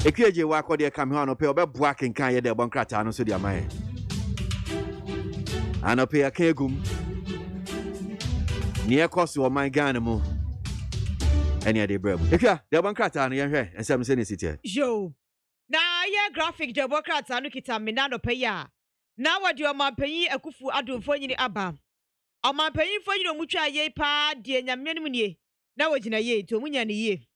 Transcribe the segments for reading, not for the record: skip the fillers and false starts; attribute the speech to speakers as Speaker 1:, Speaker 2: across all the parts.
Speaker 1: Ekweje wa akode kam ho anope obeboa kenkan ye de bonkrata no so dia man. Anope akegum. Ni ekoso o man Ghana mu. Eni ade brem. Ekwa de bonkrata no ye hwe ensem se ne sitie.
Speaker 2: Yo. Na ye graphic de bonkrata no kita me na anope ya. Na wadi o mampanyi akufu adumfo nyini aba. O mampanyi fo nyini omutwa ye pa de nyamene mu nie. Na wagina ye to munya ne ye.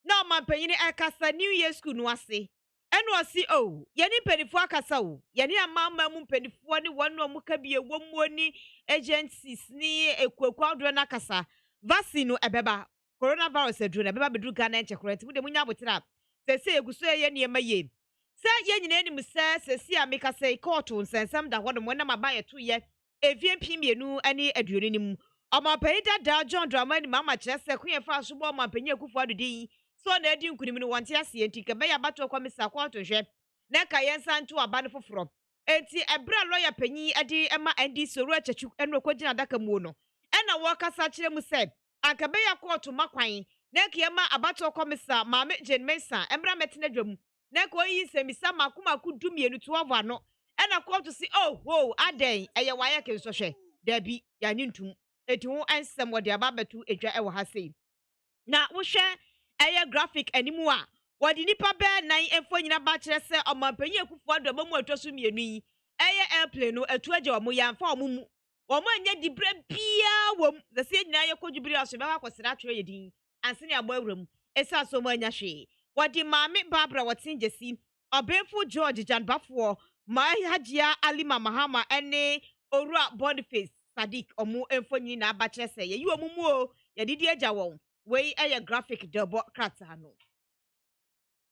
Speaker 2: Na o mampanyi ne akasa New Year school no ase. Eno asi o, ye ni penifo akasa o. Ye ni amama mu penifo ni wonu omuka bi ewomu ni agencies ni ekuakwa odro na akasa. Vaccine no ebeba. Coronavirus edru na ebeba bedru Ghana enche korenti. Mu de munya abotira. Sese eguso ye niema ye. Se ye nyina enim se a meka se court nsensam da hodo mo na mabaye to ye evie pimienu ani aduoni nim omapayida da John Dramani mama chese kwen fa so bo omapanye akufu adodi so na edi nkunim no wonte ase enti ke be ya bato kwamisa court hwe na ka yensa nto aba no foforo enti ebra lawyer panyi adi ema ndi soru achachu eno kogina daka mu no ena wo kasa kire mu se akabe ya court makwan na kiyema abato kwamisa mama Jane Mesa emra metena dwam na ko yi semisa makumaku dumienu 12 ano ena ko to si oh aden eye waya kenso hwe dabi ya nyintum eti ho ansem wode ababetu edwa ewo ha sei na wo hwe eye graphic animu a wode nipa be nan efo nyina ba kire se omampanyi akufu ado mamu atwaso mienu yi eye airplane no atu agye omo ya mfa omo mu omo anya dibre bia wom ze se nyina ye kodwibiri aso be akosira atwere yedin ansene abo awram esa so mo anya hwe wadi mame Barbara Watinjesi Obenfu George Janbafo Mai Hajia Alima Mahama ene Orua Boniface Sadiq omu enfonyi na abakire se ye omu mu o ye didi agya won we eye graphic double krata no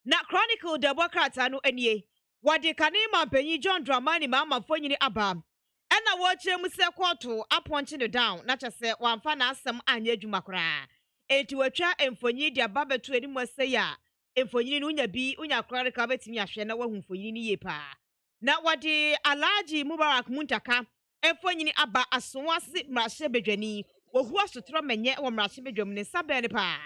Speaker 2: na chronicle double krata no enie wadi kanima panyi John Dramani mama fonyini aba ena wo kire mu se kwoto aponche no down na kyese wamfa na asem anya adwuma kora eti watwa enfonyi dia babetu eni mu se ya emfonyini no nya bi unya krare ka betimi ahwe na wahu mfonyini ni ye pa na wade Alhaji Mubarak Muntaka emfonyini aba asonwase mrahye bedwani wohu asotro menye wo mrahye bedwam ne sabe ne pa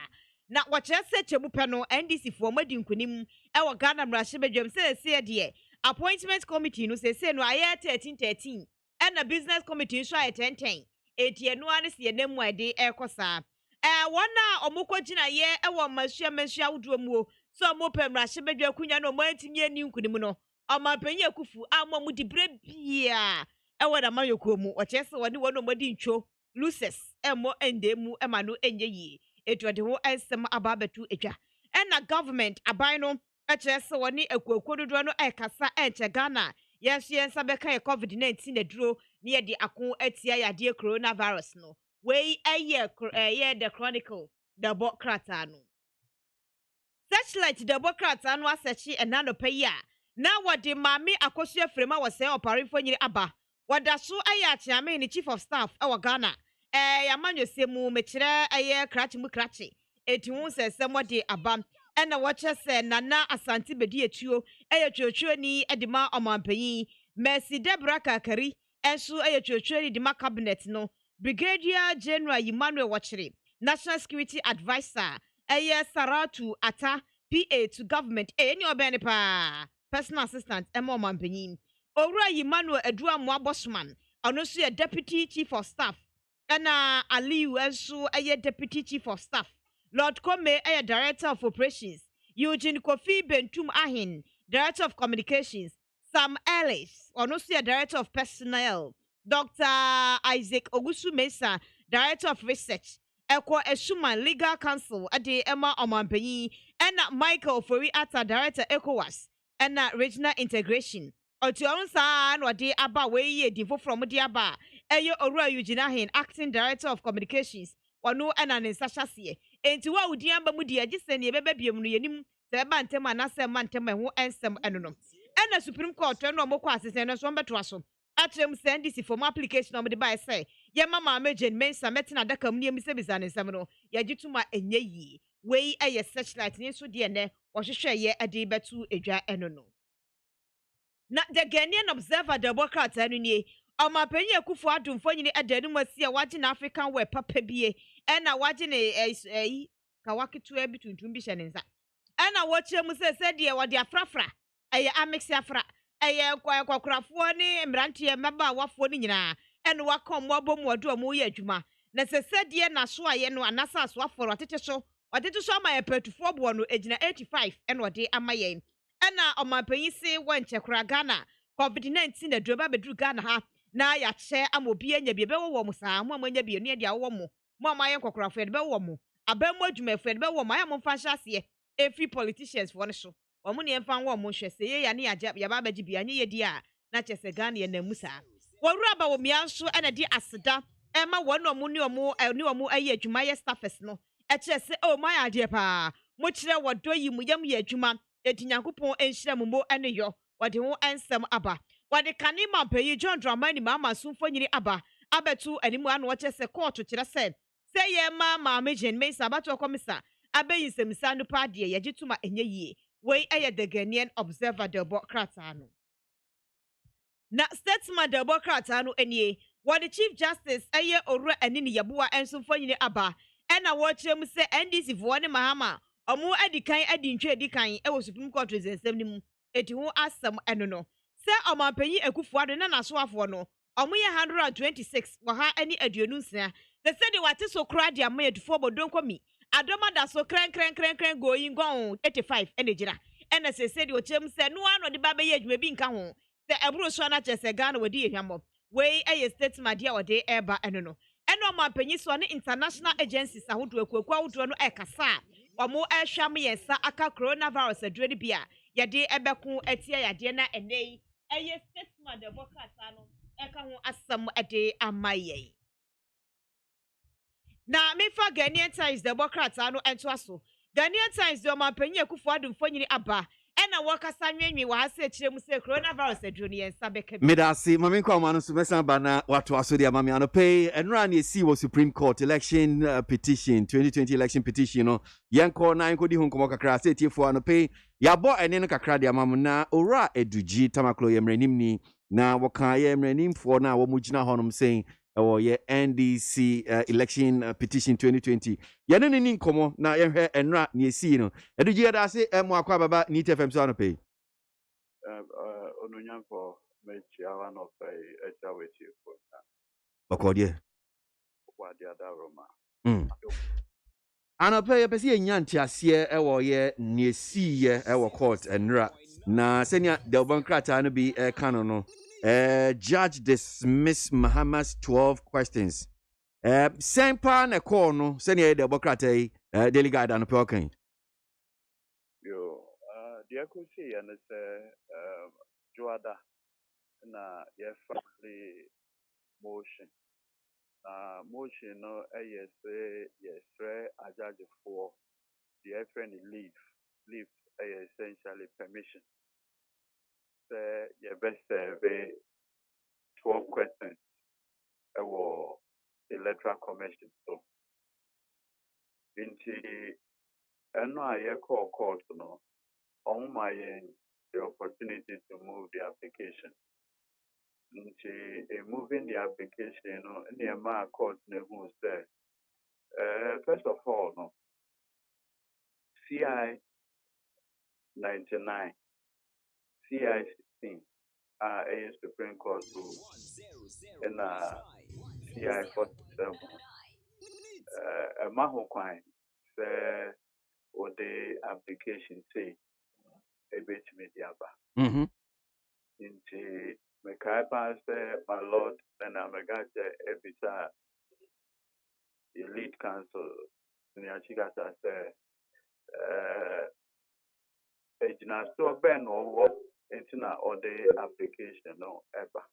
Speaker 2: na wakyese chemu pe no NDC fo madi nkunim e wo Ghana mrahye bedwam se de appointment committee no se no aye 1313 and na business committee so aye 1010 etie no ane se nemu ade ekosa wana omukogina ye ewo masua wudo mu so mo pemrahye bedwa kunya no mantimi ani nkunim no omapanye akufu amo mu dibre bia ewo da mayoko mu ochese woni wono madi ntwo luces emo endemu ema no enye yi etwode ho ensem ababetu etwa na government aban no echese woni akuakododo no ekasa enche Ghana yensa beka COVID-19 eduro ne ye di akon atia yade coronavirus no we aye the chronicle the bokrata no searchlight the bokrata no asechi enano peya na wode mame akoso afrema wo se oparefo nyiri aba wada so aye achiame ni chief of staff e Ghana yamanwese mu mekire aye krachi mu krachi eti hu sese mode aba ena wo chese nana asante bedi etuo aye twotwo ni edima omampanyi Mercy Debra Kakari enso aye twotwo ni dima cabinet no Brigadier General Emmanuel Wachiri, National Security Advisor, Aya Saratu Ata, PA to Government, any obenipa, Personal Assistant, Emo Mampenin, Ora Emmanuel Edua Mwa Bosman, and also a Deputy Chief of Staff, Anna Aliu Ensu, Aya Deputy Chief of Staff, Lord Kome, Aya Director of Operations, Eugene Kofi Bentum Ahin, Director of Communications, Sam Ellis, and also a Director of Personnel, Dr. Isaac Ogusu Mesa, Director of Research, Eko Eshuman Legal Counsel, Ade Emma Omampenyi, and Michael Fori Atta, Director ECOWAS, and Regional Integration. Otionsa, Wade Aba Weye, Divo from Diaba, Eyo Ora Eugene, Acting Director of Communications, Wano and Sasha Sie, and to what would Yamba Mudia just send ye baby Munim, the Bantema Nasa Mantema, who answer Anono. And the Supreme Court, no more classes and a somber trasso. Atrem send this for my application on the by say, ya mama Jane Mesa metina daka near Miss Bizan Samino, ya jituma enye ye, way a searchlight in so dear, or share ye a day betu a dry enono. Not the Ghanaian observer the worker tenny, or my penny kufu adum for you a dead was see a watching African where papa be, and a watching a Kawaki to between Tumbish and that. ɛna wɔkyerɛ mu sɛ deɛ wɔde afrafra ɛyɛ amix afra ɛyɛ kwakorafoɔ ne mmeranteɛ mmabaawafoɔ no nyinaa ɛna waka ɔmo abɔ mu ɔde ɔmo yɛ adwuma na sɛdeɛ n'aso ayɛ no anasa asoafoɔ ɔtete so ama yɛ pɛtufoɔ boɔ no egyina 85 ɛna ɔde ama yɛn ɛna ɔmanpanyin se wɔnkyɛ kora Ghana COVID-19 na duro ba beduru Ghana ha na yɛakyɛ ama obi anya bi ɛbɛwɔ wɔn saa mo a mo anya bi ne deɛ awɔ mo a mo ayɛ nkɔkorafoɔ yɛde bɛwɔ mo abamu adwumayɛfoɔ yɛde bɛwɔ mo ayɛ mo mfa hyɛ aseɛ efi politicians foɔ no so wɔn ne yɛmfa nwɔ mo hwɛ sɛ yɛyɛ ne yɛaba abɛgye bi anye yɛ di a na kyɛ sɛ Ghana yɛ namu saa wɔwura ba wɔ mmea nso ɛna di aseda ɛma wɔn na ɔmo ne ɔmo ayɛ adwumayɛ staffers no ɛkyerɛ sɛ o mo ayɛ adeɛ paa mo kyerɛ wɔdɔ yi mo yam yɛ adwuma eti Nyankopɔn nhyira mo mo ɛne yɔ wɔde ho nsɛm aba wɔde kane ma mpayi John Dramani Mama Sumfo nyini aba abɛtu animu ano wɔkyerɛ sɛ kɔɔto kyerɛ sɛ yɛ ma maame Jane Mensa abato komisa abeyi nsɛmisa no pa deɛ yɛgye tuma enye yie wei ɛyɛ the Ghanaian Observer Delbo krataa no na statesman Delbo krataa no enie wɔde Chief Justice ɛyɛ owura ani ne yɛboa nsumfo nyini aba ɛna wɔkyerɛ mu sɛ NDC foɔ ne Mahama ɔmo adikan adintwe adikan ɛwɔ Supreme Court nsɛm ne mu eti ho asɛm ɛno no sɛ ɔmanpanyin Akufo-Addo na n'asoafoɔ no ɔmo yɛ 126 wɔ ha ani aduonu nsia sɛ de wate so kora de ama yɛtufoɔ bɔdonko mi adoma da so kran going gone 85 ɛna gyina ɛna sɛ de ɔkyerɛ mu sɛ no ano de ba bɛyɛ adwuma bi nka ho sɛ ɛboro so na kyerɛ sɛ Ghana wɔde yɛ hwamɔ wei ɛyɛ statement deɛ wɔde ɛba ɛno no ɛna ɔmanpanyin so ne international agencies ahodoɔ akuaku ahodoɔ no ɛkasa a ɔmo ɛhwɛ mo yɛn sa aka coronavirus aduro no bi a yɛde ɛbɛko ɛtia yadeɛ na ɛnɛ yi ɛyɛ statement de bɔkasa no ɛka ho asɛm ɛde ama yɛn na mefa Ghanaian Times de bokrataa no ento so Ghanaian Times de ɔmanpanyin Akufo-Addo mfonyini aba ɛna wɔkasa nwenwe wɔ ha sɛ kyerɛ mu sɛ coronavirus aduro no yɛnsa bɛka bi
Speaker 1: medase mame nkwa ma no so mɛsan ba na wato aso de amame anɔpɛ ɛnora ne ɛsi wɔ Supreme Court election petition 2020 election petition no yɛnkɔ na yɛnkɔdi ho nkɔmmɔ kakra sɛ tiefoɔ anɔpɛ yɛabɔ ɛne no kakra de amam na owura Edugyi Tamaklo yɛ mmaranim ni na wɔka yɛ mmaranimfoɔ no a wɔn gyina hɔnom sɛn ɛwɔ yɛ NDC election petition 2020 yɛne ne ni nkɔmmɔ na yɛhwɛ ɛnora ne ɛsi no Edugyi yɛda ase mo akɔ ababa NIT FM so anɔpɛ
Speaker 3: onunyanko mechiawa no pay echa wechi for
Speaker 1: okodie
Speaker 3: wadi adaroma
Speaker 1: anɔpɛ yɛpɛ sɛ yɛnya nteaseɛ ɛwɔ yɛ ne ɛsi yɛ ɛwɔ court ɛnora na sɛnea Delbo krataa no bi ɛka no no judge dismiss Mahama's 12 questions. Same pa na call no send ye the bokrata daily guide and okay.
Speaker 3: Yo, the akusi and Joada na ye family motion. Motion no yes a judge for the friend leave essentially permission. Say your best survey 12 questions about electoral commission. So, I know I call court no on my the opportunity to move the application. Moving the application, near my court who said, first of all, no CI 99. CI 16 a Supreme Court rule and CI 47 a mahokwan say or the application say a bit mediaba into Mekaipa say my lord and I'm a guy every time the lead counsel near Chigata say a store ben or what into na or the application no ever.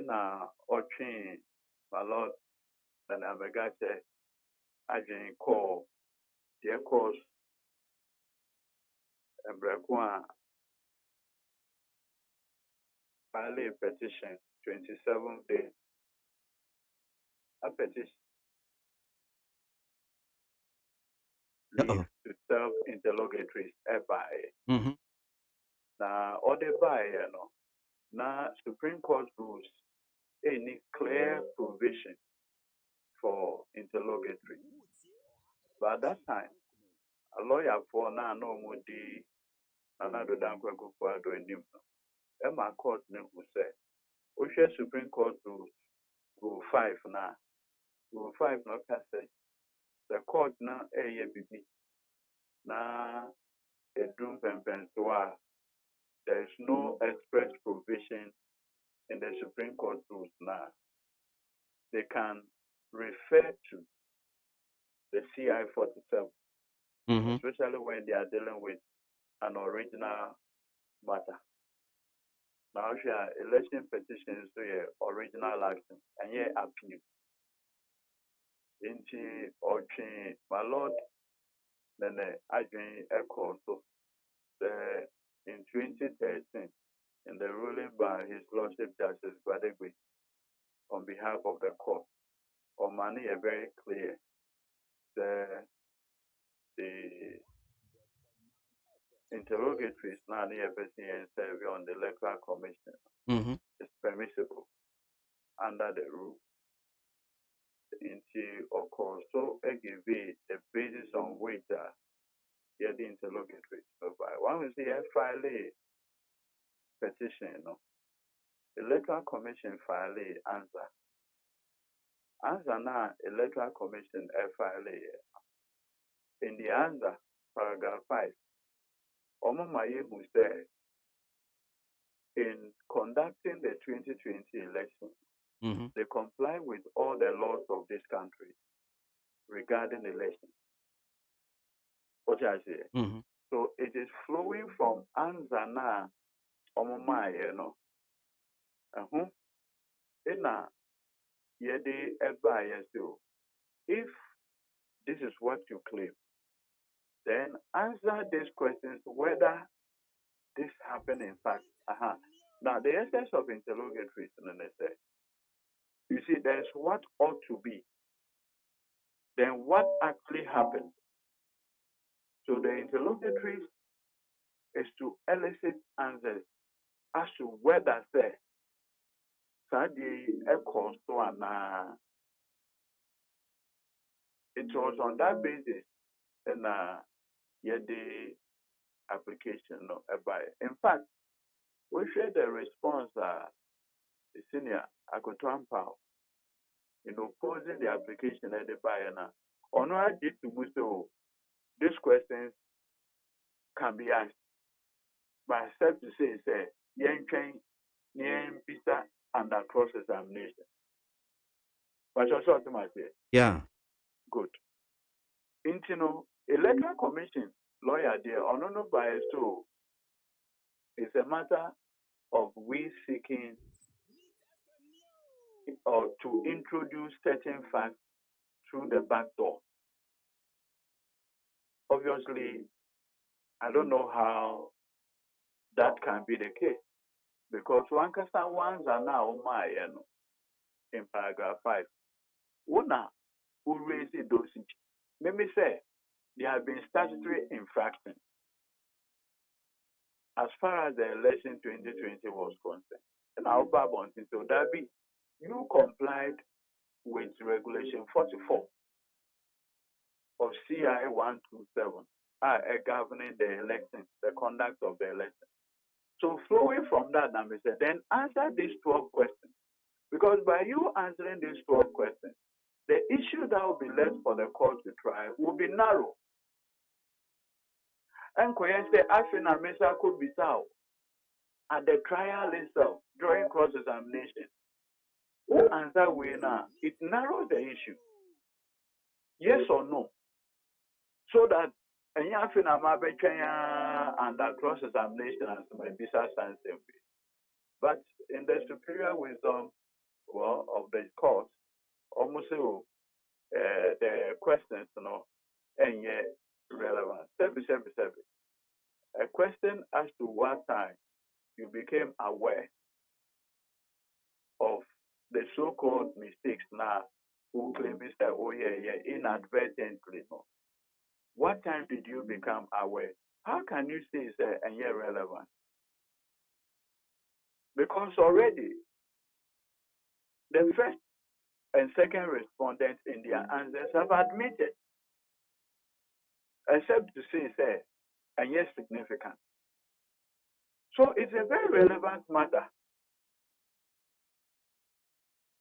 Speaker 3: Na or train my lord and I got I didn't call the course and Brakwan file a petition 27 days. A petition to self interrogatories by now or the by now Supreme Court rules any clear provision for interrogatory. But at that time, a lawyer for now no more the another than Kwaku do in him. Emma court name who said, Osha Supreme Court rule 5 now. Rule 5 no can say the court now a year BB. Now a doom pen there is no express provision in the Supreme Court rules now. They can refer to the CI 47, especially when they are dealing with an original matter. Now, election petitions to your original action and your appeal. Into or change my lord, then I join echo so in 2013 in the ruling by His Lordship Justice Badegui on behalf of the court, on money very clear the interrogatories now near and survey on the electoral commission is permissible under the rule. Into of course, so I give it the basis on which the interrogatories provide. One will say file a petition, electoral commission file a answer. Answer now electoral commission file a in the answer paragraph 5. Omomaye who said in conducting the 2020 election, they comply with all the laws of this country regarding elections. What I say? So it is flowing from Anzana Omomaye, Ina Yede Eba Yesu. If this is what you claim, then answer these questions whether this happened in fact. Now the essence of interrogatories, you see, there's what ought to be, then what actually happened. So the interrogatories is to elicit answers as to whether it was on that basis and the application by. In fact, we share the response the senior Akotuampa in opposing the application at the buyer now. On what did to Musto, these questions can be asked. But except to say, Yen train, Yen Pista, under cross examination. But also automatically.
Speaker 1: Yeah.
Speaker 3: Good. Intino, electoral commission lawyer there, or no bias so it's a matter of we seeking or to introduce certain facts through the back door. Obviously, I don't know how that can be the case because one can start ones are now in paragraph 5. Una who raised the dosage. Let me say there have been statutory infractions as far as the election 2020 was concerned. And our Babon so that be you complied with regulation 44 of CI 127 governing the election, the conduct of the election. So flowing from that, then answer these 12 questions. Because by you answering these 12 questions, the issue that will be left for the court to try will be narrow. And say, Afina Mesa could be so at the trial itself during cross examination. Who answer we now? It narrows the issue. Yes or no? So that and Afina Mabekaya and that cross examination as my visa stands simply. But in the superior wisdom of the court, almost the questions, and yet relevant. A question as to what time you became aware of the so-called mistakes now, who claim that, inadvertently. No. What time did you become aware? How can you say it's relevant? Because already the first and second respondents in their answers have admitted except to say, and yes, significant. So it's a very relevant matter,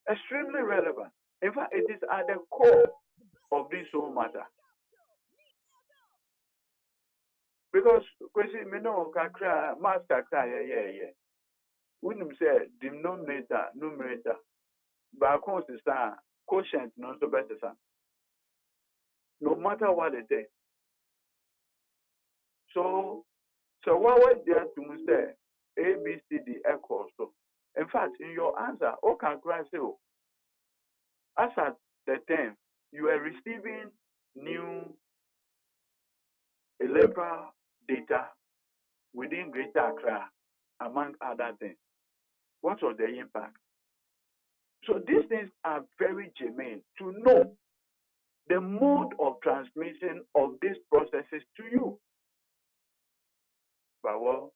Speaker 3: extremely relevant. In fact, it is at the core of this whole matter. Because, kwesi me no kakra, mass kakra, yeah. When you say denominator, numerator, but quotient, no so better, no matter what it is. So what was there to say A, B, C, D equals so? In fact, in your answer, okay, so as at the time, you are receiving new electoral data within Greater Accra, among other things. What was the impact? So these things are very germane to know the mode of transmission of these processes to you. But well,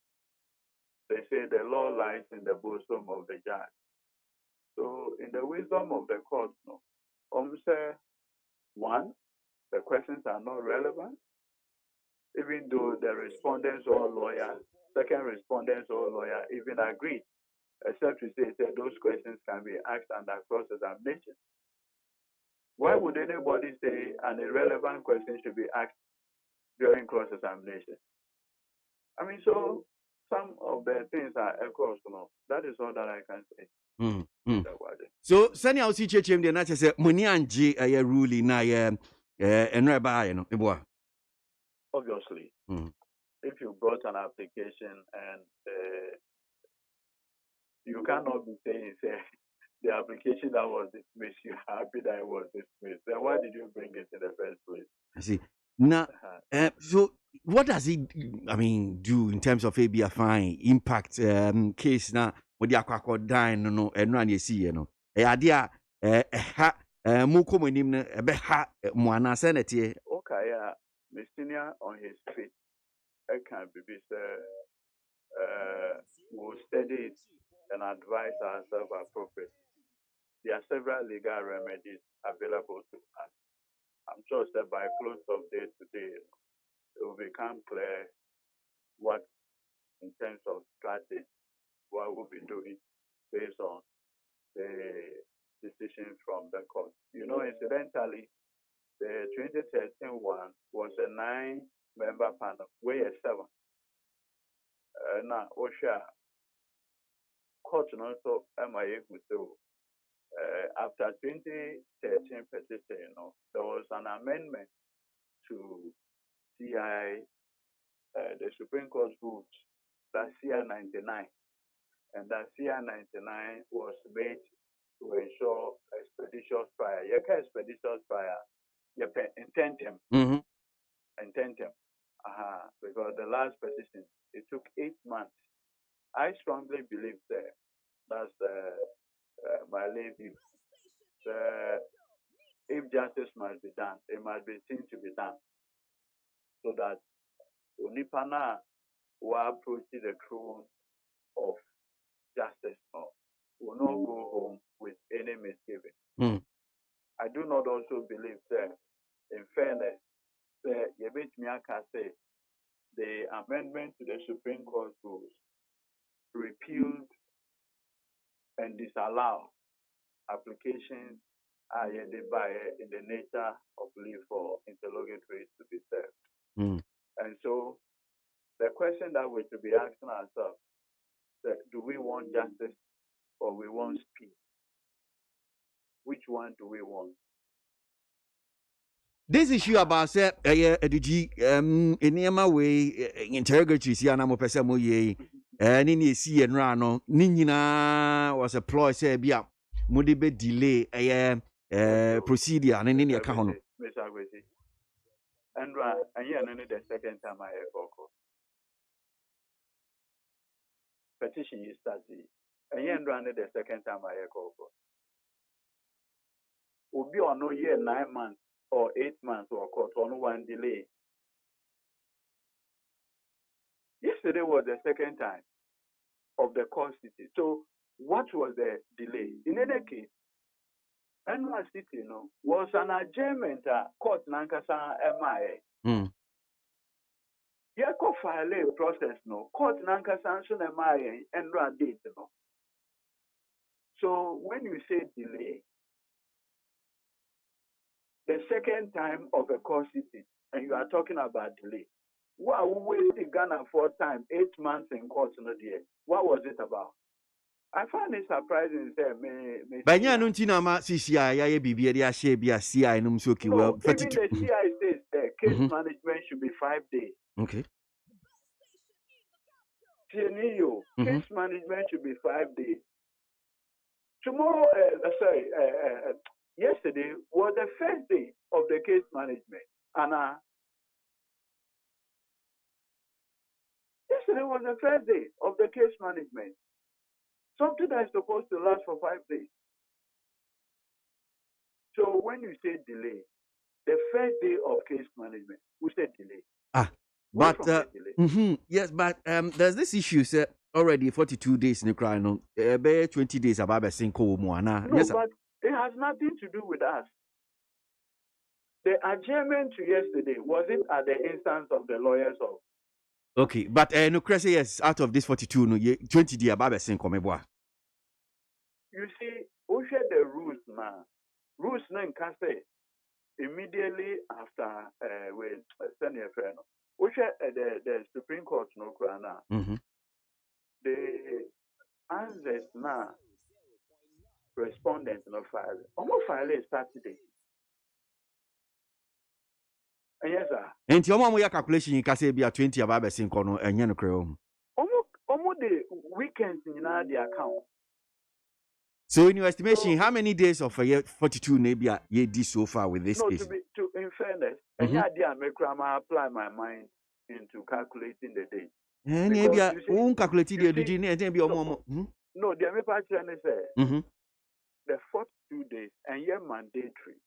Speaker 3: they say the law lies in the bosom of the judge. So in the wisdom of the court, no, say, one, the questions are not relevant, even though the respondents or lawyers, second respondents or lawyer even agreed, except to say that those questions can be asked under cross-examination. Why would anybody say an irrelevant question should be asked during cross-examination? I mean, so some of the things are echoes, that is all that I can say.
Speaker 1: So, Sunny, I'll see Chim, the Nature said, Munianji, a ruling, and rabbi,
Speaker 3: Obviously, if you brought an application and you cannot be saying, the application that was dismissed, you're happy that it was dismissed, then why did you bring it in the first place?
Speaker 1: I see. Now, so what does it, do in terms of ABA fine impact case now? What the aqua dying, no, and run you see, idea, muko monim, a beha, moana senate.
Speaker 3: Okay, the senior on his feet, I can be will study it and advise ourselves appropriately. There are several legal remedies available to us. I'm sure that by close of day today, it will become clear what, in terms of strategy, what we'll be doing based on the decision from the court. Incidentally, the 2013 one was a 9-member panel, we are 7. Now, OSHA, court also MIA after 2013 petition, there was an amendment to CI, the Supreme Court rules, that CI 99, and that CI 99 was made to ensure expeditious trial. You can expeditious trial, you can intentum, because the last petition, it took 8 months. I strongly believe that's my lay view. If justice must be done, it must be seen to be done, so that Unipana will approach the throne of justice will not go home with any misgiving. I do not also believe that, in fairness, say the amendment to the Supreme Court rules repealed and disallowed applications in the nature of leave for interrogatories to be served. And so the question that we should be asking ourselves, do we want justice or we want speed? Which one do we want?
Speaker 1: This issue about say in way interrogatories here na mo pese mo ye ni na esi en ra no ni nyina was a ploy say bia mo de be delay procedure ni na ka ho no
Speaker 3: Mr. Agwesi. And you know the second time I ever called. Petition is started. And you know the second time I ever called. Will be on no year 9 months or 8 months or court on one delay. Yesterday was the second time of the court city. So what was the delay? In any case, NY City was an adjournment court Nankasa MIA. Yeah, go file a process no. Court nanka sanction and my and run date no. So when you say delay, the second time of a court sitting, and you are talking about delay. What we wasted Ghana for time, 8 months in court no dear. What was it about? I find it surprising that
Speaker 1: Banya no ntina ma CCI ya ye bibia dia share bia CI no so okay well
Speaker 3: no,
Speaker 1: 42.
Speaker 3: even the CI says case
Speaker 1: Mhm.
Speaker 3: management should be 5 days.
Speaker 1: Okay.
Speaker 3: Case management should be 5 days. Tomorrow, yesterday was the first day of the case management. And yesterday was the first day of the case management. Something that is supposed to last for 5 days. So when you say delay, the first day of case management, we said delay.
Speaker 1: But yes, but there's this issue, sir. Already 42 days in the cry, no, 20 days about the same call more.
Speaker 3: No,
Speaker 1: yes,
Speaker 3: but it has nothing to do with us. The adjournment to yesterday, was it at the instance of the lawyers of?
Speaker 1: Okay, but no, Cressy, yes, out of this 42, no, 20 days about the same come.
Speaker 3: You see, we share the rules now. Rules now can say immediately after with senior friend. We share the Supreme Court no grana. The answers now respondent no file. Almost file is Saturday. Yes, sir.
Speaker 1: And your mom, your calculation, you can say be a 20 about the same corner and you know,
Speaker 3: almost the weekends in the account.
Speaker 1: So in your estimation, how many days of a year 42 maybe a year did so far with this case?
Speaker 3: In fairness, and I apply my mind into calculating the date.
Speaker 1: And maybe I won't calculate it. Did you need to be a moment?
Speaker 3: No, the other part say the 42 days and you're mandatory.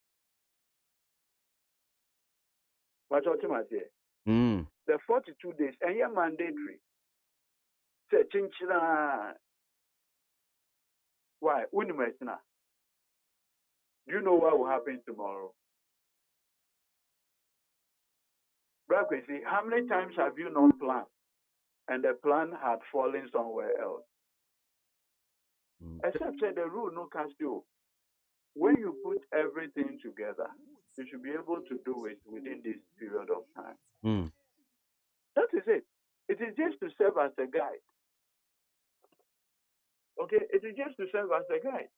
Speaker 3: What's what you say? The 42 days and you're mandatory. Say chinchina. Why? Do you know what will happen tomorrow? Brother, how many times have you not planned and the plan had fallen somewhere else? Except say the rule no cast you. When you put everything together, you should be able to do it within this period of time. That is it. It is just to serve as a guide. Okay, it is just to serve as a guide.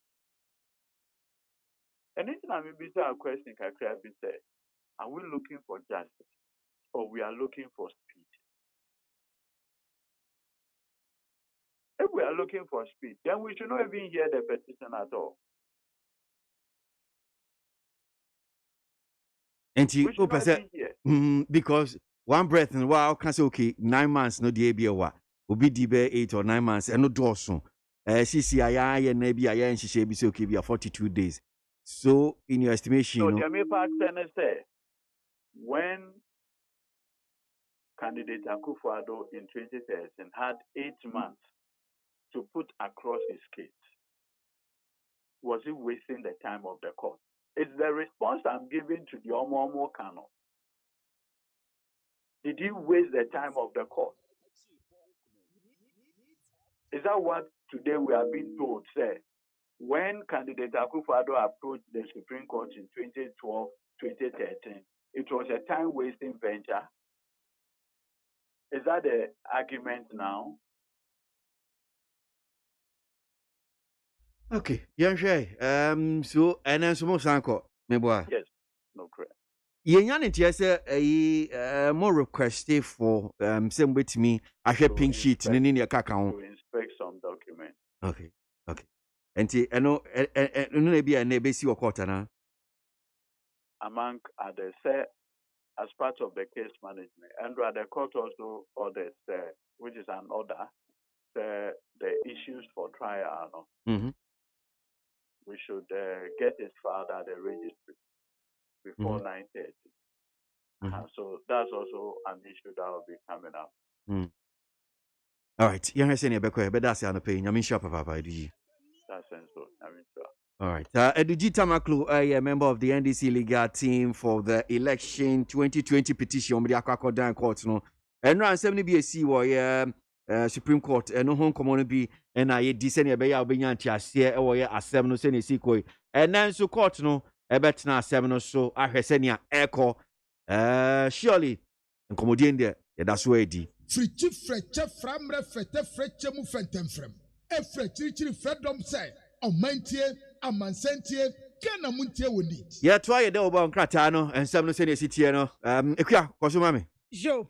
Speaker 3: Anything I may be a question can be said, are we looking for justice or we are looking for speed? If we are looking for speed, then we should not even hear the petition at all.
Speaker 1: And you because one breath and wow, can say okay, 9 months no DBA will be DB 8 or 9 months and no dorsum. CCI and maybe I and she be okay, be 42 days. So in your estimation,
Speaker 3: so say when candidate Akufo-Addo in 2013 had 8 months to put across his case, was he wasting the time of the court? It's the response I'm giving to the Omomo Kano. Did he waste the time of the court? Is that what today we are being told? Say, when candidate Akufo-Addo approached the Supreme Court in 2012, 2013, it was a time-wasting venture. Is that the argument now?
Speaker 1: Okay, so and then some sanko, me boy.
Speaker 3: Yes, no correct.
Speaker 1: More requested for same with me. I have pink sheet in your account.
Speaker 3: To inspect some documents.
Speaker 1: Okay. And I know maybe a neighbor see your quarter now.
Speaker 3: Among others, as part of the case management, and the court also orders, which is an order, the issues for trial. We should get it filed at the registry before 9:30. So that's also an issue that will be coming up.
Speaker 1: All right. You have seen but that's an opinion. I mean, shop papa, do you?
Speaker 3: That's so.
Speaker 1: All right. Eduji Tamaklu, a member of the NDC legal team for the election 2020 petition. ɛnra nsɛm no bi esi wɔ Supreme Court ɛno ho nkɔmmɔ no bi ɛna yɛdi sɛnea ɛbɛyɛ a wobɛnya nteaseɛ ɛwɔ yɛ asɛm no sɛnea ɛsi kɔ yi ɛnɛ nso court no ɛbɛtena asɛm no so ahwɛ sɛnea ɛkɔ surely nkɔmmɔdien deɛ yɛda so adi
Speaker 4: Frichi freche framre frete freche mu fentemfrem. Efre chirichiri fredom say, omantie, amansentie, kana muntie woni.
Speaker 1: yɛtoa yɛdɛ wɔbɔ nkrataa no ɛnsɛm no sɛnea ɛsi tie no ɛkua kɔ so ma me
Speaker 2: Jo.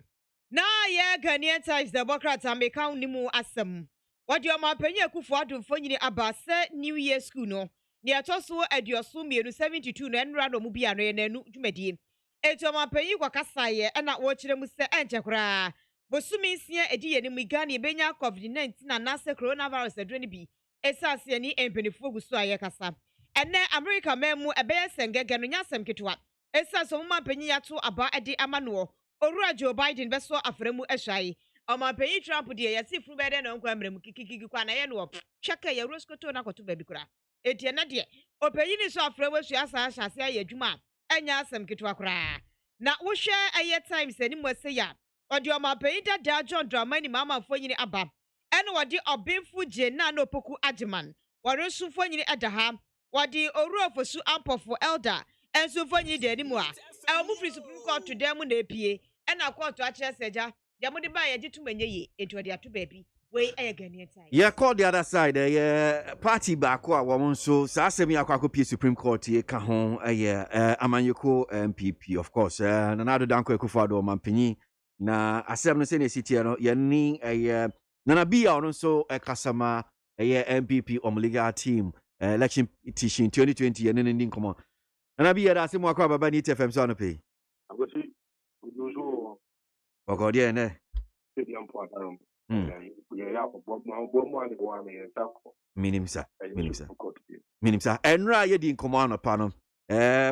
Speaker 2: Na ye Ghanaian Times Democrats ameka ni mu asem. Wadi omapanyi akufo adumfo nyini aba se New Year school no. Ni atoso adioso mienu 72 no enra no mu bia no ye nanu dwumadie. Eto omapanyi kwakasa ye na wo kire mu se enche kra. Bosumi nsia edi ye ni mu Ghana benya COVID-19 na nase coronavirus adwene bi. Esase ni empenifo guso aye kasa. Ene America memu ebeye sengege no nyasem ketwa. Esase omapanyi yato aba edi amano. Orua Joe Biden beso afremu ehwai. Omapanyi Trump de yasi furu bede na nkwa mremu kikiki kwa na ye no hweke ya roskoto na koto baby kura. Etie na de opanyi ni so afremu ehwai asa ahase ya adwuma enya asem ketwa kura. Na wo hwe aye times ani mo se ya. Odi omapanyi dada John Dramani mama mfo nyini aba. Ene wodi obemfu je na no poku agiman. Wore sufo nyini adaha. Wodi orua fosu ampofo elder. Enso fo nyini de ani mo a. E mu free Supreme Court to dem na epie. Ena court akire seja ya mudi ba ya jitu menye ye etu de ato baabi we eye Ghanaian time
Speaker 1: yeah call the other side party back a wo nso saa asɛm yi akɔ akɔpie Supreme Court ye ka ho amanyeko MPP of course Nana Danko Akufo-Addo mampanyi na asɛm no sɛ ne sitie no ye ni Nana Bia ɔno nso kasama MPP legal team election petition 2020 ye ne ndi nkɔmɔ Nana Bia da asɛm akɔ baba ni TFM so no pay
Speaker 5: agosi ujuzo
Speaker 1: Ogodie ne
Speaker 5: stadium po adarum ya bomo ani bo ami tako
Speaker 1: minimsa enra ye di nkomo anopa no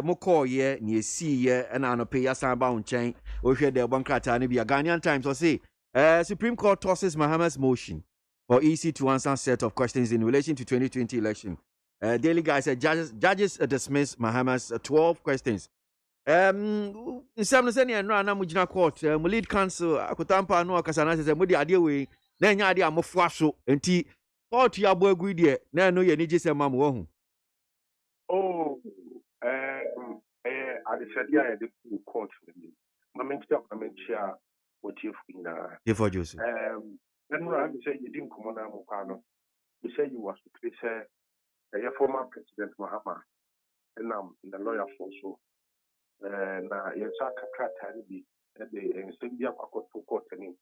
Speaker 1: mo call ye na esi ye na anope ya san ba unchen o hwe de bonkrata ne bia Ghanaian Times or say Supreme Court tosses Mahama's motion for EC to answer set of questions in relation to 2020 election. Daily Guy said judges dismiss Mahama's 12 questions. Nsɛm no sɛnea ɛnora na mugina court mu lead counsel akotampa no akasa na sɛ mode adeɛ wei na ɛnya adeɛ a mofoa so nti court yɛ abɔ agu deɛ na ɛno yɛ nigye sɛ ma mo wahu
Speaker 5: adesɛdeɛ a yɛde fu court ma menkyia wɔtiefu nyinaa
Speaker 1: yɛfɔ dwo so
Speaker 5: ɛnora me sɛ yɛdi nkɔmmɔ no amokwa no me sɛ yiwɔ asotire sɛ ɛyɛ former president Mahama ɛnam the lawyer for so na yɛsa kakrata ne bi de nsɛm bi akɔkɔto court anim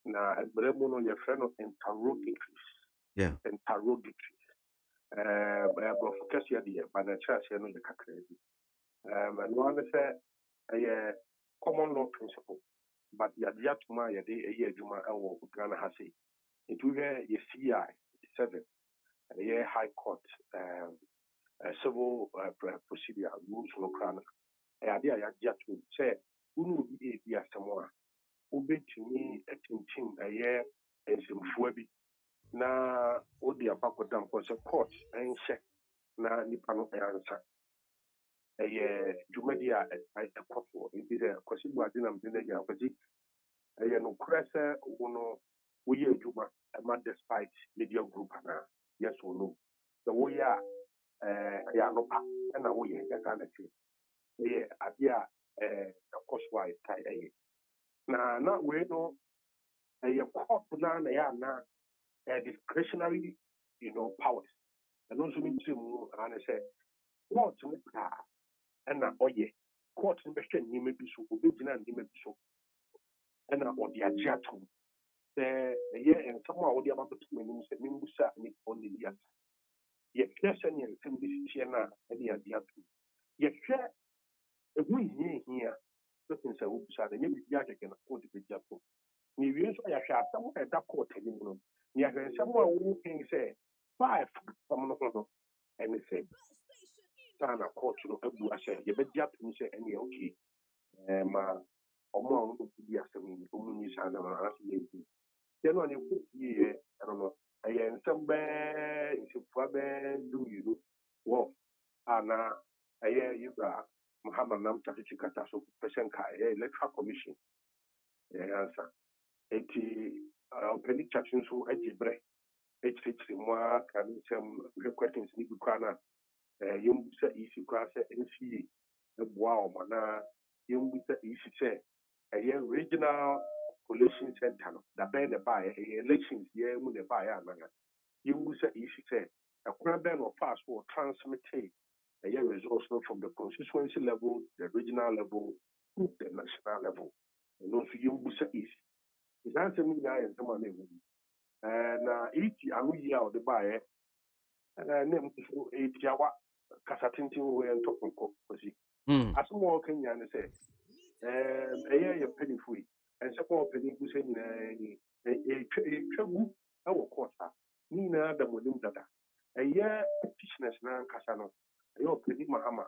Speaker 5: na ɛbrɛ mu no yɛfrɛ no interrogatories brɔfo kɛseɛ deɛ ba na kyerɛseɛ no yɛ kakra bi ɛnoa ne sɛ ɛyɛ common law principle but yɛde atom a yɛde ɛyɛ adwuma ɛwɔ Ghana ha sei nti wohwɛ yɛ CI 7 ɛyɛ high court civil procedure rules no kora no ɛyɛ a yɛagye atom sɛ wone obi ɛdi asɛm a wobɛtumi atintim ɛyɛ nsɛmfua bi na wode abakɔda mpɔ sɛ court ɛnhyɛ na nipa no ɛansa ɛyɛ dwumadi a ɛkɔ soɔ nti sɛ kwasi buade na mede no agyina kwasi ɛyɛ nokorɛ sɛ wo no woyɛ adwuma ɛma despite media group anaa yes or no sɛ woyɛ a ɛyɛ anopa ɛna woyɛ ɛka na kyerɛ ɛyɛ adeɛ a ɛkɔ so a ɛtae ɛyɛ na wei no ɛyɛ court na ɛyɛ ana discretionary powers ɛno nso menkyerɛ mu ane sɛ court no kaa ɛna ɔyɛ court no bɛhwɛ nneɛma bi so obɛgyina nneɛma bi so ɛna ɔde agye atom sɛ ɛyɛ nsɛm a wode ababɛtom anim sɛ membusa nnipa ne bi asa yɛhwɛ sɛneɛ nsɛm bi siteɛ no a ɛde agye atom yɛhwɛ ɛho hia bɛsen sɛ wobusa no ɛnyɛ biribi akɛkɛ na court bɛgye atom na ewie nso yɛhwɛ asɛm a ɛda court anim no na yɛhwɛ nsɛm a woken sɛ five fam no ho no ɛne sɛ saa na court no abu ahyɛ yɛbɛgye atom sɛ ɛneɛ okay ma ɔmo a ɔmo bi asɛm yi ɔmo nyi saa nam anaso yɛnti yɛn no a ne court yiyɛ ɛno no ɛyɛ nsɛm bɛɛ nsɛmfua bɛɛ du wɔ a na ɛyɛ yɛbra Muhammad nam takiti kata so pɛsɛ nka ɛyɛ electoral commission ɛyɛ ansa enti opani chatting so ajibre ekyirikyiri mu a ka ne nsɛm hwɛ questions ne bi kora no a yɛmbusa isi koraa sɛ nca boa ɔmo anaa yɛmbusa isi sɛ ɛyɛ regional collation center no da bɛn ne baeɛ ɛyɛ elections yɛ mu ne baeɛ anaa yɛmbusa isi sɛ ɛkora bɛn na ɔfaa so wɔ transmite ɛyɛ results no from the constituency level, the regional level to the national level ɛno nso yɛmbusa isi saa nsɛm no nyinaa yɛ nsɛm a na ɛwɔ mu na iti ano yi a ɔde baeɛ ne nso ɛtiawa kasa tenten wɔ yɛ ntɔkɔnkɔ kwasi asɛm a ɔka nyinaa ne sɛ ɛyɛ yɛ mpanimfoɔ yi ɛnsɛ kɔ ɔpanimfo sɛ nyinaa ni ɛtwa gu ɛwɔ court a ne nyinaa da mmɔnim dada ɛyɛ petitioners no ankasa no ɛyɛ ɔpanim mahama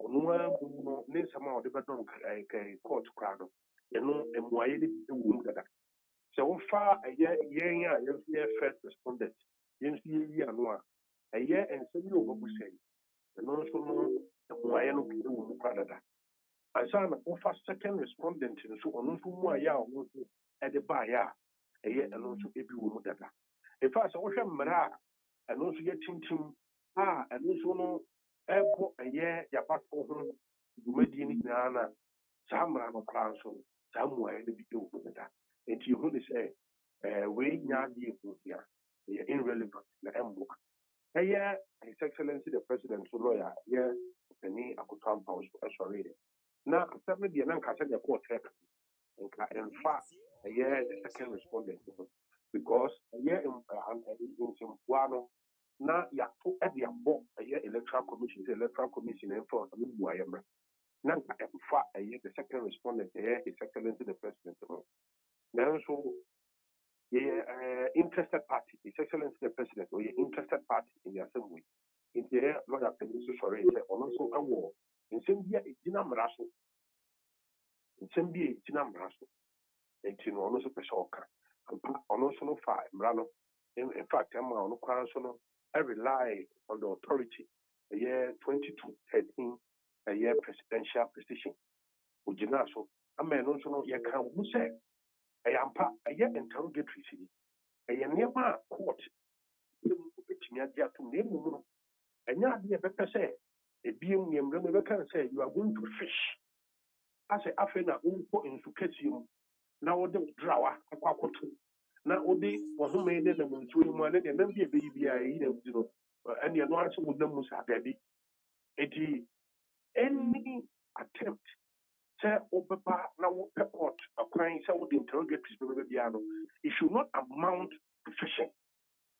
Speaker 5: ɔno ara mu no ne nsɛm a ɔde bɛdɔ court koraa no ɛno mmuayɛ no bi wɔ mu dada sɛ wofa ɛyɛ yɛn a yɛnso yɛ first respondent yɛnso yɛyi ano a ɛyɛ nsɛm yi a ɔbɛbu sɛ ɛno nso no mmuayɛ no bi wɔ mu koraa dada ansa na wofa second respondent nso ɔno nso mu ayɛ a ɔno nso ɛde baeɛ a ɛyɛ ɛno nso ebi wɔ mu dada ɛfa sɛ wohwɛ mmara a ɛno nso yɛ tintim a ɛno nso no ɛbɔ ɛyɛ yabato ho dwumadie no nyinaa na saa mmara no koraa nso saa mmuayɛ no bi wɔ mu dada nti yɛhu ne sɛ wei nya adeɛ ɛhohia ɛyɛ irrelevant na ɛmmoa ɛyɛ his excellency the president so lawyer yɛ ɔpani akoto ampa so ɛsɔreeɛ na asɛm no deɛ na nka sɛ deɛ kɔɔtɛ ka nka ɛmfa ɛyɛ the second respondent no because ɛyɛ nsɛmboa no na yɛato ɛde abɔ ɛyɛ electoral commission sɛ electoral commission ɛmfa ɔno mmuayɛ mmra na nka ɛmfa ɛyɛ the second respondent ɛyɛ his excellency the president no nanso yɛyɛ interested party his excellency the president or yɛ interested party in the assembly nti ɛyɛ lawyer panyin so sɔre sɛ ɔno nso ɛwɔ nsɛm bi a ɛgyina mmara so nti no ɔno nso pɛ sɛ ɔka ɔno nso no fa mmara no in fact ɛma ɔno koraa nso no rely on the authority ɛyɛ 2213 ɛyɛ presidential petition ogyina so ama ɛno nso no yɛka wo sɛ ɛyɛ ampa ɛyɛ interrogatory si ɛyɛ nneɛma a court ɛtumi agye atom na emu no ɛnyɛ adeɛ bɛpɛ sɛ ebiem nneɛma mu bɛka sɛ you are going to fish asɛ afei na wonkɔ nsu kɛseɛ mu na wode drawa akɔ akɔto na wode wɔhoma yi ne nam nsuo yi mu a ne deɛ nam bi ɛbɛyi biara ɛyi na wudi no ɛneɛ no asɛ wo nam mu saa daabi enti any attempt sɛ wobɛba na wopɛ court akwan sɛ wode interrogatories bɛbɛbɛ biara no it should not amount to fishing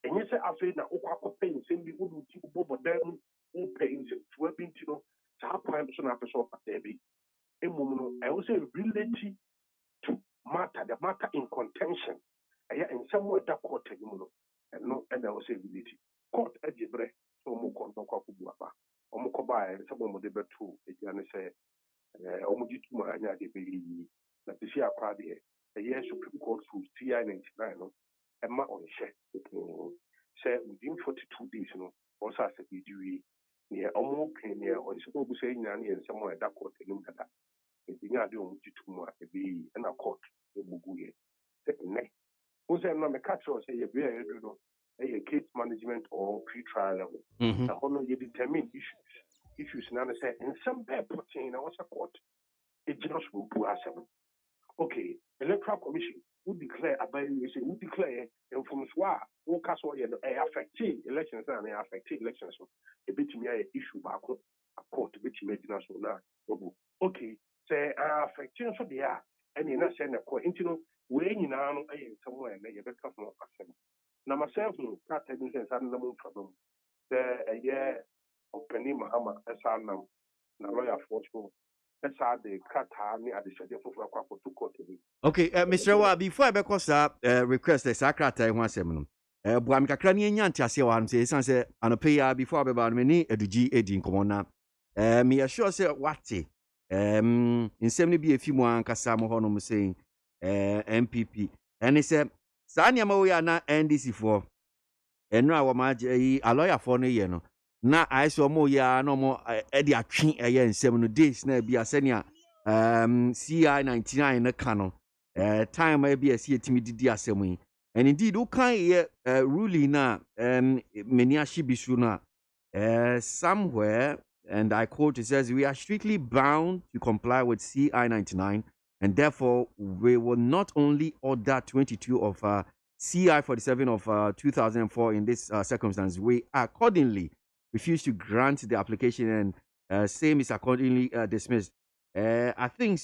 Speaker 5: ɛnyɛ sɛ afei na wokɔ akɔpɛ nsɛm bi wode woti wobɔbɔdan mu wopɛ nsɛmfua bi nti no saa kwan so na apɛ sɛ ɔfa daabi mmom no ɛwɔ sɛ relative to matter the matter in contention ɛyɛ nsɛm a ɛda court anim no ɛno ɛna ɛwɔ sɛ relative court agye berɛ sɛ ɔmo kɔ ntɔkɔ akɔbu aba ɔmo kɔbaeɛ sɛ ɔmode bɛto agya ne sɛ ɔmo gye tum anya ade bɛyɛ na sisi akora deɛ ɛyɛ supreme court rules ti 99 no ɛma ɔnhyɛ sɛ within 42 days no ɔsɛ asɛ bɛdi wie neɛ ɔmo pɛ neɛ ɔnsɛ ɔbu sɛ nyinaa ne yɛ nsɛm a ɛda court anim dada nti nya ade ɔmo gye tum a ɛbɛyɛ ɛna court ɛbugu yɛ sɛ nnɛ wo sɛ no meka kyerɛ sɛ yɛbea yɛdu no ɛyɛ case management or pre-trial level na hɔ no yɛ determine issues na ne sɛ nsɛm bɛɛ pɔtee na wɔsɛ court ɛgyina so bu asɛm okay electoral commission would declare would declare mfomsoɔ a woka so ɔyɛ no ɛyɛ affected elections na ɛyɛ affected elections so ɛbɛtumi ayɛ issue baako a court ɛbɛtumi agyina so na ɔbu okay sɛ affected nso deɛ a ɛne na sɛ ne kɔ nti no wei nyinaa no ɛyɛ nsɛm a ɛnɛ yɛbɛka ho asɛm na myself no krataa bi sɛ nsa no nam mfa no mu sɛ ɛyɛ ɔpani mahama ɛsa nam na lɔyafoɔ so ɛsa de krataa ne adehyɛdeɛ foforɔ akɔ akɔto court bi.
Speaker 1: Okay, Mr. Wa, before I bɛkɔ saa request saa krataa ho asɛm no boa me kakra ne yɛnya nteaseɛ wɔ ano sɛ ɛsiane sɛ anɔpɛ yi a before abɛba no mene adugyi ɛdi nkɔmmɔ na meyɛ sure sɛ wate nsɛm no bi ɛfi mu ankasa mo hɔ nom sɛ MPP ɛne sɛ saa nneɛma wo yɛ na NDC foɔ ɛno a wɔmaagye yi alɔyafoɔ no yɛ no na ayɛ sɛ ɔmo yɛ na ɔmo ɛde atwe ɛyɛ nsɛm no days na bi asɛnea CI 99 no ka no time maybe I see a timidity assembly. And indeed, who can ruling na meniashi bisuna somewhere, and I quote, it says, "We are strictly bound to comply with CI 99, and therefore we will not only order 22 of CI 47 of 2004 in this circumstance, we accordingly refuse to grant the application, and same is accordingly dismissed." I think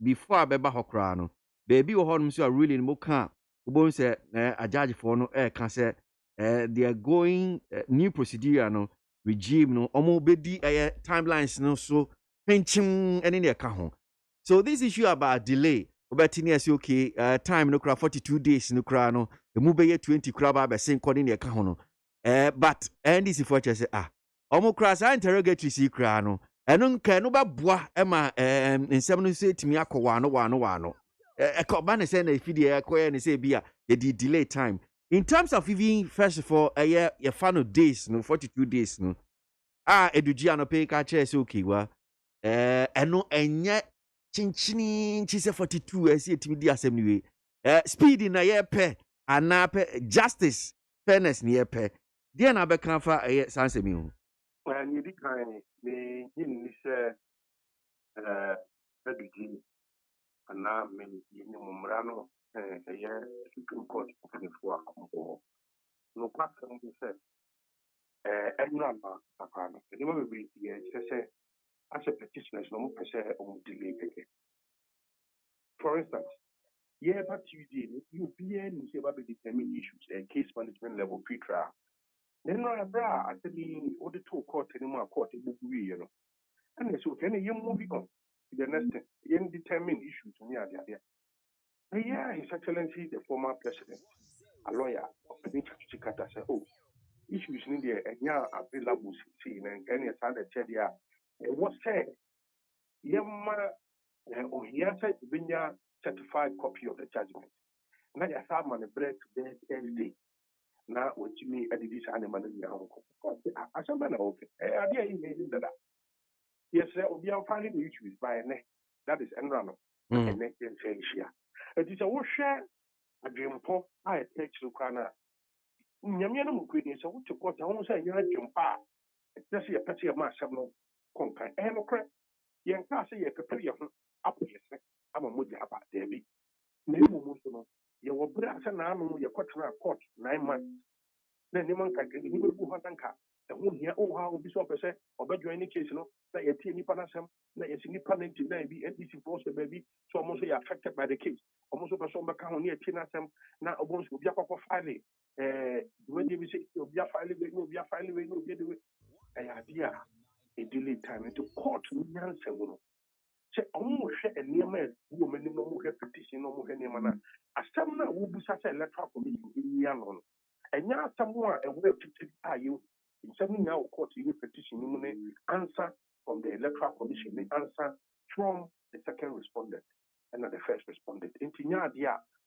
Speaker 1: before Abeba Hokrano, baby or home so really moka, who say a judge for no can say they are going new procedure no regime no omo bedi timelines no so pinching any near kahon. So this issue about delay, about say okay, time no cra 42 days no cra no, the move 20 crab by saying calling near kahon. But and this is what I say omo cra sa interrogatory see cra no. Ɛno nka no bɛboa ɛma nsɛm no sɛ tumi akɔ wano ɛkɔba ne sɛ na ɛfidi ɛkɔyɛ ne sɛ bi a yɛde delay time in terms of even first of all yɛfa no days no 42 days no ɛdugyi anɔpɛ ka kyerɛ sɛ okay wa ɛno ɛnyɛ kyenkyini nkyi sɛ 42 ɛsɛ yɛtumi di asɛm no wei speed na yɛpɛ anaa pɛ justice fairness na yɛpɛ deɛ na bɛka fa saa nsɛm yi ho
Speaker 5: And you decline the in this strategy and now many Mumrano, a year Supreme Court for no question to say, and number, and you will be as a petitioner, no per on delay. For instance, yeah, but you be in determine issues, case management level pre-trial. Then I actually all the two court anymore court in you know. And so can you move on to the next thing? You determine issues to me yeah, His Excellency the former president, a lawyer of the Chikata said, oh, issues in there and yeah available see and any other said yeah. What said Yama or he said Vinya certified copy of the judgment. Now you have on the bread today Thursday. Now, what you mean, I did this animal in your uncle. I said, okay. I didn't mean that. Yes, sir, we are finding the issues by a neck. That is Enrano. And neck and say, it is a wash a dream pop. I take to Kana. Yamian Queen is a what to quote. I won't say you're a jump. Just see a petty of my seven conquer. And a crack. Young Cassie, a capri of up here. I'm a moody about Debbie. No, you were brass and animal, your court 9 months. Then the man can even go on and car. The whole here, oh, how this officer, or better any case, that you see Nipanasam, that you see Nipanan to be and this is the baby, so almost affected by the case. Almost over some account near Tinasam, now almost will be a papa filing. When you say you'll be a filing, no, be a filing, no, get away. An idea, a delay time into court, no answer. Say almost a near man, woman, no more repetition, no more any manner. As some now will be such a electoral commission in Yanon. And now someone a way to you in some now court you petition answer from the electoral commission, the answer from the second respondent and not the first respondent. In Tinya,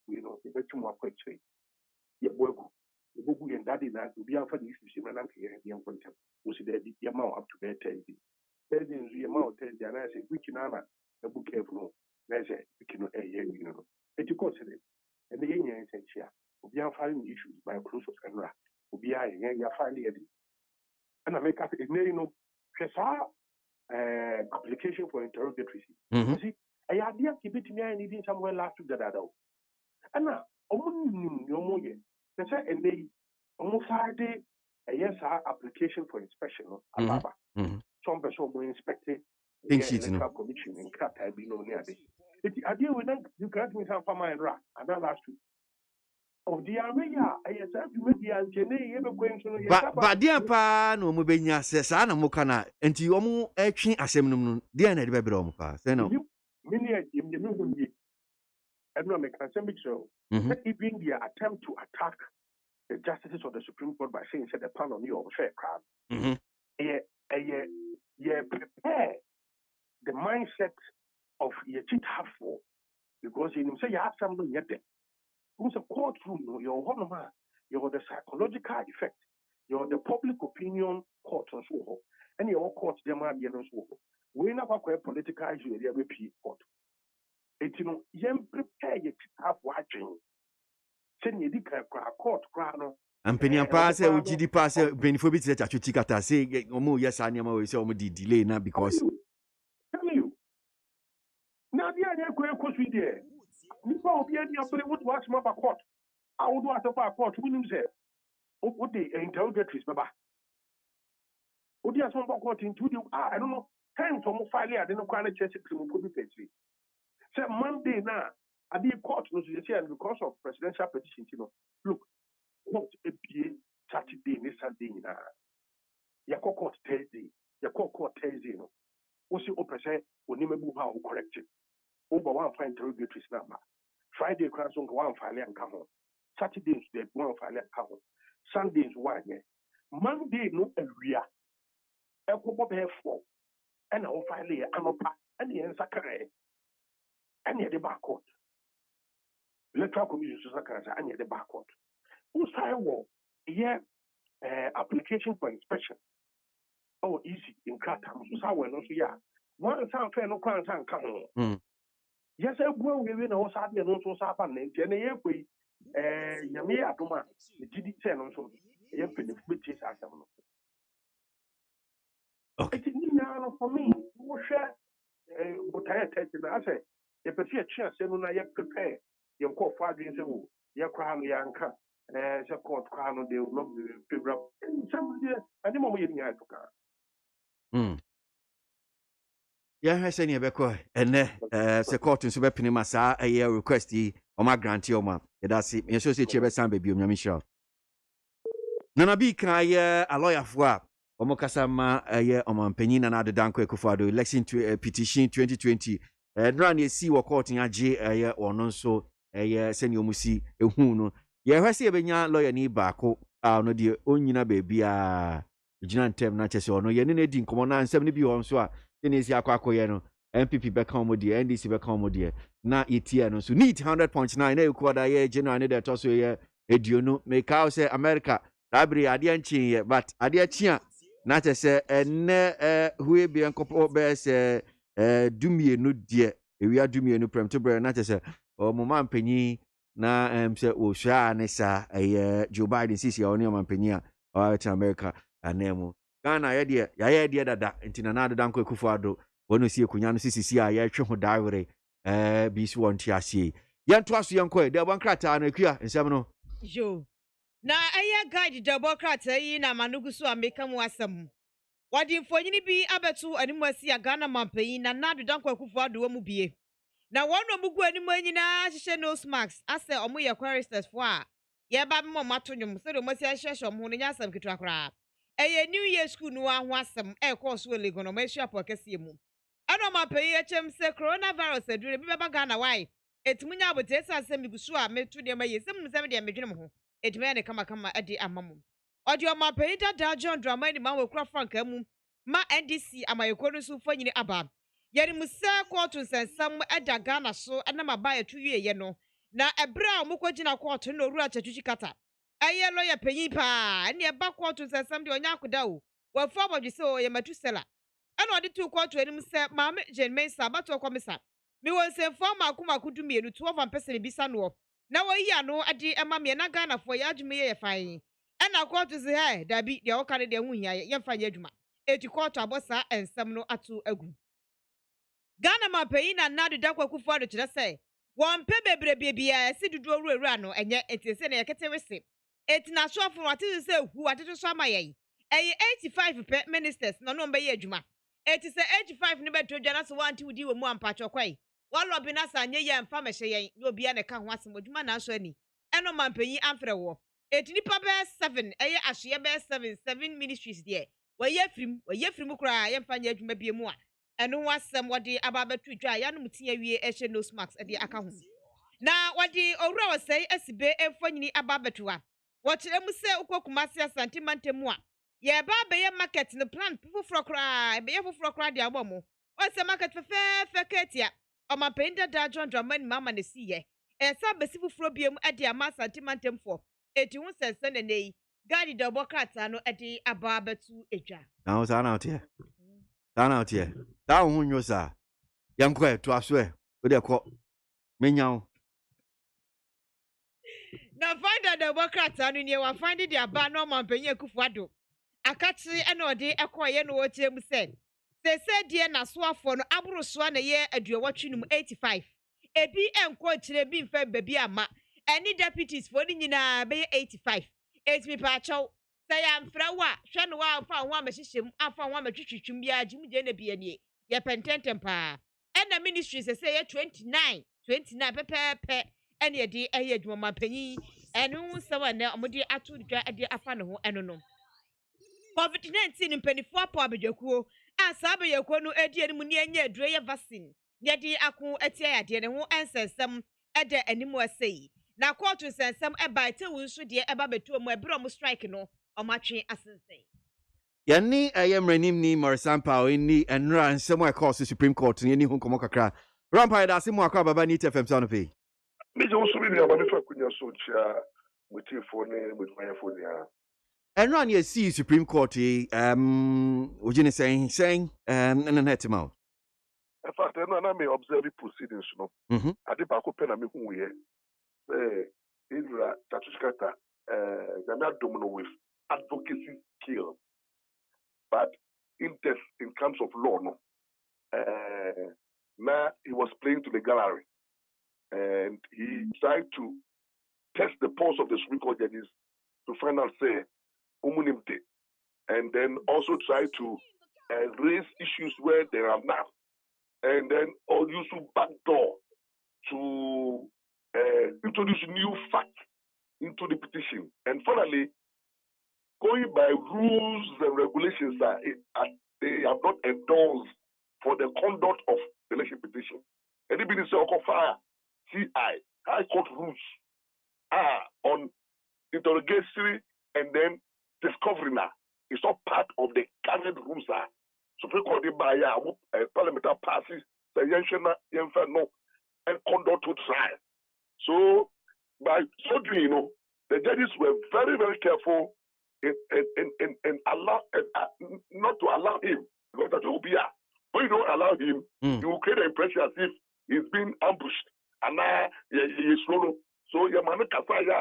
Speaker 5: we know the better more quick say. Yeah, work. The book and daddy that will be out for the issues in Manaka and the young content. Was it the amount up to bed Thursday? Thursday the amount Thursday, and I say, we can honor the book careful. There's a we can a year, you know. And to consider and the young essential. We are filing issues by a close of Enra. We are filing it. And I make up a name application for interrogatory. See, I idea keep it me needing somewhere last to the other. And now, no more yet. They say, and they almost Friday, a yes, application for inspection. Some person will inspect it. Commission in Cat, I be no near this. It's idea with them, you can't miss out for my ra, and that last week. Of the area, I said to me, the ever going to
Speaker 1: but dear pa no mubenya says ana mukana and you omu etching assemnum dear na de bebrom pa say no
Speaker 5: many in the new economic assembly so even their attempt to attack the justices of the Supreme Court by saying said the panel on your fair crime prepare the mindset of your cheat half for because you say you have something yet who's a courtroom, you're the psychological effect, you're the public opinion court and so on. And your court, them are the so we never quite political issue, the court. Eti no yɛn prepare yɛ titafo adwen sɛnea yɛdi kan kora court kora no
Speaker 1: Ampenya pa se ugidi pa se benifo bi tire chachuchi kata se omo yesa niam we se omo di delay na because
Speaker 5: tell you na dia ya ko so ide nipa obi ani abere wo to asema ba court a wo do asefa court wonim se o de interrogatories baba o di asema ba court into the I don't know time to mo file ade no kwa na chese krimu ko bi petri say Monday na ade court no so say because of presidential petition you know look what a Saturday ni Sunday na ya court Thursday ya court Thursday no o si o pese oni mebu ha o correct over one fine interrogatories number Friday class on one file and come home Saturdays they one file and come home Sundays one Monday no area e ko bo be for and o file e anopa and e nsakare and e the back court electoral commission so sakare and e the back court who say wo yeah application for inspection oh easy in Kratam so say we no so yeah one time fair no kwan san come home yes ebu we na o sa de no so sa ba na ntia na ye koi nyame adoma didi se no so ye pene fiti sa asem no
Speaker 1: okay
Speaker 5: it ni na no for me wo hwe botaya tete na ase ye peti a chia se no na ye prepare ye ko fa adwen se wo ye kwa no ya nka se court kwa no de no favorable somebody ani mo ye nya to ka
Speaker 1: ya hwese ne beko ene se court nso be pini masa aye request yi o ma grant yi o ma e da si me so se chebe san be bi o nyame sha nana bi kan aye a lawyer fo a o mo kasa ma aye o ma mpanyin na na dedanko ekufado election petition 2020 nra na esi wo court age aye ono nso aye se ne o musi ehu no ye hwese e benya lawyer ni baako a no de onyina ba bia gina ntem na chese ono ye ne na di nkomo na nsem ne bi ho nso a Inisi akwakoye no MPP beka omodie NDC beka omodie na etie no so need 100.9 na ekwada ye general ne de to so ye eduonu make out say America labri ade anchin ye but ade achia na chese enne huwe bi enkopo be se dumienu die ewia dumienu premtobre na chese o moma mpanyi na se o hwa ne sa Joe Biden sisi oni o mampanyi a o America anemu Ghana ye de dada ntina na dada nko ekufado wono si ekunya no sisi a ye hwe ho daawere bi si won ti ase ye nto aso ye nko de bankrata na ekua nsem no
Speaker 2: jo na aya guide democrat yi na manugusu ameka mu asem wadi mfonyini bi abetu animu asi ya Ghana mampanyi na dada nko ekufado wo mu bie na wono mugu animu anyina hihye nose mask ase omo ye choristers fo a ye ba mo matonyum se do mo si ahyehyɛ omo no nya asem kitwa kra eye new year school no aho asem course we lego no ma hia po kase mu ano ma payi echem se coronavirus adure bi beba Ghana why etumunya abote se asem bigusu a metu de ma yesem nsem de medwene mo ho etumunya ne kama ade amamo odi o ma payi dada John Dramani ma we kura frank amu ma NDC amayeko no so fanyini aba yeri musa court nsensam eda Ghana so na ma ba etu wiye no na ebra a mukogina court no ru achachuchi kata aye lawyer penyi pa ne ba court sesam de onya akoda o wa fo abodwe se o ye matusela ana ode tu court anim se maame Jenmen Sabato komisa mi won se fo makoma kudu mienu 12 ampese bisa no na wo yi ano ade ema me na Ghana fo ya adwuma ye fain ana court se he dabi de wo kare de hu hia ye mfa nya adwuma eti court abosa ensam no ato agu Ghana ma penyi na nadu dakwa kufu ado kire se won pe bebre bia esi dudu owura no enye etese na yekete wese etina sofu wati se hu atete so amaye 85 pe ministers no no mbe ye adwuma etise 85 ne beto dwana so wanti wudi we mu ampa chokwai wallo bi na sa nye ye mfa mehye yen ye obi ya ne ka ho asem adwuma na so ani eno mampanyi amfre wo etini pa be 7 ahye be 7 ministries there waye frim kura ye mfa nya adwuma bi mu a eno wasem wode ababetu dwa ya no mutia wie ehye nose mask ede aka ho na wode owura wasai asibe emfanyini ababetu a wochire mu se ukokumasi asante mantemu a ye ba be ye market no plan fufuro kra be ye fufuro kra de abomo o se market fe ketia o ma penda da John Dramani mama ne siye e sa be si fufuro biem ade ama asante mantemfo eti hu sense ne nei gadi de bokata no ade ababetu edwa
Speaker 1: na o sa na otie da hu nyosa yankwa to aso e o de ko Menyao.
Speaker 2: Now find out the Democrats and you will find it their ban no man penye kufuado. Akachi eno de ekwaye no wotie mu said. They said dear na swafo no aburu so na ye aduawatwe num 85. Ebi enko kire bi mfa baby ama. Any deputies for ni nyina be 85. It me pa chaw. Say am frawa, hwe no wa fa ho amahyehyem, afa ho amatwitwitwum bia gim je na bia nie. Ye pententem pa. And the ministry say 29 pepe. And ye di eye dwuma panyi enu sawa na omodi atu dwa ade afa ne ho eno no COVID-19 mpanifo apo abedwakuo asa abedwakuo no edi enimu ne anya adure ye vaccine ye di ako atia yade ne ho ensensem ede animu asei na court sensem eba tewu nso de eba betu mu ebro mu strike no omatwe asensen
Speaker 1: Yani ayemranim ni Marisampa ni enra nsemo e court Supreme Court ni hu komo kakra Rampire da simu akwa baba ni TFM sound pay
Speaker 5: Meje wo so bi ya mani fa kunya so chia mutifo ne mutmayefo ni ha.
Speaker 1: Enra ni see Supreme Court ojine saying and netima.
Speaker 5: In fact, na me observe proceedings no. Ade ba ko pe na me hu ye. Indra tatuskata na domino with advocacy skill. But in terms of law no. Now he was playing to the gallery. And he tried to test the pulse of the Supreme Court judges to find out, say, umunimte, and then also try to raise issues where there are none, and then all use to backdoor to introduce new facts into the petition. And finally, going by rules and regulations that they have not endorsed for the conduct of the election petition. Anybody say, fire. CI, High Court rules are on interrogatory and then discovery now. It's not part of the current rules. Supreme Court by parliamentary passes, the no, and conduct to trial. So, by so doing, the judges were very, very careful in allow not to allow him, because that will be when you don't allow him, you will create an impression as if he's been ambushed. And he's solo. So your man Kasaya,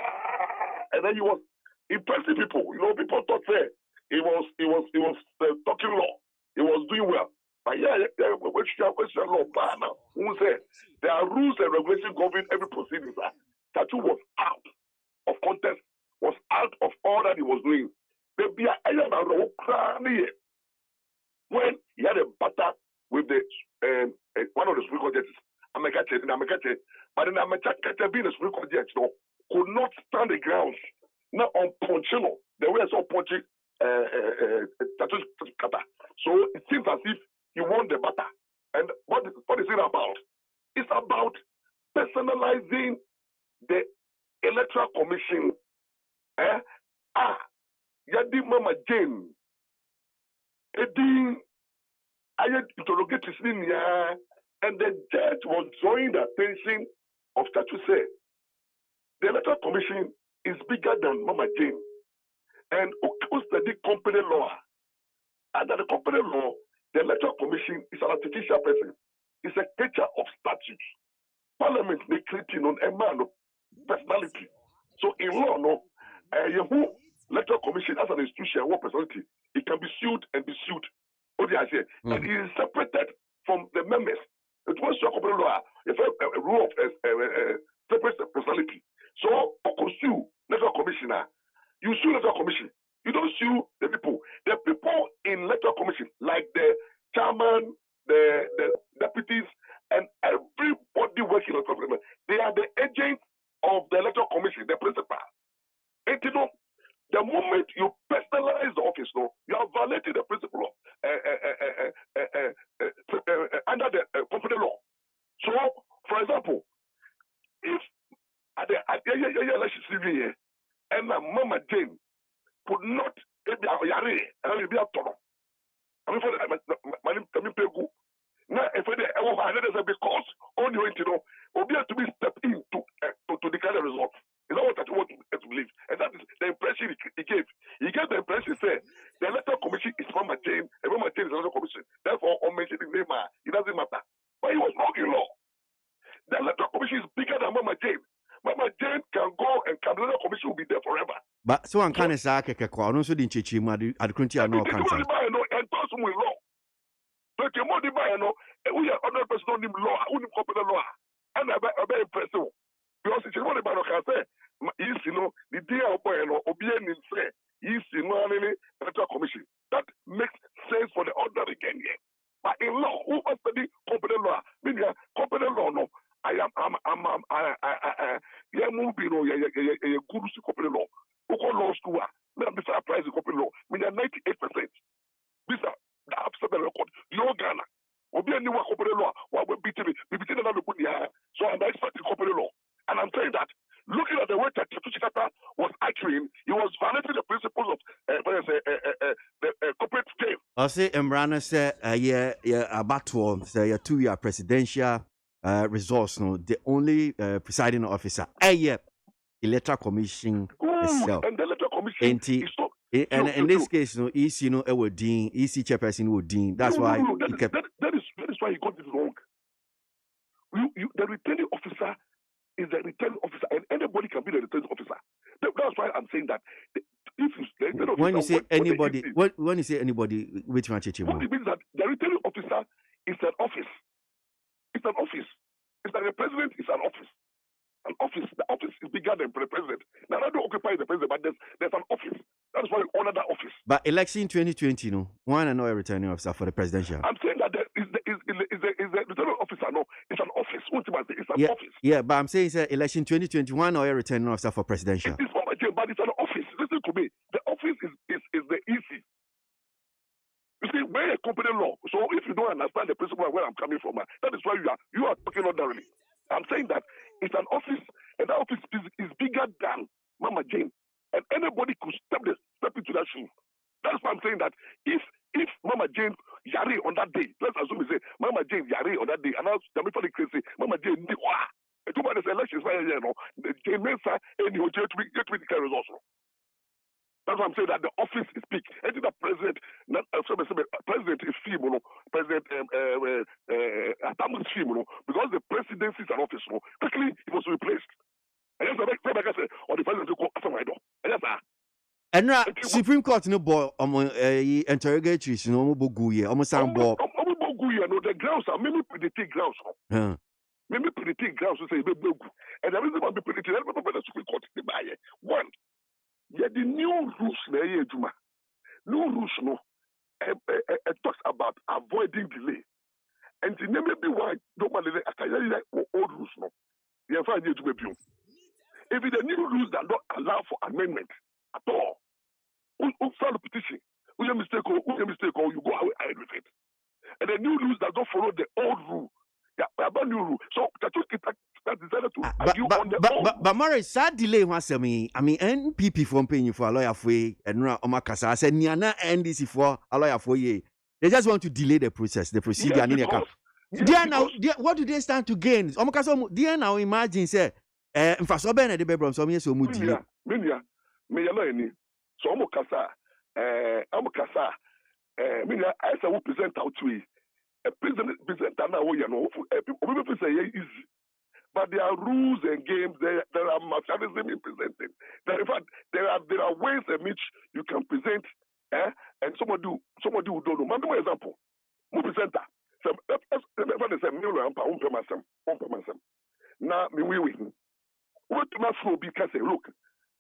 Speaker 5: and then he was impressing people. People thought he was talking law. He was doing well. But which law now? Who said there are rules and regulations governing every proceeding. Tattoo was out of context, was out of all that he was doing. When he had a battle with the one of the Supreme Court judges. But then Amekate being a Supreme Court judge could not stand the grounds. Now on Ponchino, the way I saw Ponchi so it seems as if he won the battle. And what is it about? It's about personalizing the Electoral Commission. Yadi Mama Jane. Edi ayed interrogators in ya. And the judge was drawing the attention of Tatu say, the Electoral Commission is bigger than Mama Jane. And who study company law? Under the company law, the Electoral Commission is an artificial person. It's a creature of statutes. Parliament may create on a man of personality. So in law, Electoral Commission as an institution, what personality, it can be sued and be sued. What do I say? And it is separated from the members. It was a law, a rule of separate personality. So, to sue Electoral Commissioner, you sue Electoral Commission. You don't sue the people. The people in Electoral Commission, like the chairman, the deputies, and everybody working in the Electoral Commission, they are the agents of the Electoral Commission, the principal. And the moment you personalize the office, you are violating the principle of under the company law. So, for example, if at the election CVA and Mama Jane could not be a tono. I mean, now, if because only will be to be stepped in to declare the result. Is that what I want to believe? And that is the impression he gave. He gave the impression, say, the Electoral Commission is Mama Jane, and Mama Jane is the Electoral Commission. Therefore, on mentioning name, it doesn't matter. But he was wrong in law. The electoral commission is bigger than Mama Jane. Mama Jane can go and come. The electoral commission will be there forever.
Speaker 1: But so one kind of say kekekwa ono so di nchechi mu ade kunti ano kansa.
Speaker 5: And pass with law. So if you want to buy we are other person on him law, on him corporate law. And I be impressive. Because if you want to buy can say the day of boy obien in say electoral commission. That makes sense for the order again here. But in law, who must study corporate law? Meaning corporate law no. I moving good corporate law. Who call law school? Me am bisa price corporate law. Meaning 98%. Bisa the absolute record. Yo Ghana. Obi any work corporate law. What we beat me? We beat another good year. So I'm expert in corporate law, and I'm saying that looking at the way that Chikata was actually, he was violating the principles of the corporate game.
Speaker 1: I say Emrana say about say 2-year presidential resource no the only presiding officer electoral commission itself.
Speaker 5: And the electoral commission is so,
Speaker 1: and in this case no EC no EC chairperson would dean. That's why
Speaker 5: that is why he got it wrong. The returning officer is the returning officer, and anybody can be the returning officer. That's why I'm saying that
Speaker 1: when you say anybody, when you say anybody, which one?
Speaker 5: What it means that the returning officer is an office. It's an office. It's like the president is an office. An office. The office is bigger than the president. Now I don't occupy the president, but there's an office. That's why we honor that office.
Speaker 1: But election 2020, no, one and no returning officer for the presidential.
Speaker 5: I'm saying that there is the returning officer. No, it's an office. Ultimately, it's an office.
Speaker 1: Yeah, but I'm saying it's election 2021 or a returning officer for presidential.
Speaker 5: It's not my job, but it's an office. Listen to me. The office is the EC. You see, we're a company law. So if you don't understand the principle of where I'm coming from, that is why you are talking ordinarily. I'm saying that it's an office, and that office is bigger than Mama Jane. And anybody could step into that shoe. That's why I'm saying that if Mama Jane yari on that day, let's assume we say Mama Jane yari on that day, and now the crazy Mama Jane and two this election is why Jane Mensa and you get to the results. That's why I'm saying that the office is big. I think the president, president is female, President Atamu's female, because the presidency is an office. Quickly, it was replaced. And yes, I say, or the president will go after my door. And yes,
Speaker 1: and now Supreme Court no boy interrogatories no boguye almost sound boy.
Speaker 5: No, the grounds are many predicted grounds. Maybe predicted grounds to say bogu. And the reason why we predicted that the Supreme Court the buy one. Yeah, the new rules new rules no talks about avoiding delay. And the name be why normally I can old rules no. The find you to be built. If the new rules that don't allow for amendment at all, who file a petition, who your mistake or you go ahead with it. And the new rules that don't follow the old rule. Yeah, about new rule. So that decided to argue on the old.
Speaker 1: But Murray, sad delay was I mean NPP for paying you for a lawyer for and Omakasa. I said Niana NDC for a lawyer for ye. They just want to delay the process, the procedure. Yes, what do they stand to gain? Omakasa, dear now imagine say in fact so the bedroom so so mu delay.
Speaker 5: Me so Omakasa I say who present out to it. A presenter now, people say easy, but there are rules and games. There are materialism in presenting. In fact, there are ways in which you can present, and somebody who don't know. For example, who presenter? So everybody say me myself. Now me we. What to my flow because look,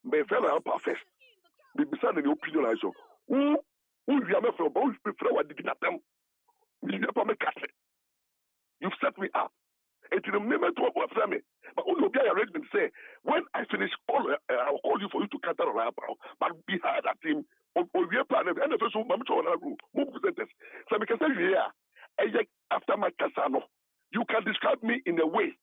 Speaker 5: me fella first. Be beside the opinion I show. Who you are from? Who prefer what did them? You've set me up. And to the moment to what me. But only be arrangement say when I finish I'll call you for you to cut out our power. But be hard at him or we are planning and the first one move presenters. So because after my Casano, you can describe me in a way.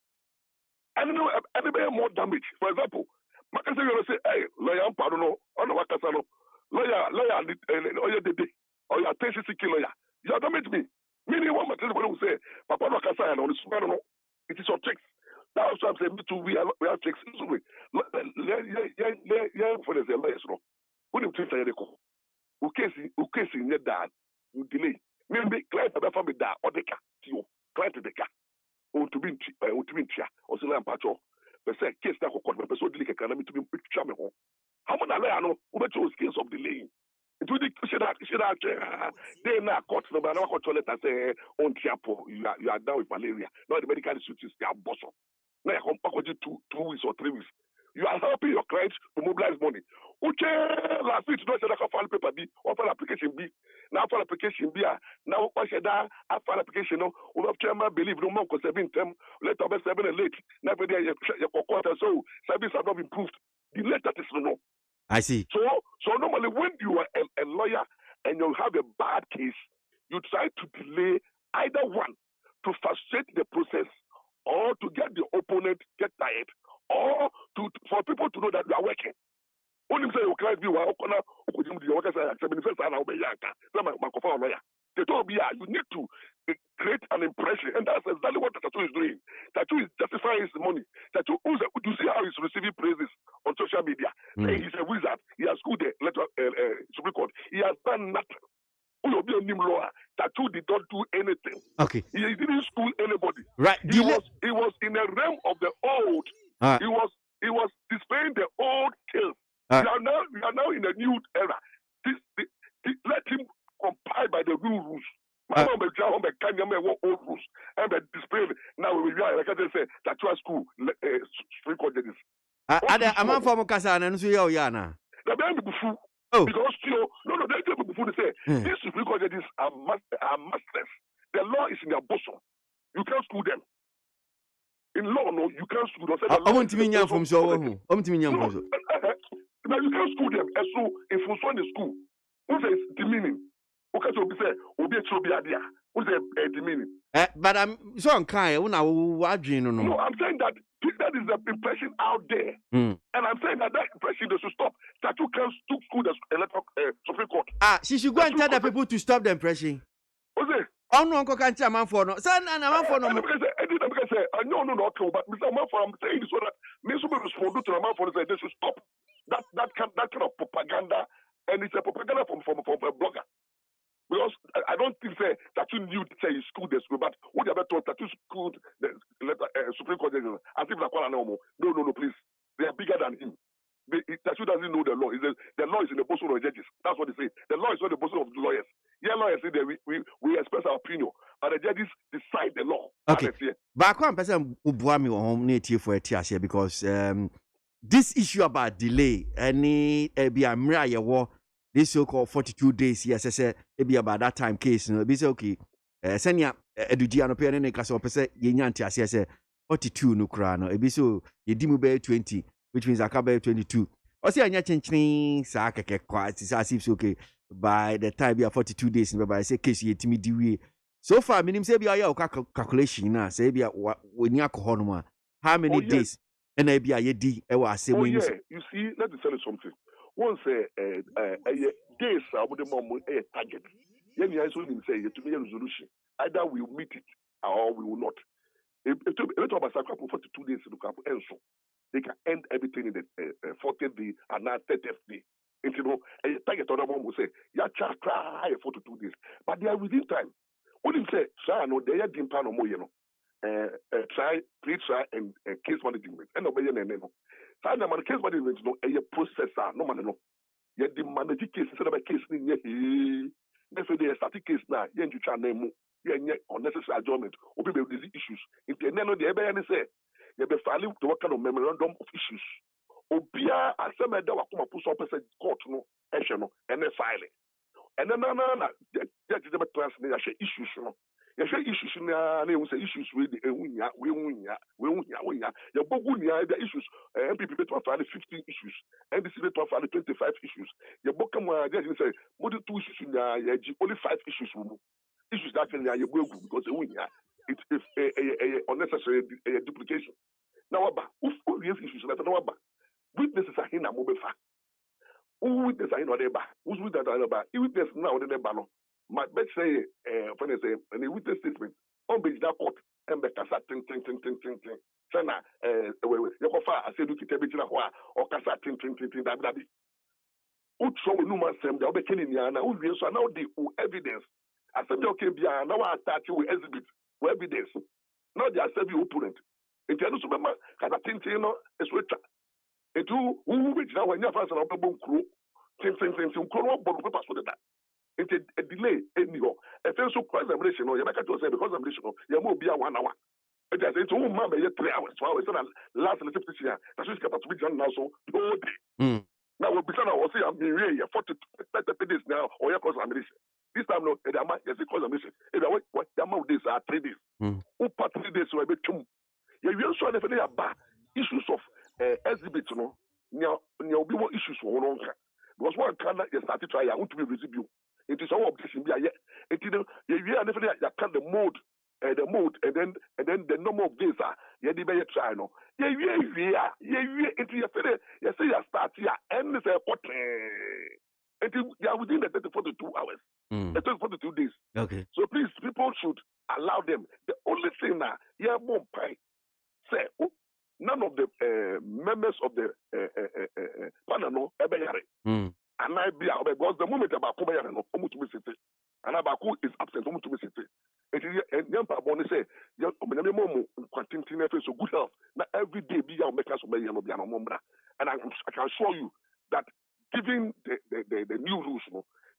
Speaker 5: I don't know anybody more damage. For example, my cousin will say, hey, lawyer Amparo, what Casano, lawyer Dede, or your attention seeking lawyer. You have damaged me. Meaning one material will say, Papa no Casa and on this man, it is your tricks. That's what I'm saying. Me too, we are tricks. Yeah, for the lawyers, no. When you say the call, who case in your dad, you delay. Maybe client of the family da or the car, you client the car. to be also na mpacho be say case na court be so delay kekana me to be twa me ho how many lawyer no we bet you case of delaying it will should they na court no ba na court letter say on tiapo you are down with malaria now the medical institutes they are boss now you come back 2 weeks or 3 weeks you are helping your clients to mobilize money. Okay, last week you said I can file paper B or file application B. Now file application B. Now I said I file application no. We have chairman believe no more because 7 term later be 7 and late. Never there your quarter so service have not been proved. The letter is no.
Speaker 1: I see.
Speaker 5: So normally when you are a lawyer and you have a bad case, you try to delay either one to frustrate the process or to get the opponent get tired. Or for people to know that you are working. When you say you can't be one, you need to create an impression, and that's exactly what Tattoo is doing. Tattoo is justifying his money. Tattoo, you see how he's receiving praises on social media. He's a wizard. He has schooled the Supreme Court. He has done nothing. Tattoo did not do anything.
Speaker 1: Okay.
Speaker 5: He didn't school anybody.
Speaker 1: Right.
Speaker 5: He was in the realm of the old. He was displaying the old skills. We are now in a new era. Let him comply by the new rules. Old rules and display. Now we are like I say that school Supreme Court judges.
Speaker 1: I'm a former Kassan and Suyana.
Speaker 5: The man before because no they before they say these Supreme Court judges are masters. The law is in their bosom. You can't school them. In law, no, you can't school them.
Speaker 1: I want to mean from so. I'm to mean from so.
Speaker 5: Now you can't school them. And so, if you in the school, what is demeaning? What can you say? Obi be idea. What is demeaning?
Speaker 1: But I'm so unkind. No,
Speaker 5: I'm saying that is the impression out there. And I'm saying that impression they should stop. Tattoo can't school the Supreme Court.
Speaker 1: She should go and tell the people to stop the impression.
Speaker 5: What's it?
Speaker 1: Oh no, Uncle can't tell man for no. Son and a man for no.
Speaker 5: No, but Mr. Manford, I'm saying so that me should respond to the Manford say they should stop that kind of propaganda, and it's a propaganda from a blogger. Because I don't think that you knew to say school the school, but what you ever told that you schooled the Supreme Court judges as if like no, please, they are bigger than him. Tattoo doesn't know the law. The law is in the bosom of the judges. That's what they say. The law is not the bosom of the lawyers. Yeah, lawyers say that we express our opinion, but the judges decide the law.
Speaker 1: Okay. But I can't person who brought me home native for a teacher because this issue about delay, any be a mirror war, this so-called 42 days, yes, I say be about that time case, you know, be okay. Send ya edugiano pe ne ka so pese ye nyanti ase say 42 no kra no e be so ye dimu be 20. Which means I can be 22. Or see, I chinching sa keke kwa. It's as if okay. By the time we are 42 days, I say case you me diwi. So far, minimum say be a calculation na say be when you are how many days and I be a di.
Speaker 5: Oh yeah, you see, let me tell you something. Once days I would a target. Then you also say to me a resolution. Either we will meet it or we will not. If 42 days to come and so. They can end everything in the 40th day and not 30th day. And you know, a target on one will say, yeah, try 42 days. But they are within time. What do you say? Try no, they are dim pan or more, you know. Try, pre-try, and case management. And obey and no. So I'm case management, no, a processor, no man, no. Yet the managing case instead of a case in here. Therefore, they static case now, you try name, you unnecessary adjournment, or people with these issues. If they know the ever say, you be filing to what kind of memorandum of issues. Obia asema da wakuma puso pese court no ehwe no ene filing. Ene na just the class na share issues no. Ya share issues na we say issues we the ehunya. Ya bogu nya the issues MPP to file 15 issues. NDC to file 25 issues. Ya boka mo just say mo do 2 issues na ya only 5 issues wo. Issues that can ya bogu because ehunya. It's a unnecessary duplication. Now, issues witnesses are in a mobile fact. Who witnesses are in or who's witness are about? Witness now in the banner. My best say, when they say, and the witness statement, on page that court, and the Casa ting. Sana, Yokofa, I said, look at everything or Casa ting, that. Who show no man them, they'll be killing Yana, who will so now the evidence. I said, okay, now I start with exhibit, evidence. Now they are serving opponent. If you are not so because I think you know it's with it who which now when you have a crew, thing, crew, but pass with that. It's a delay anyhow. If you so cross examination, you make it to say because examination, you move be 1 hour. It is it's all man 3 hours, 2 hours. Last repetition, that's just capable to be done now. So all day. Now we become our say I'm here 40 30 days now or your cross examination. This time no, the amount is cross examination. If I what the amount days are 3 days. Who part 3 days so I be two. You also have any issues of exhibits no. Now be more issues for one because one can you start to try I want to be visible. It is our obsession be it you are definitely you can the mode and then the number of days are you be try no. It you say you start here and say what it you are within the 42 hours. The 42 days.
Speaker 1: Okay.
Speaker 5: So please people should allow them. The only thing that you have more pay say none of the members of the panel ever hear and I be out because the moment about Kubayano, Omutu City, and Abaku is absent, Omutu City. It is Yampa Bonnie say, Young Momo, continue so good health. Not every day be our makers of Bayano Biano Mombra. And I can assure you that given the new rules,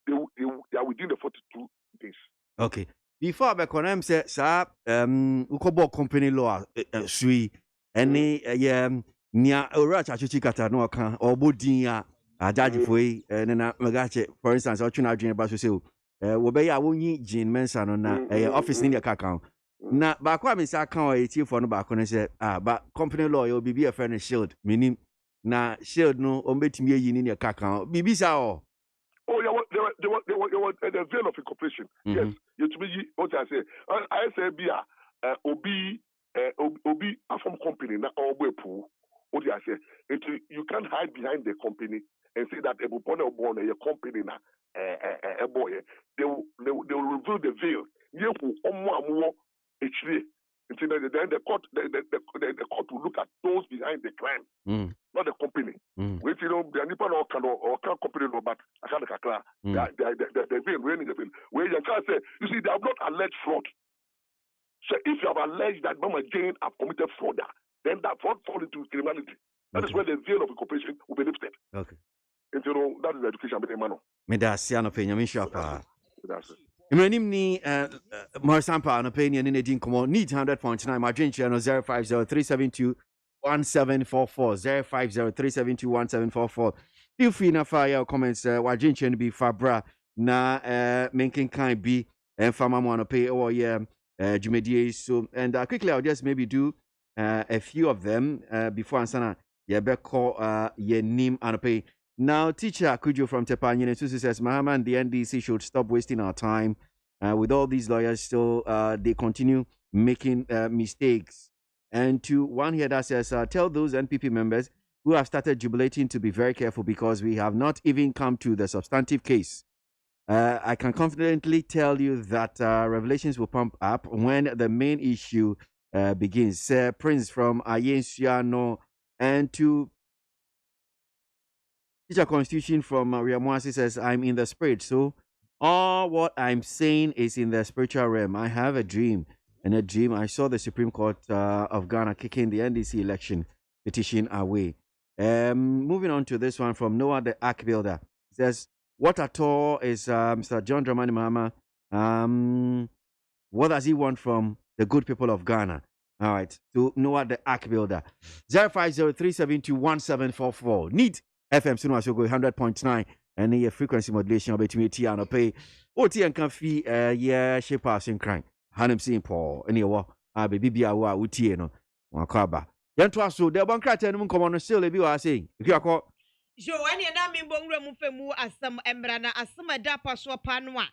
Speaker 5: they are within the 42 days.
Speaker 1: Okay. Before I become say, sir, Ukobo company law, sui, any, near Uracha Chikata no can or Budia. Ajaji foi na magache for instance I tuna adwene ba so se wo be ya wonyi Jean Mensa no na office ni de kaka na ba kwa me sa kan o etifo no ba ko ne se ba company law yo bibi e friend shield minim na shield no o betimi yi ni de kaka bibi sa o
Speaker 5: they were the veil of incorporation. Yes, you to me what I say bia obi from company na obepu what I say you can't hide behind the company and say that everybody born a company na a boy. They will reveal the veil. You actually then the court will look at those behind the crime, not the company. Which you know the Nippon or can company no but I can't the veil raining the veil. Where you can say you see they have not alleged fraud. So if you have alleged that Mama Jane have committed fraud, then that fraud falls into criminality. That is where the veil of incorporation will be lifted.
Speaker 1: Okay.
Speaker 5: And you know, that is the education between man.
Speaker 1: Me da sia no penya me shapa. Imranim ni more sample an opinion in edin komo need 100.9 margin channel 0503721744 0503721744. Feel free na fire your comments margin channel be fabra na making kind be and farmer want to pay or jumedie so and quickly I'll just maybe do a few of them before ansana yebeko ye nim and pay. Now, teacher Kujo from Tepan says, Mahama and the NDC should stop wasting our time. With all these lawyers, still they continue making mistakes. And to one here that says, tell those NPP members who have started jubilating to be very careful because we have not even come to the substantive case. I can confidently tell you that revelations will pump up when the main issue begins. Prince from Ayensiano and to Teacher Constitution from Maria Moasi says, I'm in the spirit. So all what I'm saying is in the spiritual realm. I have a dream. And a dream, I saw the Supreme Court of Ghana kicking the NDC election petition away. Moving on to this one from Noah the Ark Builder. It says, what at all is Mr. John Dramani Mahama? What does he want from the good people of Ghana? All right. To Noah the Ark Builder. 0503721744. Need FM soon as you go 100.9 and the frequency modulation of between T and pay. OT and can fee shape passing crime. Hanem St. Paul and your baby be our UT no one caba. Yan to us so the one crater and come on still be saying if you are called
Speaker 2: Joe and your name bongra mufemu as some embrana as some dapa so panwa.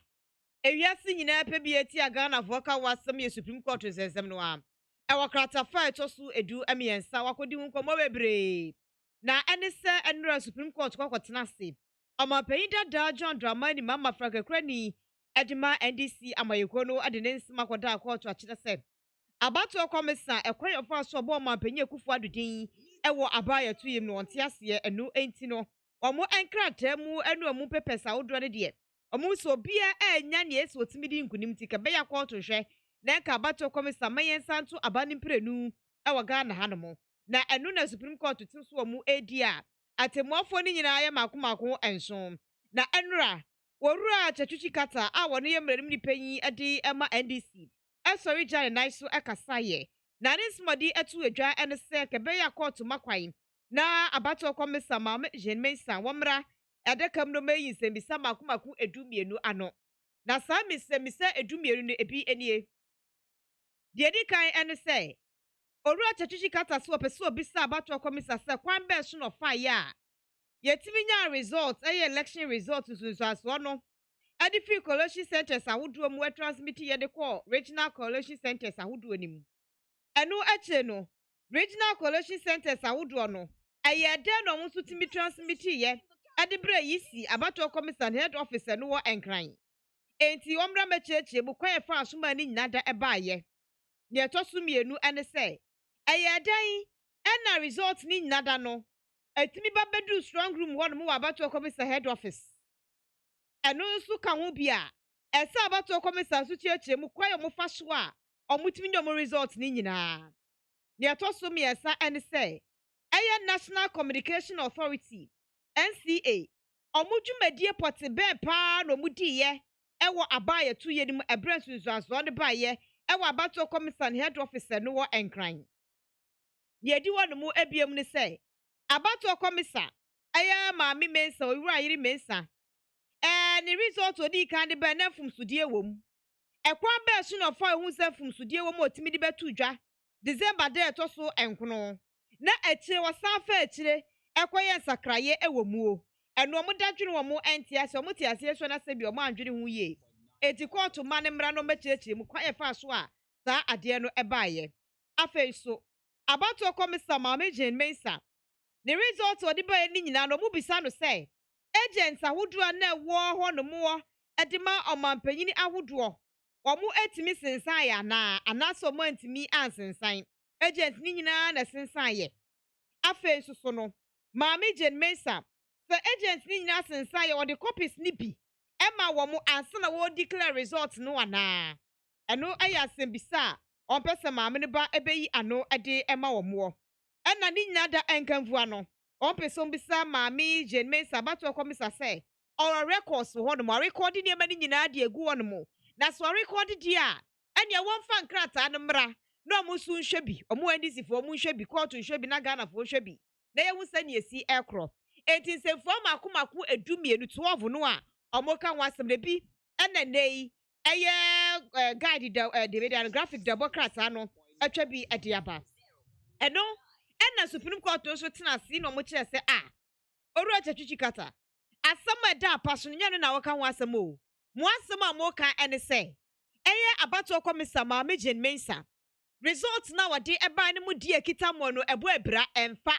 Speaker 2: If you are seeing in a PBT Ghana voka was some Supreme Court says them no am. Our crater fight to edu emi and sawa could do come na ene se enra Supreme Court kwa tenase amapeyida da John Dramani Mama Frank Krani edima NDC amayeko adenensi makoda court akire se abato komisa ekwan yofa so bo mapenye kufu adudin ewo abaya tuyem no onte ase enu enti no omo enkrata mu enu omu pepesa wodo ne de omu so bia enya ne esi otimidi nkunim ti ke beya court hwe na nka abato komisa mayen santo abani mprenu ewa Ghana hanomo na enu na Supreme Court tin so mu edi a atemuafo ni nyina ya makomako enso na enra worura chatwichi kata a wono ye mranim ni panyi ade ema NDC esori jane naiso ekasaye na ne smodi etu adwa ene se kebe ya court makwan na abato komisa mama jenmensa womra edekam no mayi sembisa makomako edumienu ano na saa misemisa edumienu no ebi enie die di kan ene se orua chatwichi kata so opese obisa abato komisa se kwan be so no fire a yetimi nya result election result so no Edifi Coalition Centers ahuduo mu transmit ye de call Regional Coalition Centers ahuduo ni mu. Enu eche no Regional Coalition Centers ahuduo no eye de no mu so timi transmit ye edibre yisi abato commission head office no wo enkran. Enti omra mecheche bu kwaye fa asoma ni nyinada ebaaye. Ne tosu mienu ene se eye dan ena result ni nyinada no etimi babedu strong room wo no mu abato commission head office. Eno nso ka ho bia ese abato komisa so chiachie mu kwayo mu fa so a omutimi nyomo result ni nyina ne atoso me esa ene se eye National Communication Authority NCA omudwumadie pote ben pa no mudiye ewo abaye tuye nim ebrensu nzuazo ne baye ewo abato komisa head office no wo enkran ne edi wo no mu ebiem ne se abato komisa eye maami mensa owura yiri mensa ni result odi kan de be na fumsudie wom ekwan be so no fa hu se fumsudie wom otimi de betu dwa December de to so enkono na ekire wasan fa ekire ekoye nsakraye ewomu o eno mo dadwene wo mo entia se mo tiase so na se bi o mo andwene hu ye eti court ma ne mra no mechirechire mu kwaye fa so a saa ade no ebaaye afei so abato komisa maame Jane Mensa the result odi ba ni nyina no mu bisa no se agents ahuduo na wo ho no mo edima omampanyini ahuduo omo etimi sensan ya na anaso mo antimi ansensan agents ni nyina na sensan ye afen so no maami Jane Mensa the agents ni nyina sensan ye wo the copies ni bi ema wo mo ansa na wo declare result no ana eno aya sembisa onpese maami ne ba ebeyi ano ade ema wo mo ena ni nyina da enkanvu ano Ompesom bisa maami Jane Mensa abato komisa se our records ho no mo record ni ema ni nyina de egu wono mo na so record di a enya won fa nkrata no mra na mo su nhwebi omo ndisi fo mo nhwebi court nhwebi na Ghana fo nhwebi na ye hunsa ni esi ekro enti se fo makomako edumienu 12 no a omo kan wasem de bi ena nei eye guide the graphic democrat ano atwa bi ade aba eno ena Supreme Court so tena si no mo kire se oru achatwichi kata asama da apaso nya no na wo kan wasem o mo asem a mo kan ene se eye abato komisa maame Jane Mensa result na wade eba ne mu di akita mo no ebo ebra emfa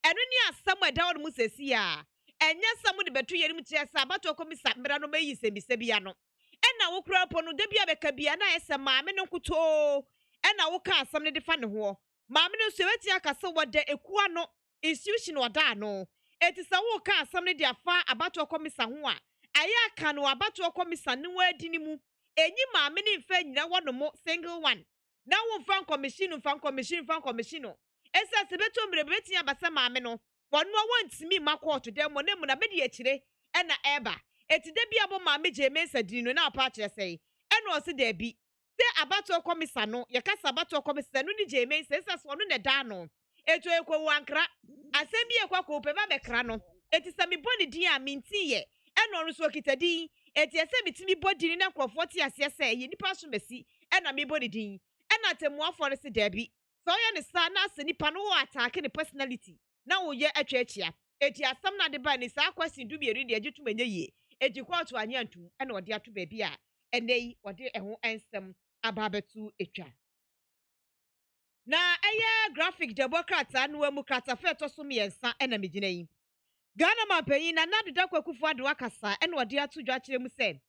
Speaker 2: eno ni asam da wo mo sesi a enya sam de beto yeri mu kire se abato komisa mra no mayi sembisa bia no ena wo kura po no da bia beka bia na ese maame no nkuto ena wo ka asam ne de fa ne ho maame no so weti akasa wada ekuwa no institution wada no etisa wo ka asam ne de afa abato komisa ho a aya ka no abato komisa ne wadi ni mu enyi maame ne mfa nyina wono mo single one na wo fan commission no esa se beto mrebeti abasa maame no wono wantimi makoto dem mo ne mu na bedi akire ena eba eti de bia bo maame Jane Mensa dini no na apa kire sei ena o se da bi se abato komisa no ye kasa abato komisa no ni Jane Mensa esa so no ne da no eto ekwo wankra asem bi ekwa ko pe ba bekra no eti se mi boni din a minti ye ena no so kitadi eti ese bitimi bodi na krofo ti ase se ye nipa so mesi ena mi bodi din ena temu afore se da bi so ye ne sa na se nipa no attack ne personality na wo ye atwachia eti asam na de ba ni sa kwasi du bi eri de agitumenye ye eti kwatu anyantu ena ode ato ba bi a enei ode eho ensem ababetu etwa na eye graphic democrat anu emu kratafe to so miensa ena megina yi Ghana mapanyin na naduda kwakufu ade wakasa ena ode ato dwa kire mu se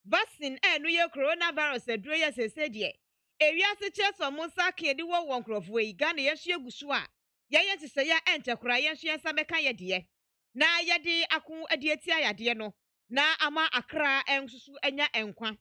Speaker 2: vaccine enu ye coronavirus aduro ye sese de ewiase cheso monsa ka edi wo nkrofo yi Ghana ye hye gusu a ye tese ya entekora ye hye nsa meka ye de na ye de akon ade ati ayade no na ama akra ensusu enya enkwa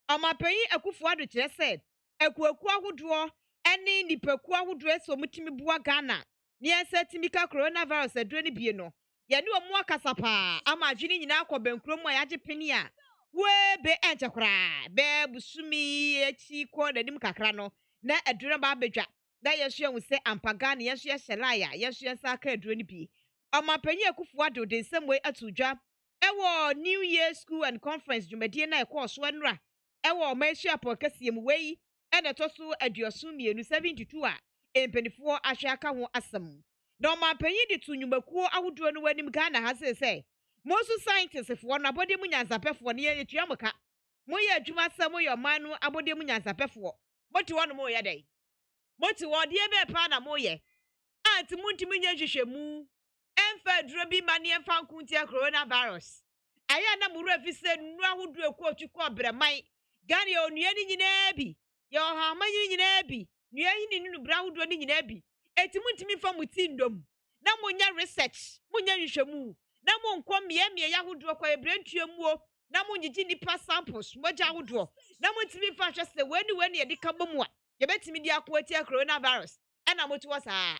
Speaker 2: amapanyin akufu ado kire se ekuaku ahodoɔ ɛne nipaku ahodoɔ ɛsɛ ɔmutimi bua Ghana ne ɛsɛ timika coronavirus aduro ne bie no yɛne ɔmo akasa paa ama adwene nyinaa akɔ benkurom a yɛagye peni a webe ɛnkyɛ koraa bɛɛ busumi akyi kɔ n'anim kakra no na aduro ba abɛdwa na yɛhwɛ hu sɛ ampa Ghana yɛhwɛ hyɛlaya yɛhwɛ nsa aka aduro ne bi ɔmapanyin akufo ado de nsɛm wei ato dwa ɛwɔ New Year School and Conference dwumadie na ɛkɔɔ so ɛnora ɛwɔ ɔma ahyia pɔ kɛseɛ mu wei ɛna ɛtɔ so 72 a mpanyinfoɔ ahwɛ aka ho asɛm na ɔmapanyin de to nnwumakuo ahodoɔ no w'anim Ghana ha sɛ mosu scientists foɔ no abɔde mu nyansapɛfoɔ no yɛtua mo ka moyɛ adwuma sɛ moyɛ ɔman no abɔde mu nyansapɛfoɔ mote hɔ no moyɛ dɛn mote hɔ deɛ bɛɛ paa na moyɛ anti montimi nyɛ hwehwɛmu ɛmfa aduro bi ma ne ɛmfa nkontia coronavirus ayɛ na mowura fi sɛ nnuro ahodoɔ ɛkɔɔtwi kɔɔ brɛman Ghana yɛ onnua ne nyinaa bi yɛ ɔhama ne nyinaa bi nnua yi ne nubra ahodoɔ ne nyinaa bi eti montimi fa mo ti ndom na monyɛ research monyɛ hwehwɛmu na mo nkɔ mmea ya ahodoɔ kɔ ebrentua muo na mo ngigi nipa samples mogya ahodoɔ na mo ntimi fa hwɛ sɛ wani yɛde ka bɔ mu a yɛbɛtimi di akoatia coronavirus ɛna mo to wɔ saa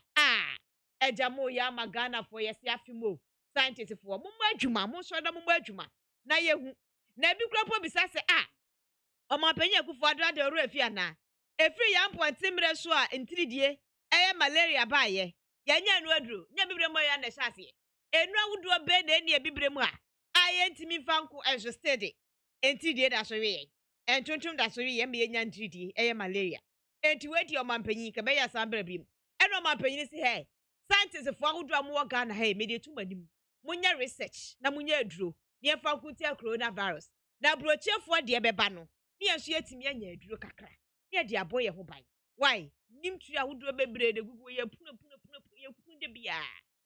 Speaker 2: ɛgya mo ya ama Ghana fo yɛse afi mo scientist fo mo adwuma mo so da mo adwuma na yehu na bi kura po bisa sɛ ɔmapanyin akufo ado ada ru afi ana efiri ya mpɔnte mmerɛ so a ntiridie ɛyɛ malaria baayɛ yɛnya no aduro nya bibre mo ya na hyase enu awudo be na eni ebibre mu a aye ntimi fanko enso steady entidie da so we entontom da so we me yenya ntidie eye malaria enti wedi o mampanyin ka be ya sambra bim eno mampanyin si he scientists fo awudo am Ghana ha me de tumanim munya research na munya aduro ne fanko tia coronavirus na brochefo de beba no ne enso yetimi anya aduro kakra ne de aboye ho ban why nimtu awudo bebre de gugu ye puna ye kunde bia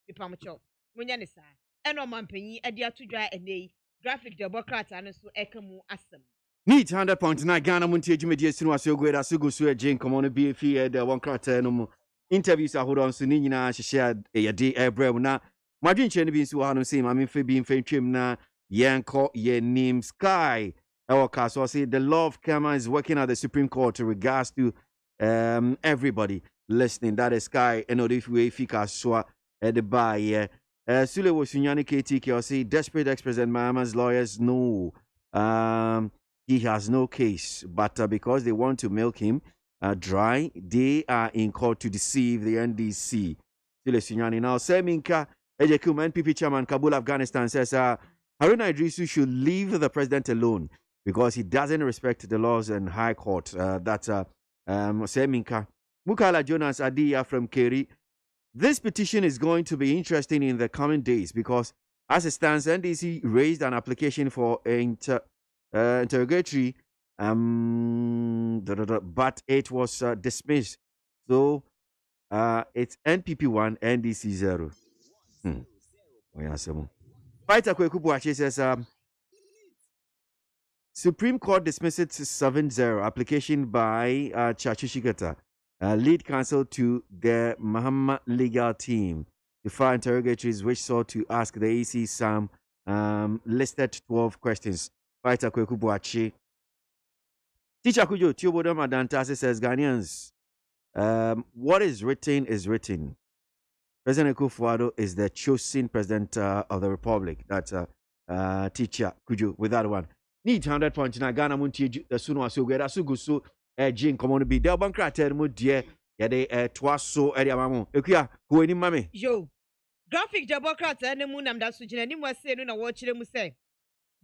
Speaker 2: ipamcho munya ne saa eno mampanyi ade atodwa enei graphic democrat ane so ekamu asem
Speaker 1: Neat 100.9 Ghana Montie dwumadi asinu asogweda sugu so agin komo no bi fi de one krata no mu interviews ahodo nso ni nyina hyehye yede ebrem na madwenche ne bi nso ha no sei ma me fa bi mfantwem na yenko ye nim sky our cast say the love camera is working at the Supreme Court in regards to everybody listening. That is Sky and if we fika so at the buy Sule was Sunyani KTK or say desperate ex-president Mahama's lawyers know he has no case, but because they want to milk him dry, they are in court to deceive the NDC. Sule Sunyani now Seminka Ejekum NPP chairman Kabul Afghanistan says Haruna Idrisu should leave the president alone because he doesn't respect the laws and high court. That's Seminka. Mukala Jonas Adia from Keri. This petition is going to be interesting in the coming days because as it stands, NDC raised an application for interrogatory, but it was dismissed. So it's NPP 1, NDC 0. Fighter Kwekubuachi says Supreme Court dismissed 7-0 application by Chachushigata, lead counsel to the Mahama legal team to file interrogatories which sought to ask the AC some listed 12 questions. Fighter Kwekubuachi. Teacher Kujo Tiobodom Adantase says Ghanaians, what is written is written. President Akufo-Addo is the chosen president of the republic. That's teacher Kujo with that one. Need 100.9 Ghana Montie Suno Asogweda Sugusu Jin Common Be Del Bancrater Mudia Yade Twaso Ediamamo. Ekia, who any mammy?
Speaker 2: Yo, graphic Democrat and the Munam that Sujin was saying on a watch them say.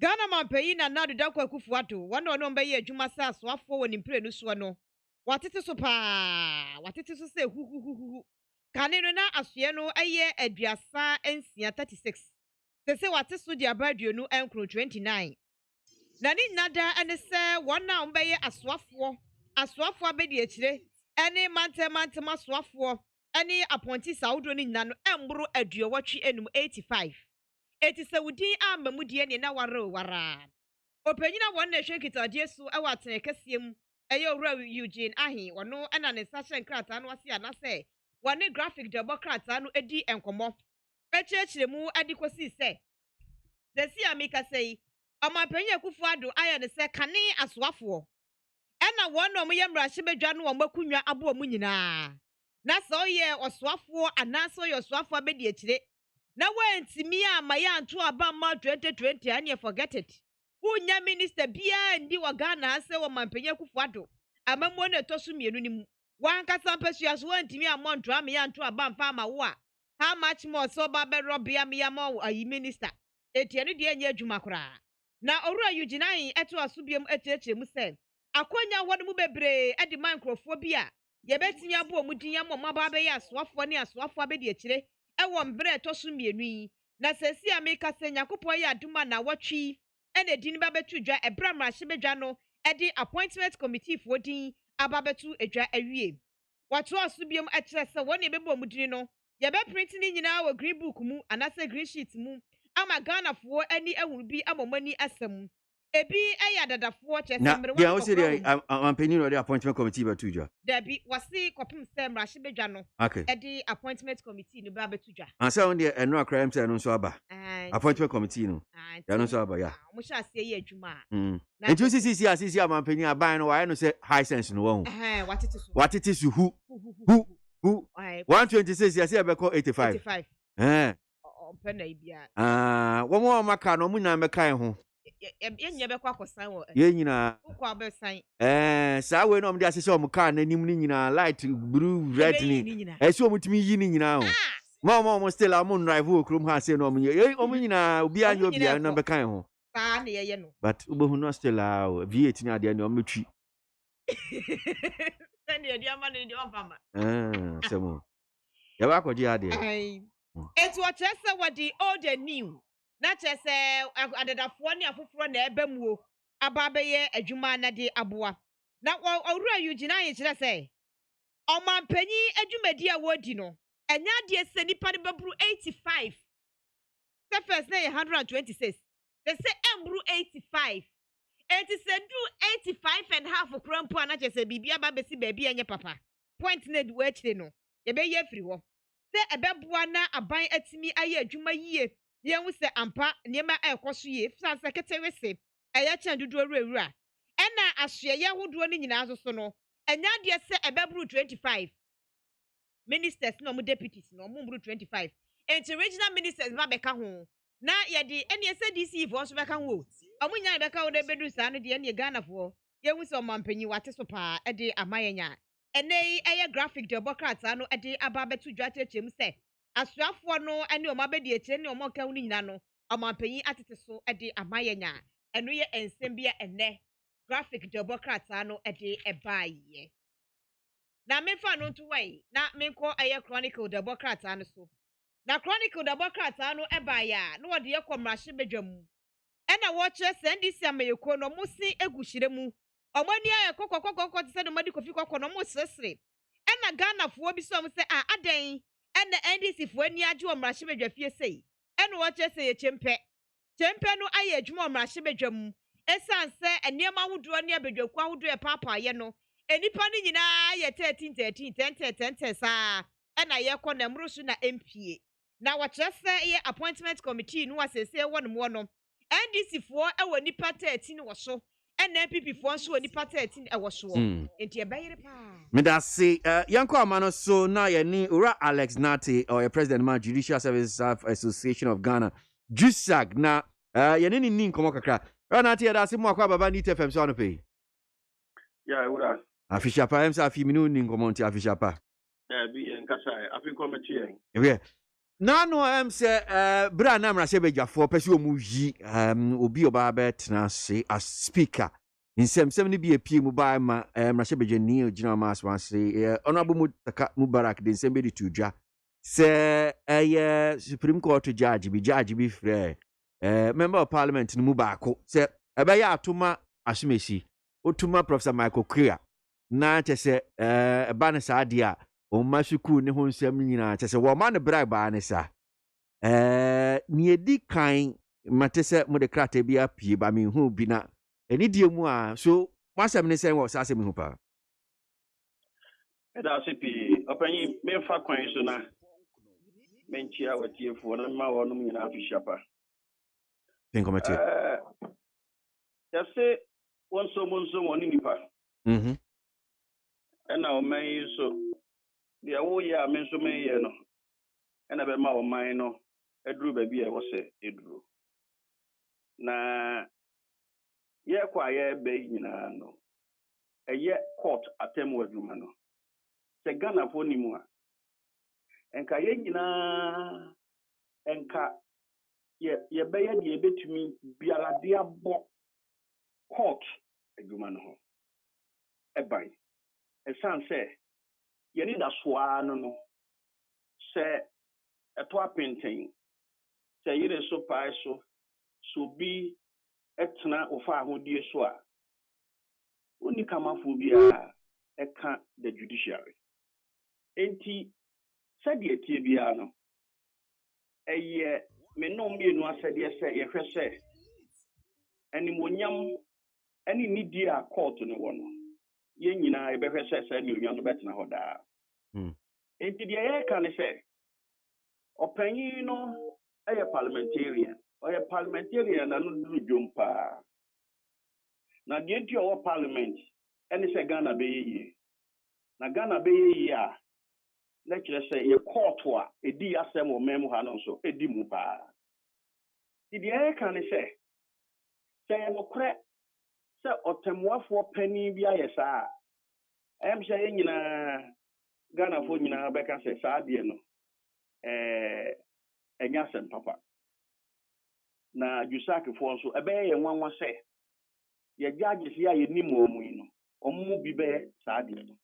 Speaker 2: Ghana man paying and now the Dako Kufuatu, one or no bay Jumasa swap forward in Prenuswano. What it is so pa? What it is to say who? Canina Asiano a year at Biasa and Sia 36. They say what is to the Abadio no Ankro 29. Nani nada and say one now bay a swap for Bediatre, any mantema swap for any appointee Saudoni Nano Embro at Diowachi Enum 85. It is a woody arm Mudian in our row wara. Openina one nation it a dear so our Cassium, a yo Eugene Ahi, or no an session cratan was here, and say. One graphic Democrats anu edi enkomo. Church the mu adequacy say. The see Amika say, Amapenya Akufo-Addo aya ne say kane aswafo. ɛna wɔn no ɔmo yɛ mmarahyɛbadwa no wɔn makunwa aboɔ mu nyinaa na sɛ ɔyɛ ɔsoafoɔ anaasɛ ɔyɛ ɔsoafoɔ abɛdi akyire na wɔntumi ama yɛ anto aba ma 2020 ɛne forget it wonya minister biara ndi wɔ Ghana asɛ wɔ mampanyin Akufo-Addo amamuo no ɛtɔ so mmienu no mu wankasa mpɛsua so wɔntumi amɔ ntoa ama yɛ anto aba mfa ama wo a how much more so ba bɛrɔbea me ama ayi minister etie no deɛ nyɛ adwuma koraa na ɔwura Eugene ɛto aso biam ɛkyerɛkyerɛ mu sɛ akonya hɔ no mu bebree ɛde man nkurɔfoɔ bi a yɛbɛtumi aboɔ mu din ama ɔmo aba bɛyɛ asoafoɔ ne asoafoɔ abɛdi akyire ɛwɔ mbrɛ ɛtɔ so mmienu yi na sɛsi a meka sɛ Nyankopɔn yɛ adom a na wɔtwi ɛna din ba bɛto dwa ɛbra mmarahyɛbadwa no ɛde appointment committee foɔ din aba bɛto adwa awie wɔto aso biam ɛkyerɛ sɛ wɔn ne ɛbɛbɔ mu din no yɛbɛprint ne nyinaa wɔ green book mu anaasɛ green sheet mu ama Ghanafoɔ ani ahunu bi ama ɔmo ani asɛm ebi ɛyɛ adadafoɔ kyerɛ sɛ mmerɛ
Speaker 1: wɔn wɔsi de ampanyin no de appointment committee bɛto dwa
Speaker 2: dabi wɔsi kɔpem sɛ mmarahyɛbadwa no ɛde appointment committee no ba bɛto dwa
Speaker 1: ansa wɔn deɛ ɛno akora ɛm sɛ ɛno nso aba appointment committee no ɛno nso aba ya
Speaker 2: ɔmo hyɛ aseɛ yɛ adwuma
Speaker 1: nti sisi ampanyin aban no wɔayɛ no sɛ high sense no wɔn watete so hu 126 yɛsɛ yɛbɛkɔ 85
Speaker 2: ɔmpɛ na ibia
Speaker 1: wɔn a maka no ɔmo nyinaa mɛka ho
Speaker 2: yɛnyɛ bɛkɔ akɔsan wɔ
Speaker 1: yɛn nyinaa
Speaker 2: wokɔ abɛsan
Speaker 1: saa wei na ɔmo de ahyehyɛ ɔmo kaa n'anim ne nyinaa light blue red ne ɛsɛ ɔmo tumi yi ne nyinaa o ma ɔmo still ɔmo drive wɔ kurom ha sɛ na ɔmo nyɛ ɔmo nyinaa obiara nyɛ obiara na bɛka ho
Speaker 2: saa ne yɛyɛ no
Speaker 1: but wobɛhu no still V8 ne adeɛ ne ɔmo twi
Speaker 2: sɛnea di ama ne di ɔmfama
Speaker 1: sɛ mo yɛbɛ akɔgye adeɛ
Speaker 2: etu ɔkyerɛ sɛ wɔde old and new na kyerɛ sɛ adadafoɔ ne afoforɔ na ɛbɛ mu o aba bɛyɛ adwuma na de aboa na ɔwura Eugene kyerɛ sɛ ɔmampanyin adwumadi a wɔdi no ɛnyɛ adeɛ sɛ nipa no bɛburu 85 sɛ first na yɛ 126 sɛ ɛmburu 85 enti sɛ du 85 and half kora mpo a na kyerɛ sɛ biribi aba bɛsi baabi ɛnyɛ papa point na di wɔakyire no yɛbɛyɛ afiri hɔ sɛ ɛbɛboa na aban atumi ayɛ adwuma yie yɛn sɛ ampa nneɛma ɛkɔ so yie fisan sɛ ketewe se ɛyɛ kyɛn dodoɔ wurawura ɛna ahyeɛyɛ ahodoɔ no nyinaa so no ɛnyɛ adeɛ sɛ ɛbɛburu 25 ministers na ɔmo deputies na ɔmo mburu 25 enti regional ministers ba bɛka ho na yɛde ɛne sɛ DC foɔ nso bɛka ho ɔmo nyinaa bɛka ho na ɛbɛdu saa no deɛ ɛne Ghanafoɔ yɛn sɛ ɔmampanyin wate so paa ɛde ama yɛn a ɛnɛ yi ɛyɛ graphic de ɔbɔkrataa no ɛde aba bɛto dwa kyerɛkyerɛ mu sɛ asoafoɔ no ɛne ɔmo abɛdi akyire ne ɔmo ɔka ho no nyinaa no ɔmampanyin atete so ɛde ama yɛn a ɛno yɛ nsɛm bi a ɛnɛ graphic de ɔbɔkrataa no ɛde ɛbaayɛ na memfa no nto wai na menkɔ ɛyɛ chronicle de ɔbɔkrataa no so na chronicle de ɔbɔkrataa no ɛbaayɛ a na wɔde yɛkɔ mmarahyɛbadwa mu ɛna wɔkyerɛ sɛ ndc amayɛkuo no ɔmo si egu hyire mu ɔmo ani ayɛ kɔkɔkɔkɔ te sɛ dɔm adi kofi kɔkɔ no ɔmo seresere ɛna Ghanafoɔ bi sɛ ɔmo sɛ adan ɛna NDC foɔ ani agye wɔ mmarahyɛbadwa fie sei ɛna wɔkyerɛ sɛ yɛ kyɛmpɛ no ayɛ adwuma wɔ mmarahyɛbadwa mu ɛsan sɛ nneɛma ahodoɔ ne abadwaku ahodoɔ ɛpaapaayɛ no enipa no nyinaa yɛ 13 saa ɛna yɛkɔ na mmoro so na MPA na wɔkyerɛ sɛ yɛ appointment committee no asɛsɛ wɔ no mu no NDC foɔ ɛwɔ nipa 13 wɔ so ɛna NPP foɔ nso wɔ nipa 13 ɛwɔ so enti ɛbɛyere paa
Speaker 1: medase yankɔ ama no so na yɛne ora Alex Nate ɔyɛ president ma Judicial Service Staff Association of Ghana JUSAG na yɛne ne ni nkɔmmɔ kakra Nate yɛdase mu akɔ ababa ne TFM so ano pɛi
Speaker 5: ya ura
Speaker 1: afishapa em sa afi minu ni nkɔmmɔ nti afishapa
Speaker 5: bi nkasa afi nkɔmmɔ
Speaker 1: yɛn na no em sɛ bra na mmarahyɛbadwafoɔ pɛ sɛ ɔmu yi obi ɔbaa bɛtena ase as speaker nsɛmsɛm no bi apie mu baa ma mmarahyɛbadwani ogyina ma aswanse ɔno mu taka Mubarak de nsɛm bi de to dwa sɛ ɛyɛ Supreme Court judge bi frɛ member of parliament no mu baako sɛ ɛbɛyɛ atoma asomesi otuma Professor Michael Krea na kyɛ sɛ ɛba ne saa deɛ a ɔma sukuu ne ho nsɛm nyinaa kyɛ sɛ wɔma ne bra baa ne sa ne edi kan mate sɛ mo de krata bi apie ba me hu bi na eni die mu a so masɛm ne sɛ wɔ saa sɛ me hu pa
Speaker 5: ɛda se pi ɔpanyi me fa kwan so na menchia watiefoɔ na ma wɔnom nyinaa afihyiapa
Speaker 1: think committee
Speaker 5: yɛse wɔnso mo nso wɔ ne nipa
Speaker 1: Mhm.
Speaker 3: ɛna ɔman yi so deɛ woyɛ a me nso meyɛ no ɛna bɛma ɔman no aduru baabi a ɛwɔ sɛ ɛduru na yɛkɔ a yɛbɛ yi nyinaa no ɛyɛ court atemmu adwuma no sɛ ghanafoɔ ni mu a ɛnka yɛn nyinaa ɛnka yɛbɛyɛ deɛ yɛbɛtumi biara de abɔ court adwuma no ho ɛban ɛsiane sɛ yɛne da soa no sɛ ɛto apenten sɛ yere so pae so so bi ɛtena ofa ahodie so a onni kamafoɔ biara ɛka the judiciary enti sɛdeɛ tie biara no ɛyɛ me nom mmienu asɛdeɛ sɛ yɛhwɛ sɛ animonyam ɛne nidie a court no wɔ no yɛn nyinaa yɛbɛhwɛ sɛ sɛ animonyam no bɛtena hɔ daa enti deɛ yɛreka ne sɛ ɔpanyin no ɛyɛ parliamentarian ɔyɛ parliamentarian na no duru dwom paa na deɛ nti ɔwɔ parliament ɛne sɛ ghana bɛyɛ yie na ghana bɛyɛ yie a na kyerɛ sɛ yɛ court a ɛdi asɛm wɔ man mu ha no nso ɛdi mu paa deɛ yɛreka ne sɛ yɛ nokorɛ sɛ ɔtɛmmoafoɔ panin bi ayɛ saa a ɛyɛ sɛ yɛn nyinaa ghanafoɔ nyinaa bɛka sɛ saa adeɛ no ɛnyɛ asɛm papa na dwusakefoɔ nso ɛbɛyɛ yɛn nwanwa sɛ yɛgye agyesi a yɛnim wɔ mu yi no ɔmo mu bi bɛyɛ saa adeɛ no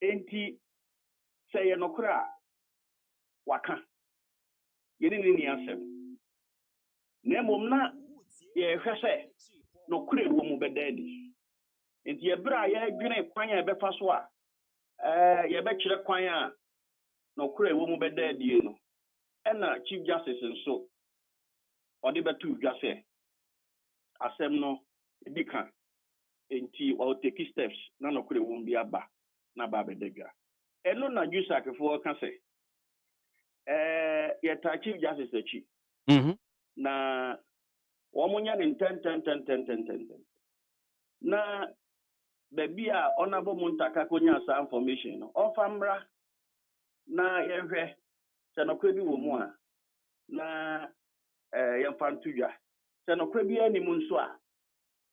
Speaker 3: enti sɛ yɛ nokorɛ a waka yɛne ne ni asɛm na mmom na yɛhwɛ sɛ nokorɛ wɔ mu bɛda adi enti yɛberɛ a yɛdwene kwan a yɛbɛfa so a yɛbɛkyerɛ kwan a nokorɛ wɔ mu bɛda adie no ɛna chief justice nso ɔde bɛto dwa sɛ asɛm no ɛdi ka enti ɔteki steps na nokorɛ wɔ mu bi aba na ba bɛda dwa ɛno na dwusakefoɔ ka sɛ yɛtaa chief justice akyi na wɔn nya ne ntɛntɛntɛntɛntɛntɛntɛn na baabi a ɔnabɔ mu ntaka konya saa information no ɔfa mmra na yɛhwɛ sɛ nokorɛ bi wɔ mu a na yɛmfa nto dwa sɛ nokorɛ bi anim nso a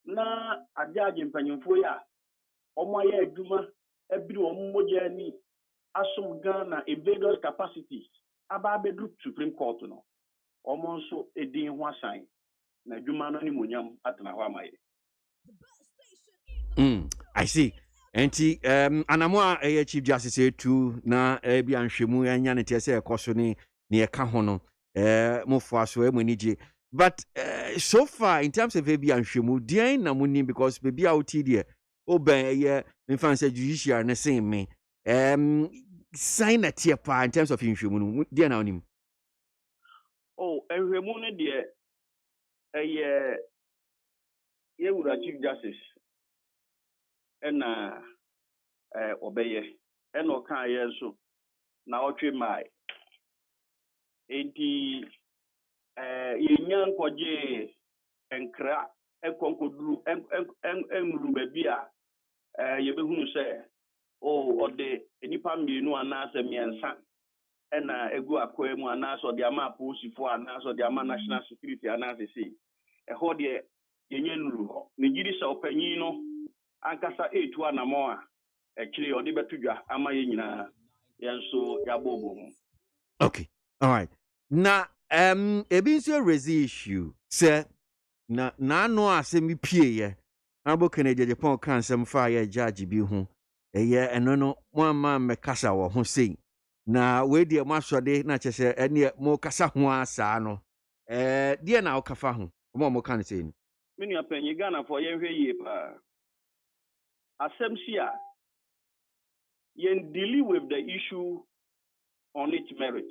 Speaker 3: na agyaagye mpanyimfoɔ yi a ɔmo ayɛ adwuma abiri wɔn mogya ani asom ghana invaders capacities aba abɛduru supreme court no ɔmo nso ɛdin ho asan na adwuma no animonyam atena hɔ ama yɛ
Speaker 1: I see. Enti anamo a chief justice tu na bi anhwemu anya ne tie se ekoso ne eka ho no mofo aso emunije but so far in terms of bi anhwemu dean na muni because baby out here oben ye mfa say judiciary ne sen me sign a tie pa in terms of nhwemu no dean na onim
Speaker 3: nhwemu no de ye wura chief justice ɛna ɔbɛyɛ ɛna ɔka yɛ nso na ɔtwe mai enti yɛnya nkɔgye nkra ɛkɔnkɔduru ɛnwuru baabi a yɛbɛhunu sɛ ɔde nnipa mmienu anaasɛ mmiɛnsa ɛna egu akɔɛ mu anaasɛ ɔde ama apolisifoɔ anaasɛ ɔde ama national security anaasɛ sei ɛhɔ deɛ yɛnya nnuru hɔ megyiri sɛ ɔpanyin no ankasa etu anamo a actually odi betudwa ama ye nyina yenso yabobo mu
Speaker 1: okay all right na ebi nso raise issue say na no asem pie ye abo Kennedy Japan kan sem fa ye judge bi ho eye eno no mo ama me kasa wo ho sei na we die mo asode na chese ene mo kasa ho asa no die na wo kafa ho mo kan sei ni
Speaker 3: menu apanyi Ghana for ye hwe yie pa asem si a yen deal with the issue on its merit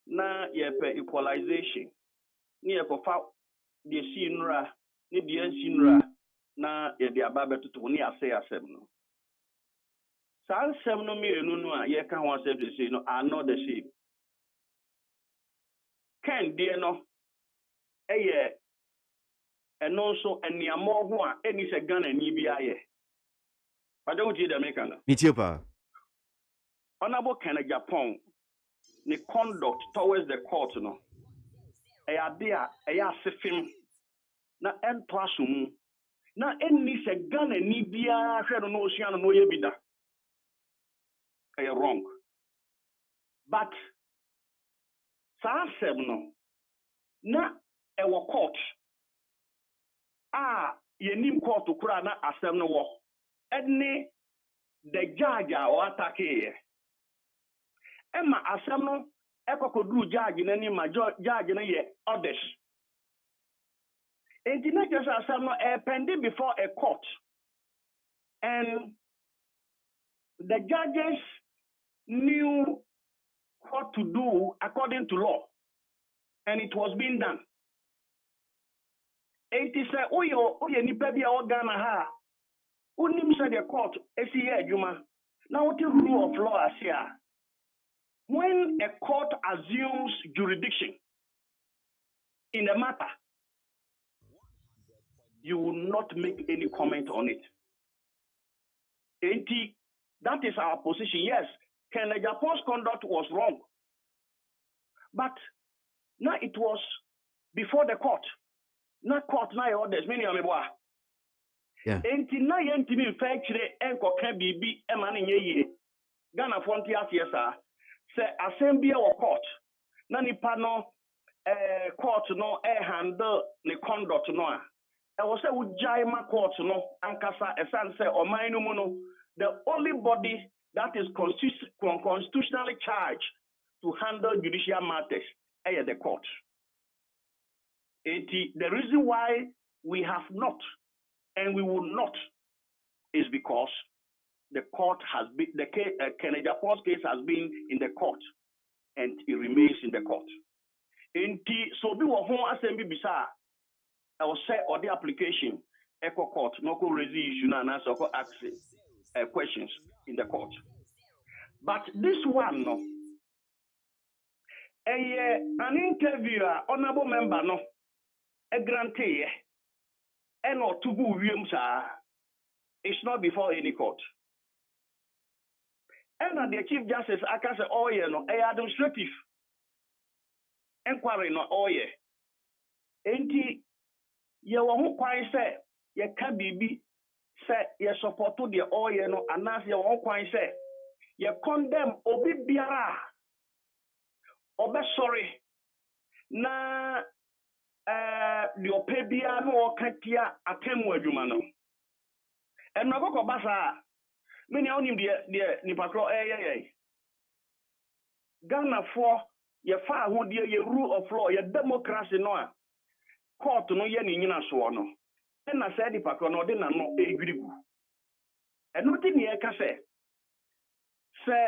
Speaker 3: na ye pe equalization ni ye kofa de sinura ni de sinura na ye de aba betoto ni asem no san sem no mi enu no a ye ka ho asem de say no are not the same kan de no eye
Speaker 6: and also and near more one any se Ghana ni biaye. But don't you the American?
Speaker 1: Nitiopa.
Speaker 6: Honorable Kenya Japan, the conduct towards the court no. Eya sefim na entwasum na enni se Ghana ni bia hwe no ocean no ye bida. Wrong. But Sansem no na ewo court yenim court kura na asem no wo ene the judge o attack here ema asem no ekokoduru judge na ni ma judge na ye orders enti na just asem no pending before a court and the judges knew what to do according to law, and it was being done. It is a oye ni pebi a Ghana ha. Unim said the court esiye juma. Now what the rule of law is here? When a court assumes jurisdiction in a matter, you will not make any comment on it. That is our position. Yes. Kenya Japan's conduct was wrong. But now it was before the court. Now court now orders many ameboa.
Speaker 1: Yeah.
Speaker 6: Enti na yentimi fetchire enko kan bibi e ma ne ye. Ghana fonti asiesa se assembly or court. Na nipa no court no handle the conduct no a. E wo se ujai ma court no ankasa esan se oman no mu no the only body that is constitutionally charged to handle judicial matters is the court. The reason why we have not and we will not is because the court has been, the Kenya Japan's case has been in the court and it remains in the court. So we were home assembly bisa I will say or the application echo court no go raise issue and answer or access questions in the court. But this one, no, an interviewer, honorable member, no, a grantee, and or to go it's not before any court. And the Chief Justice, I can say, oh, yeah, no, a administrative inquiry, no, oh, yeah. And you won't quite say, you can be. Say you support to the oil no anas you won kwan say you condemn obi biara obe sorry na the opebia no okatia atemu adwuma no en no go basa me ne onim de nipa kro Ghana for ye fa ho de ye rule of law ye democracy no a court no ye ni nyina so no and I said, the patron or dinner no a good. And nothing near Casse. Say,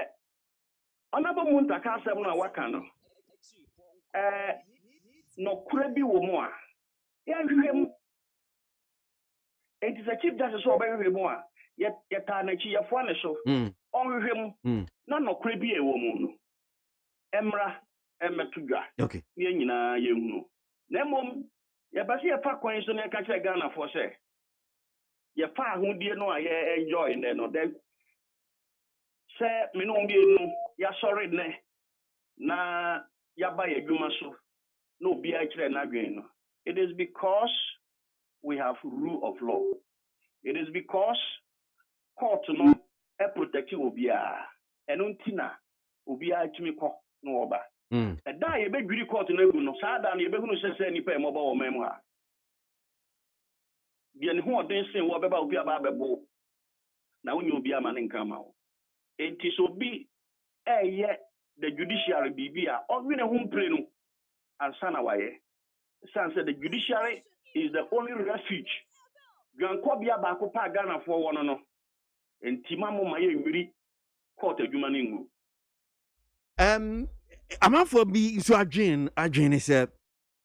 Speaker 6: honorable Munta Casa Wakano. No crabby woman. Yeah, him. It is a chief justice or very more. Yet, Tanachi, a funny so. On him, none no crabby a woman. Emra, Emma
Speaker 1: Okay.
Speaker 6: Yenina, you know. Nemom. Ya basi ya fa kwan so na ka che Ghana for say ya fa ahudie no a ya enjoy ne no then say me no bi enu ya sorry ne na ya ba ya dwuma so no bi a kire na dwen no. It is because we have rule of law. It is because court no e protect obi a eno ntina obi a tumi ko no oba. And that you be good court no egu no sada na you be hunu sese nipa e moba wo mem ha de ne ho odin sen wo beba obi aba bebo na wonye obi ama ne nka ma wo enti so bi the judiciary bibia odwene ho mpre no ansa na waye san say the judiciary is the only refuge gwanko bia ba ko pa Ghana for wono no enti mamo maye nwiri court adwuma ne ngu
Speaker 1: I'm for be so adwin is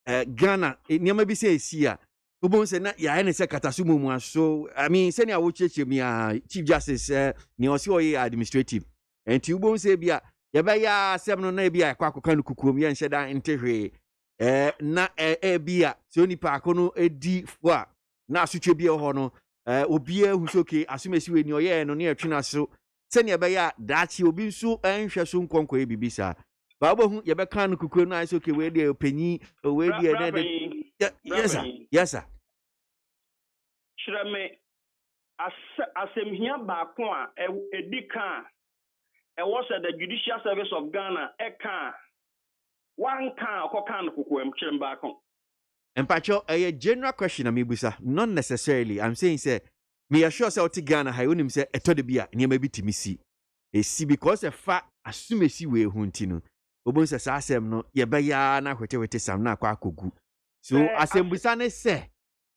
Speaker 1: Ghana niam bi say sia ubon say na ya na say katasumu mu so I mean say na wo cheche mi Chief Justice ni o say administrative enti ubon say bia ya ba ya asem no na bia akwa akwa no kukuom ya nheda ntehwe na bia so nipa akono edi fo a na asotwe bia ho no obia hu so ke asomesi we ni oye no ne atwena so se ne be ya daachi obi nso enhwe so nkonko e bibisa ba obohu ye be kan no kukuro no so ke we de opanyi we de yes sir
Speaker 6: Shirame asemhia baako a edi kan was the Judicial Service of Ghana one can kokan kukwem chirembako.
Speaker 1: Empacho a general question amibusa not necessarily I'm saying say me assure say oti Ghana ha wonim say eto de bia ne ma bitimi si e si because e fa asumesi we hu ntinu obon say sa asem no ye be ya na hwetewete sam na akwa akogu so asembusa ne say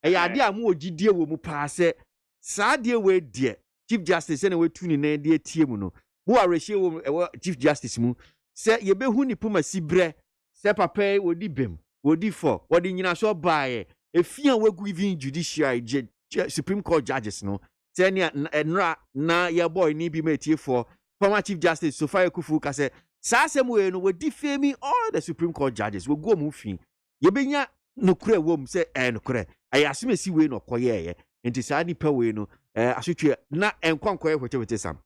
Speaker 1: e ya ade amu ogidie wo mu pa say sa de we de Chief Justice ne we tu ni na de tie mu no wo arehye wo Chief Justice mu say ye be hu ni puma sibre say papa wodi bem wodi for wodi nyina so baaye efia wegu even judiciary Supreme Court judges no say enra na your boy ni bi metie for former Chief Justice Sofia Kufu ka say sa asem we no wodi femi all the Supreme Court judges we go mu fi ye benya nokure wom say nokure ayasumesi we no koye enti sa nipa we no asotwe na enkwankoye hwetewete sam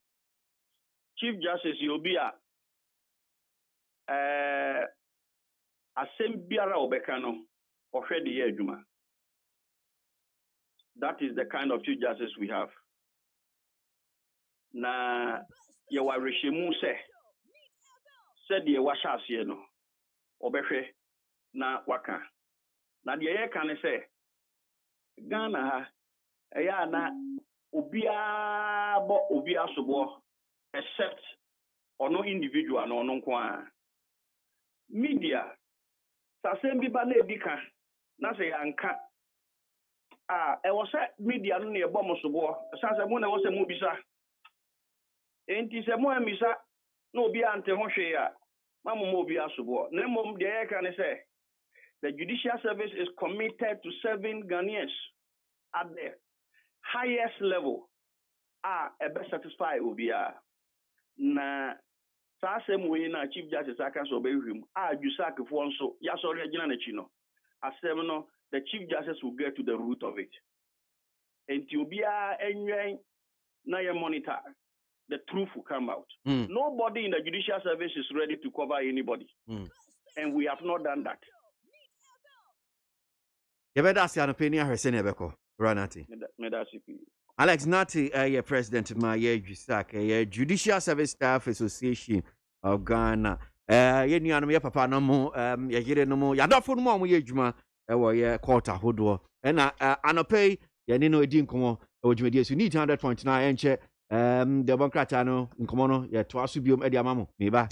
Speaker 6: Chief Justice Yobia asem biara obeka no ohwe de ye adwuma. That is the kind of Chief Justice we have. Na ye wa rehemu se said ye wa hyase no obehwe na waka. Na de ye kan se Ghana ha eya na obia bo obia sobo except ono individual no ono nko media sasem bi ba na edika na se yanka e wo se media no na ebo mosobo sase mo na wo se mo bisa enti se mo amisa na obi ante ho hwe ya mamu mo obi asobo na mom de ye kan say the Judicial Service is committed to serving Ghanaians at the highest level ebe satisfy obia na sasem we na Chief Justice aka so be hwim jusak fo nso ya so regina na chi no asem no the Chief Justice will get to the root of it and obia enwen na ye monitor the truth will come out. Nobody in the Judicial Service is ready to cover anybody and we have not done that.
Speaker 1: You better ask your opinion Hussein Ebeko Ranati. Alex Nati, your president, my Jusak, Judicial Service Staff Association of Ghana. Yeni anum ya papa no mo yagire no mo yadofo no mo yejuma wo ye quarter hodo na anope yeni no edi nkomo wo dwumadi so need 100.9 enche the bankrata no nkomo no ye to aso biom edi amamo meba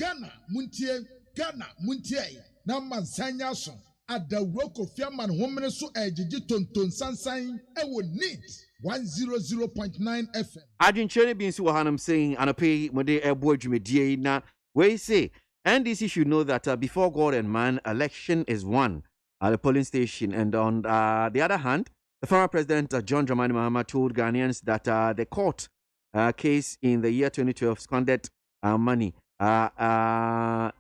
Speaker 4: Ghana muntie na mansanya so adawro kofiaman homene so ejiji tonton sansan ewo need 100.9 FM.
Speaker 1: Adwinchene bi nsi wo hanam saying anope mode ABOAGYE na we say NDC should know that before God and man, election is won at the polling station. And on the other hand, the former president, John Dramani Mahama, told Ghanaians that the court case in the year 2012 squandered money,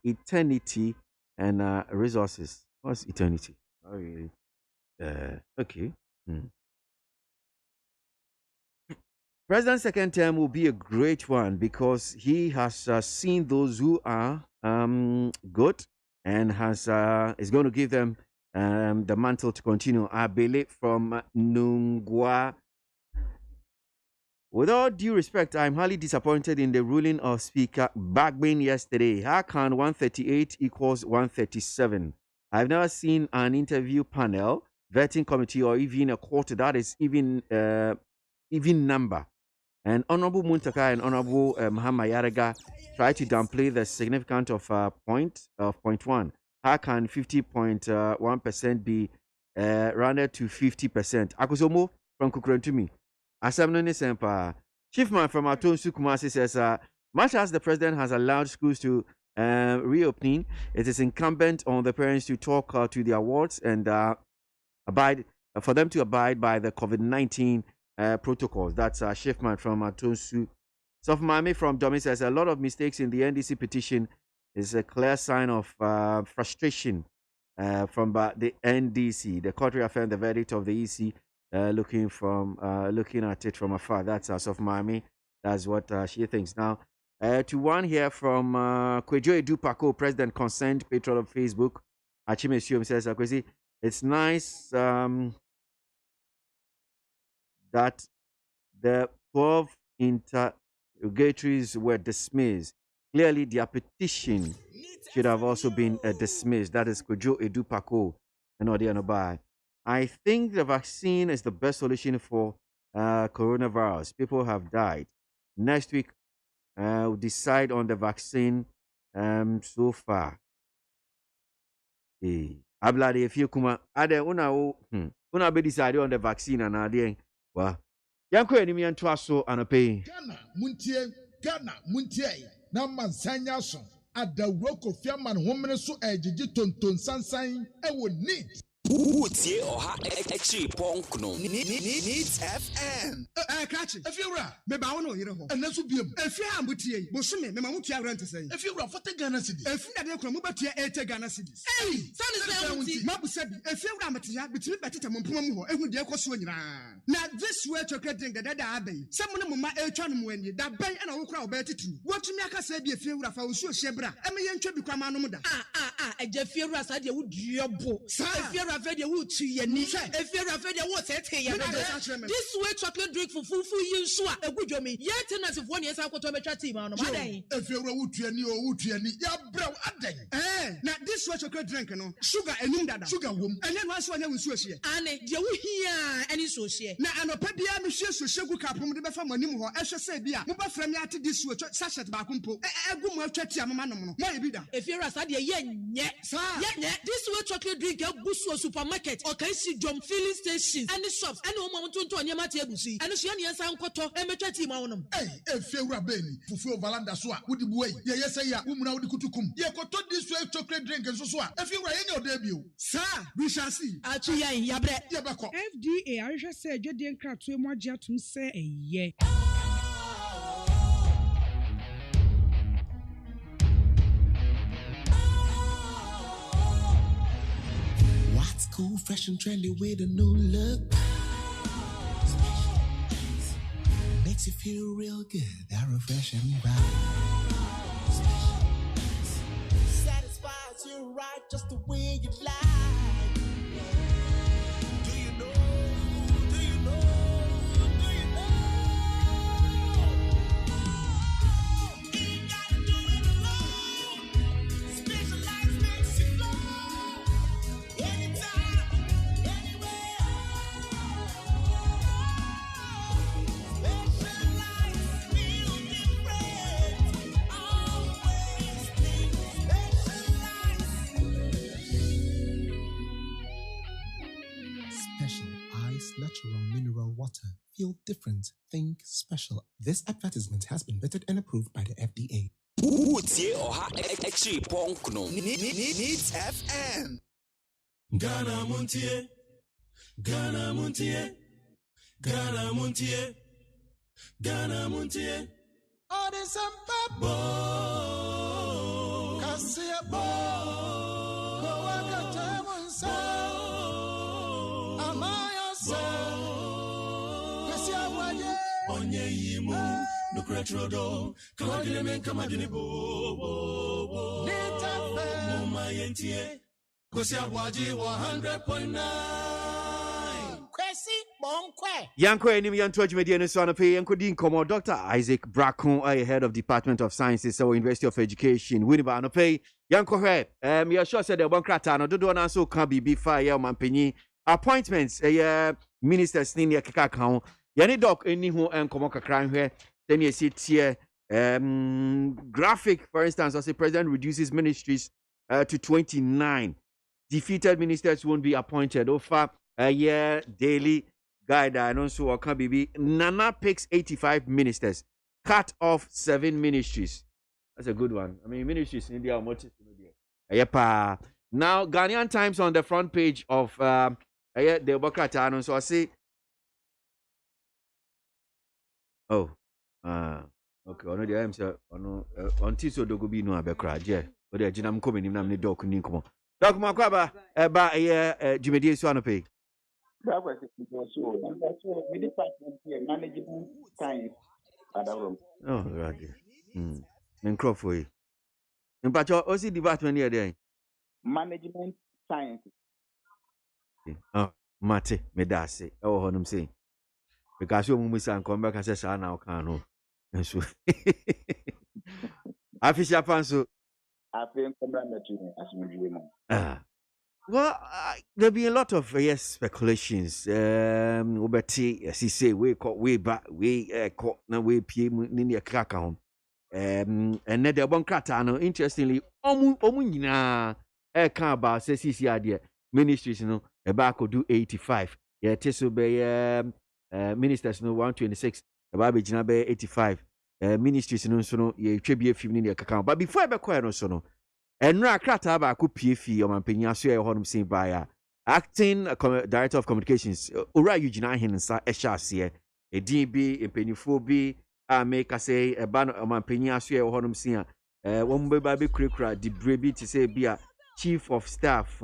Speaker 1: eternity, and resources. What's eternity? Oh, really? Okay. President's second term will be a great one because he has seen those who are good and is going to give them the mantle to continue. Abele from Nungwa. With all due respect, I'm highly disappointed in the ruling of Speaker Bagbin yesterday. How can 138 equals 137? I've never seen an interview panel, vetting committee, or even a court that is even number. And Honorable Muntaka and Honorable Mahama Yarega try to downplay the significance of point 1. How can 50.1% be rounded to 50%? Akusomo from Kukurentumi. Asamnoni Sempa. Chiefman from Atonsu Kumasi says, much as the president has allowed schools to reopening, it is incumbent on the parents to talk to their wards and for them to abide by the COVID-19 protocols. That's Chiefman from Atonsu. Sofmami from Domi says, a lot of mistakes in the NDC petition is a clear sign of frustration from the NDC. The court reaffirmed the verdict of the EC, looking at it from afar. That's as of Miami. That's what she thinks. Now, to one here from Kwejo Edupako, President Consent, patron of Facebook. Achimesium says, Akwesi, it's nice that the 12 interrogatories were dismissed. Clearly, their petition should have also been dismissed. That is Kwejo Edupako and Odianobai. I think the vaccine is the best solution for coronavirus. People have died. Next week, we'll decide on the vaccine so far. Ablade, if you come, una be decide on the vaccine and ading. Well, Yanko enemy and Twaso and a pay.
Speaker 4: Ghana, Muntie, Naman Sanyason, at the rock of Yaman woman so edgy ton sunshine, I would need.
Speaker 7: Woodie or actually punk no needs FM.
Speaker 8: Catch it. If you're right, maybe I know you and that's be if you are Mutie, Bosumi, Mamutia rent to say. If you're from Ghana City, if you are from Mubatia, Ghana City. Hey, son is Mabu said, if you're Ramatia, between Batita Mumpumo, and with the Coswina. Now, this way to getting the dead abbey. Someone of my Elchan when you that bay and I will crowd better too. What to make us say be a few of our Shebra, and me and Chubby Kramanoda. A Jeffia Sadia would your sir. If you're a very wood to your knee, if you're a very water, this way chocolate drink for full you swa a good yomi. Yet, as if 1 year I could have a team on my day. If you're a wood to any or wood to any, ya bro, a day. Now this way chocolate drink, no sugar and nunda, sugar womb, and then once one was here. And you hear any social. Now, and a pebia, Monsieur Sugar Capum, the Bafam, or Asha said, yeah, Muba from Yati this way, Sasha Bakumpo, a good more chatty, Mamma, maybe that. If you're a sadia, yet, sir, this way chocolate drink, a Busso supermarket, or can see John filling stations, and the shops, and no moment to Yamati, and she only has Uncle, and a chatty on. Hey, if you're a baby, for Valanda Swat, would you wait? Yes, I am, woman out the Kutukum. You could talk this way chocolate drink and so swat. If you were in your debut, sir, we shall see. Actually, Yabako.
Speaker 9: FDA, I just said, you didn't cut too much to say a yeah.
Speaker 7: What's cool, fresh and trendy with a new look? Makes you feel real good, that refreshing vibe. Satisfies you right just the way you like. Natural mineral water. Feel different. Think special. This advertisement has been vetted and approved by the FDA. Woodie or actually punk no needs FM. Ghana Montie, Ghana Montie, Ghana Montie, Ghana Montie. All this and bo, Cassia bo, go on the Onye yimu no kretrodo kamadine men kamadine bo mama yentie kosi ABOAGYE 100.9 kwesi bonkwe
Speaker 1: Yanko enim yanto adwumadi no so anope yanko di nkomo Dr. Isaac Brakon, head of Department of Sciences at University of Education. Winiba anope yanko he you sure said the one krata no dodo na so kan bibi fa ya mampanyi appointments ministers ni ne keka kan Yani doc any who and come crime here. Then you see here graphic, for instance, as the president reduces ministries to 29. Defeated ministers won't be appointed. Over a year daily guide and also can be Nana picks 85 ministers, cut off 7 ministries. That's a good one. I mean, ministries in India are multi. Yep. Now Ghanaian Times on the front page of the Bokata, so I see. Oh, okay. Ono the I'm say ono until so dogo bi no abekra je. O de jinam come nim nam ne doc ni nkomo. Doc Makwaba, ba Jimedi Swanope.
Speaker 10: That was it. So, and that's what the department here, management science at the room.
Speaker 1: Oh, God. Crawford. In Pacho, OC department here there.
Speaker 10: Management science.
Speaker 1: Oh, Mate, Medase. Oh, I'm saying. Because you must come back and say, now can and so. Official Panso.
Speaker 10: I think I'm not as you
Speaker 1: Well, there'll be a lot of speculations. Obeti, as he say, we caught way back, we caught now we PM in your crack on. And then the one cratano, interestingly, nyina can about says he idea ministries, about could do 85. Yeah, Teso be ministers, 126, about be 85. Ministries, so you tribute 15 in your account. But before I be quiet, no, so no. And na krata ba ko PFI o mampanya so e honum sin baya acting director of communications ora Eugene Ahensa e sha ase e din bi empanifo bi a make say e ba no mampanya so e honum sin a wo mbe ba be kurakura di brebi ti say bi a chief of staff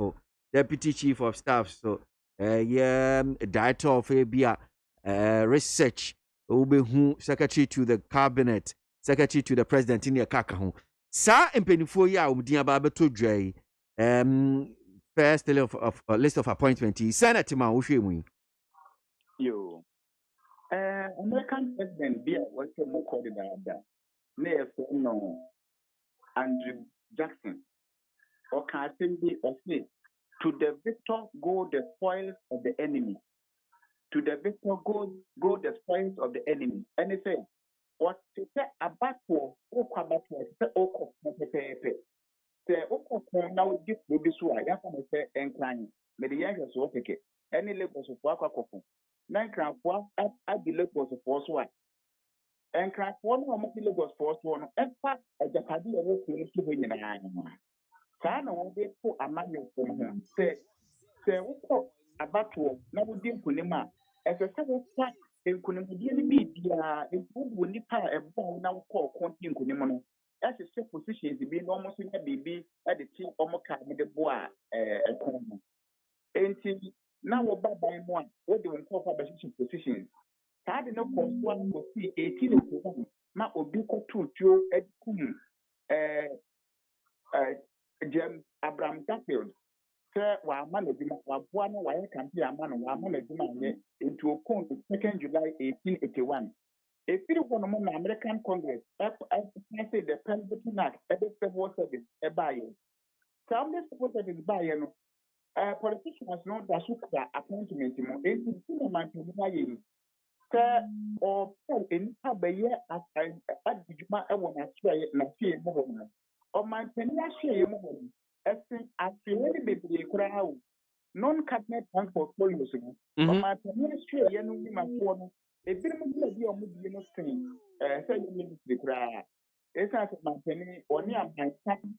Speaker 1: deputy chief of staff so director of bi a research obehu secretary to the cabinet secretary to the president in your kaka ho sa empenifo ya omdin aba beto dwai first list of appointment senate ma wo hwemu
Speaker 10: yo American president be what you call it that no Andrew Jackson or can be of it to the victor go the spoils of the enemy to the victor go the spoils of the enemy and he said what to say about or say now give baby so I have to say incline median so okay any levels of work nine cramp at the levels of force one and cramp one or more levels force one and fact a japadi or to win in a Sana won't be put a manual from him say about to now we didn't put him out as a several fact in Kunimidi media in who nipa a bone now call continue Kunimono. As a set position is being almost in a baby at the team Omoka with the boy and now about by one what they will call for position. I did not cause one to see 18 ma obiko to Joe Ed James Abraham Duffield. Sir, while managing one why can't be a man while managing into a cone 2nd July 1881. If you want to American Congress, I say the President Act, every civil service, a buyer. Some civil service buyer, politicians know that appointment in my opinion. Sir, or in Tabaye at the Juma, I want to try it and see more. Or my penny, share more. As feel any baby crowd, non-cabinet portfolios. Or my penny, share any my phone. A bit of your movie, saying, say you need the crowd. It's as my penny, or near my son,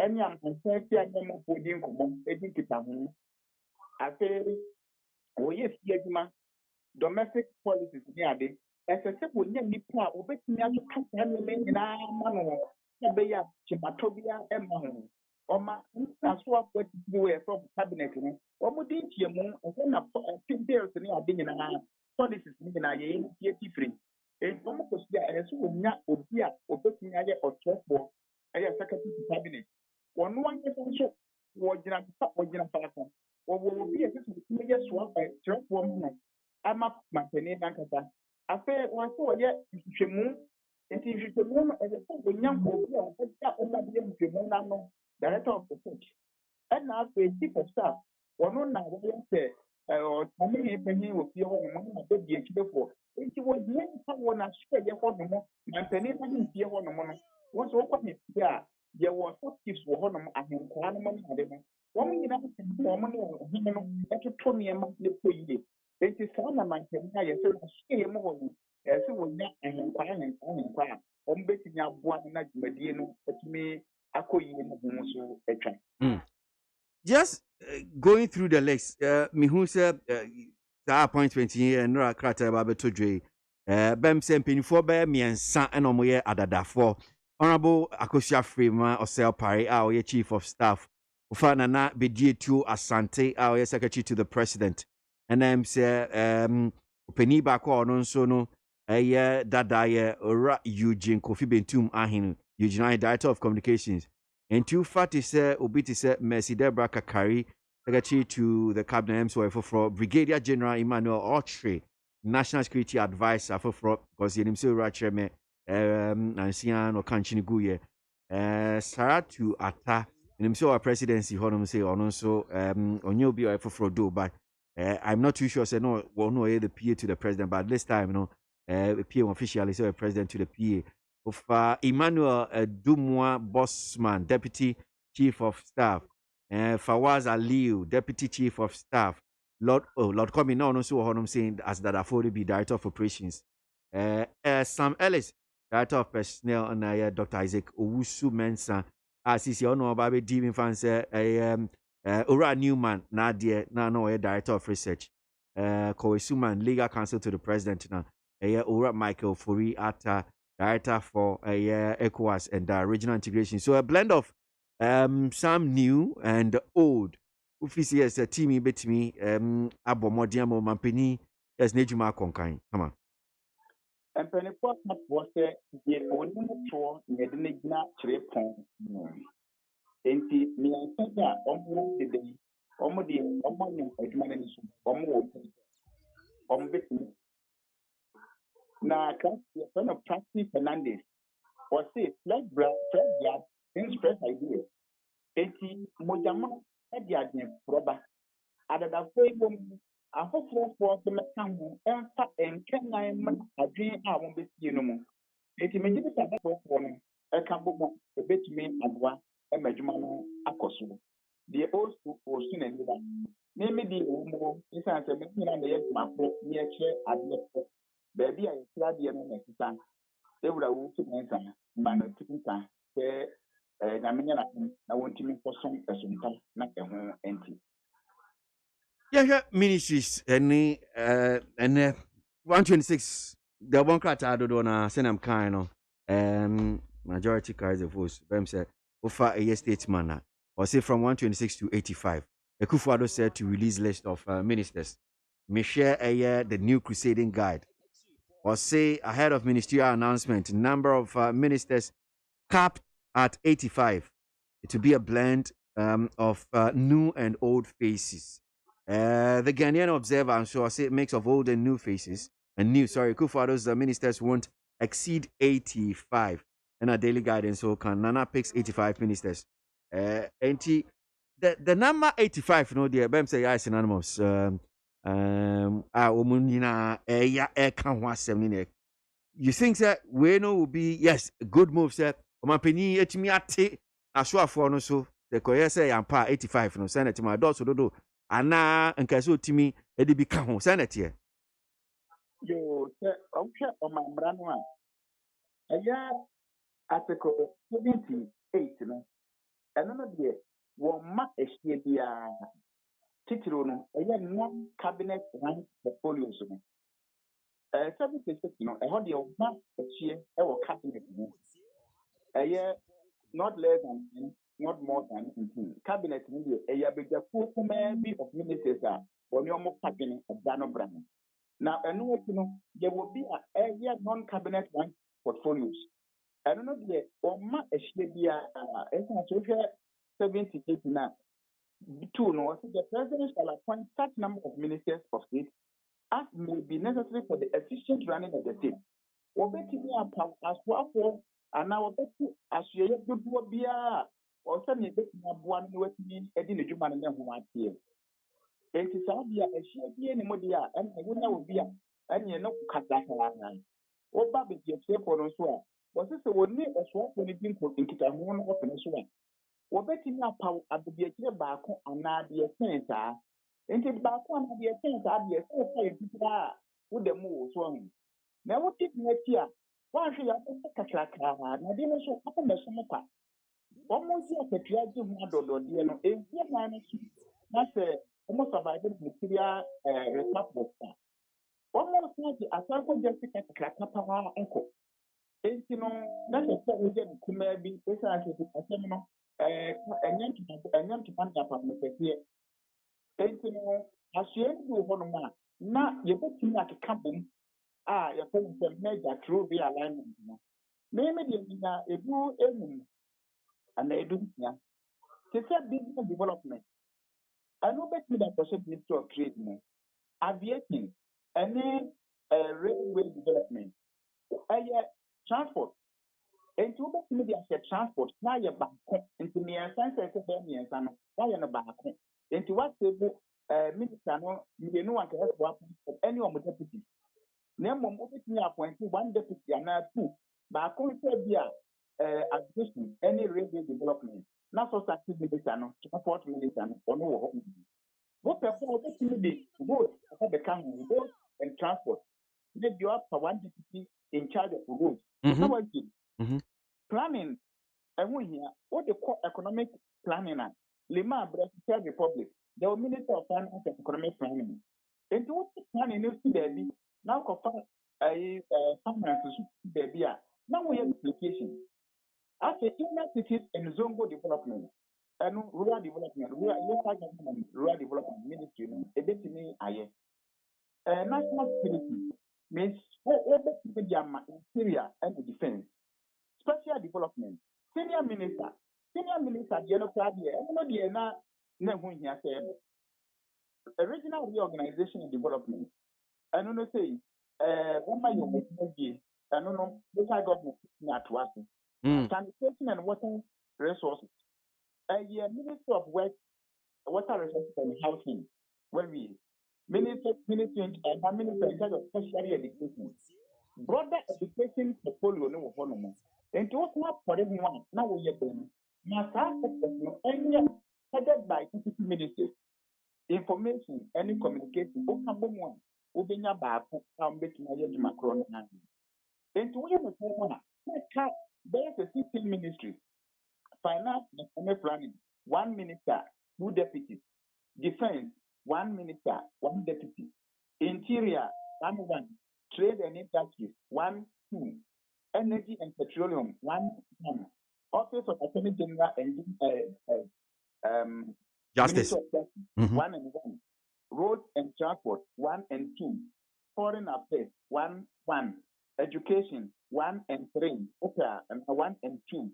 Speaker 10: any of my 30 and pudding, a dinky. I say, oh, yes, Yagma. Domestic policies near the as a simple nipa obet me to cut him in a mano, Beya, Chimatobia, and Mano. Or my swap what you were from cabinet, or would you moon and then a few bills in your being policies in a year different. And almost there as well not obia or betting or trust for a secretary to cabinet. One is also what you have or will be a major swap by 12 women. I'm up my penny bankata. I say, one for yet, if you move, and if you move as a young boy, director of the church. And now, the chief of staff, one on now, say, or Tommy Penny will be on a baby before. If you was young, someone I swear you want no more, my penny didn't be on the money. Once open it, yeah, there was 4 gifts for Honor and Quantum. One minute, woman, and to Tony and the poor. It is some of my penny, say more as it was not an inquiring and inquire. On betting out one night, Medino, but me, I could even a train.
Speaker 1: Just going through the list me who said that appointment here and no crata ba beto dwe bem se mpinfo ba miensa and omoye adadafo honorable Akosia Freeman Osel Pare our chief of staff Ufa Nana Bedietu Asante, our secretary to the president. And I'm say Penny Bako no so no dada ora Eugene Kofi Bentum Ahin, Eugene Director of Communications. And two fat say Obiti say Mercy Debra Kakari, secretary to the cabinet MSO for Brigadier General Emmanuel Ochre, National Security Advisor for because he himself rather me Nansian or Kanchini Guye. Saratu Ata. And I'm sure our presidency, hold say, or also, on your be for do, but I'm not too sure. Say no, well, no, the PA to the president, but this time, PA officially say president to the PA of Emmanuel Dumwa Bossman, deputy chief of staff, Fawaz Aliu, deputy chief of staff, Lord Coming now, also what I'm saying as that afforded be director of operations, Sam Ellis, director of personnel, and Dr. Isaac Owusu Mensah. As you know, Baby Demon fans, Ura Newman, Nadia, no, director of research, Kowesuman, legal counsel to the president now, Ura Michael Furi Atta, director for ECOWAS and regional integration. So a blend of some new and old. Ufisi as a team bet me, Abomodiamo Mampini, as Nejuma Konkai. Come on.
Speaker 10: mpanyinfoɔ akafoɔ sɛ deɛ wɔnim toɔ na yɛde no gyina kyerɛpɔn no nti mmiɛnsa bi a wɔn deda yi wɔn deɛ wɔn ayɛ adwuma no ani so wɔn wɔ wɔn bɛtumi na kansi yɛfrɛ no Practice Fernandez ɔse fresh blood things fresh ideas nti mogyama de adwene ba adadafoɔ yi bom afoforɔfoɔ nso mɛka ho ɛmfa nkɛnan ma adwene a wɔbɛsie no mu nti megye bi sɛ afoforɔ no ɛka bɔbɔ ɛbɛtumi aboa ma adwuma no akɔ so deɛ ɔsu n'ani ba meme deɛ ɛwɔ mu ɛsiane sɛ mene nyina na ɛyɛ adwumafo ne yɛkyerɛ adeɛ baabi a yɛkyerɛ adeɛ no na ɛsesa ɛwura wo tu nsa ma no tu nsa sɛ nyame nyɛ na wɔntumi nkɔsom ɛsompa na ɛho ɛnti
Speaker 1: Yeah, ministries and 126. The one crat I don't know, send them kind of majority carries the votes. Them said, offer a statesman or say from 126 to 85. Ekufuado said to release list of ministers. May share the new crusading guide. Or say ahead of ministerial announcement, number of ministers capped at 85. It will be a blend of new and old faces. The Ghanaian Observer, I'm sure, say it makes of old and new faces. And new, Kufuado's ministers won't exceed 85. And a daily guidance, so can Nana picks 85 ministers. And the number 85, you know, the BEM say, is synonymous. You think that we know will be, yes, a good move, sir. Penny, etimiate, a show for no so. The Koya say, I'm pa 85, no, send it to my daughter, do. Ana nkaso timi edi bi ka ho send it here.
Speaker 10: Yo, sɛ ɔhwɛ ɔmambra no a ɛyɛ article 78 no ɛno no deɛ wɔmma ahyia biara titiri no ɛyɛ non-cabinet rank portfolios no 76 no ɛhɔ deɛ wɔmma ahyia ɛwɔ cabinet no ɛyɛ not less than 10, not more than 18. Cabinet no deɛ ɛyɛ abɛgyakuo kumaa bi of ministers a wɔne ɔmo padwene ɛda no bra no na ɛno akyi no yɛwɔ bi a ɛyɛ non-cabinet rank portfolios ɛno no deɛ wɔmma ahyia biara ɛsan so wohwɛ 78 na two no wɔsɛ the president shall appoint such number of ministers of state as may be necessary for the efficient running of the state. wɔbɛtumi apaw asoafoɔ anaa wɔbɛtu asoɛyɛ dodoɔ biara ɔsɛ ne ɛbɛtumi aboa no na watumi adi n'adwuma no ne ho ateɛ enti saa deɛ ahyia bie ne mu deɛ a ɛna wonya wɔ bi a ɛneɛ no kasa haa woba bɛdiakyerɛfoɔ no nso a wɔsɛ sɛ wɔne ɔsoafoɔ no di nkitaho no ɔpene so a wɔbɛtumi apaw abɛdiakyerɛ baako anaa deɛ sɛn saa enti baako anaa deɛ sɛn saa deɛ sɛn saa yɛ fitaa a woda mu wɔ so ahu na wote ne akyi a wɔahwɛ yɛ abɛsɛ kakrakraa na deɛ no nso apɛmɛso mo kwa wɔn nso akatua gye ho adɔdɔdeɛ no ɛnfie nan no so na sɛ wɔn survival material report a wɔn nso agye asarko gye sika kakraka paa nkɔ enti no na sɛ sɛ wɔgye no kumaa bi ɛsan sɛ asɛm no ɛnyɛ ntoma ntapa no kɛseɛ enti no ahyia bi wɔ hɔnom a na yɛbɛtumi akeka bom a yɛfɛ no sɛ major true realignment no meme deɛ nya edu enum ana edu nsia te sɛ business development ɛno bɛtumi da kɔhyɛ ministry of trade no aviation ɛne railway development ɛyɛ transport enti wobɛtumi de ahyɛ transport na ayɛ baako nti mmiɛnsa nsɛ sɛ bɛyɛ mmiɛnsa no wayɛ no baako enti wasave minister no mmienu ankɛyɛ so appoint ɛne ɔmo deputy na mmom wobɛtumi appoint one deputy anaa two baako nso bi a aviation ɛne railway development na so start minister no transport minister no ɔno wɔ hɔ wopɛ sɛ wobɛtumi de road ɛbɛka ho road and transport na deɛ ɔapa one deputy in charge of roads na wagye planning ɛho hia wode kɔ economic planning a lima British Republic the minister of finance and economic planning enti wote planning no si baabi na wokɔfa finance so si baabi a na woyɛ application after inner cities and zongo development and rural development local government rural development ministry no ebetumi ayɛ national security means ebetumi di ama interior and defense special development senior minister deɛ no kora deɛ ɛno deɛ na ho hia sɛ regional reorganization and development ɛno no sei wɔma yɛ wɔmɔdie ɛno no local government na atoa so sanitation and water resources ministry of work water resources and housing when we minister in charge of tertiary education broader education portfolio no wɔ hɔ no mu nti wotena pɔre ho a na woyɛ bɛn na saa sectors no ɛnyɛ headed by city ministers information any communication woka bɔ mu a wobɛnya baako a wobɛtumi ayɛ adwuma korɔ no na nti woyɛ no pɔre ho a na there's a 16 ministries finance and economic planning 1 minister 2 deputies defense 1 minister 1 deputy interior 1 trade and industries 1 2 energy and petroleum 1 office of attorney general and
Speaker 1: justice
Speaker 10: 1 and 1 roads and transport 1 and 2 foreign affairs 1 education 1 and 3 opera 1 and 2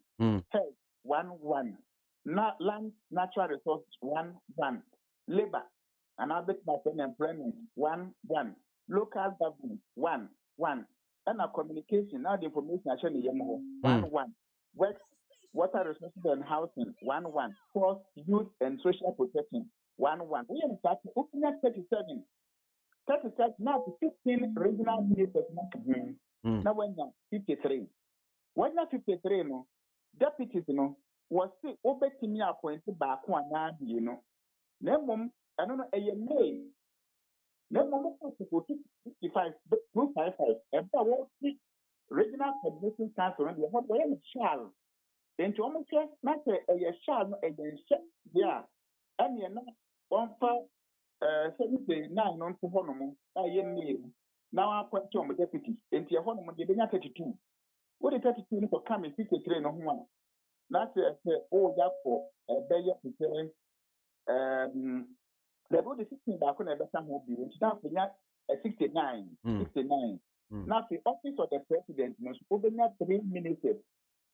Speaker 10: health 1 land natural resources 1 labor and employment 1 local government 1 and a communication now the information I share 1 work water resources and housing 1 force youth and social protection 1 we are starting opening at 37 now 15 regional ministers now when 53 when 53 no deputies no was say obetimi appointed back one you know nemom I don't know a may nemom 55 255 and what regional coordination council and what way shall into almost not a shall no a yeah and you're not one for 79 on to Honomo now I appoint to deputy into your home when you're 32 what is 32 for coming 53 no one that's oh that for a better preparing the road is 16 back on a better mobile which now for 69 now the office of the president must open up 3 ministers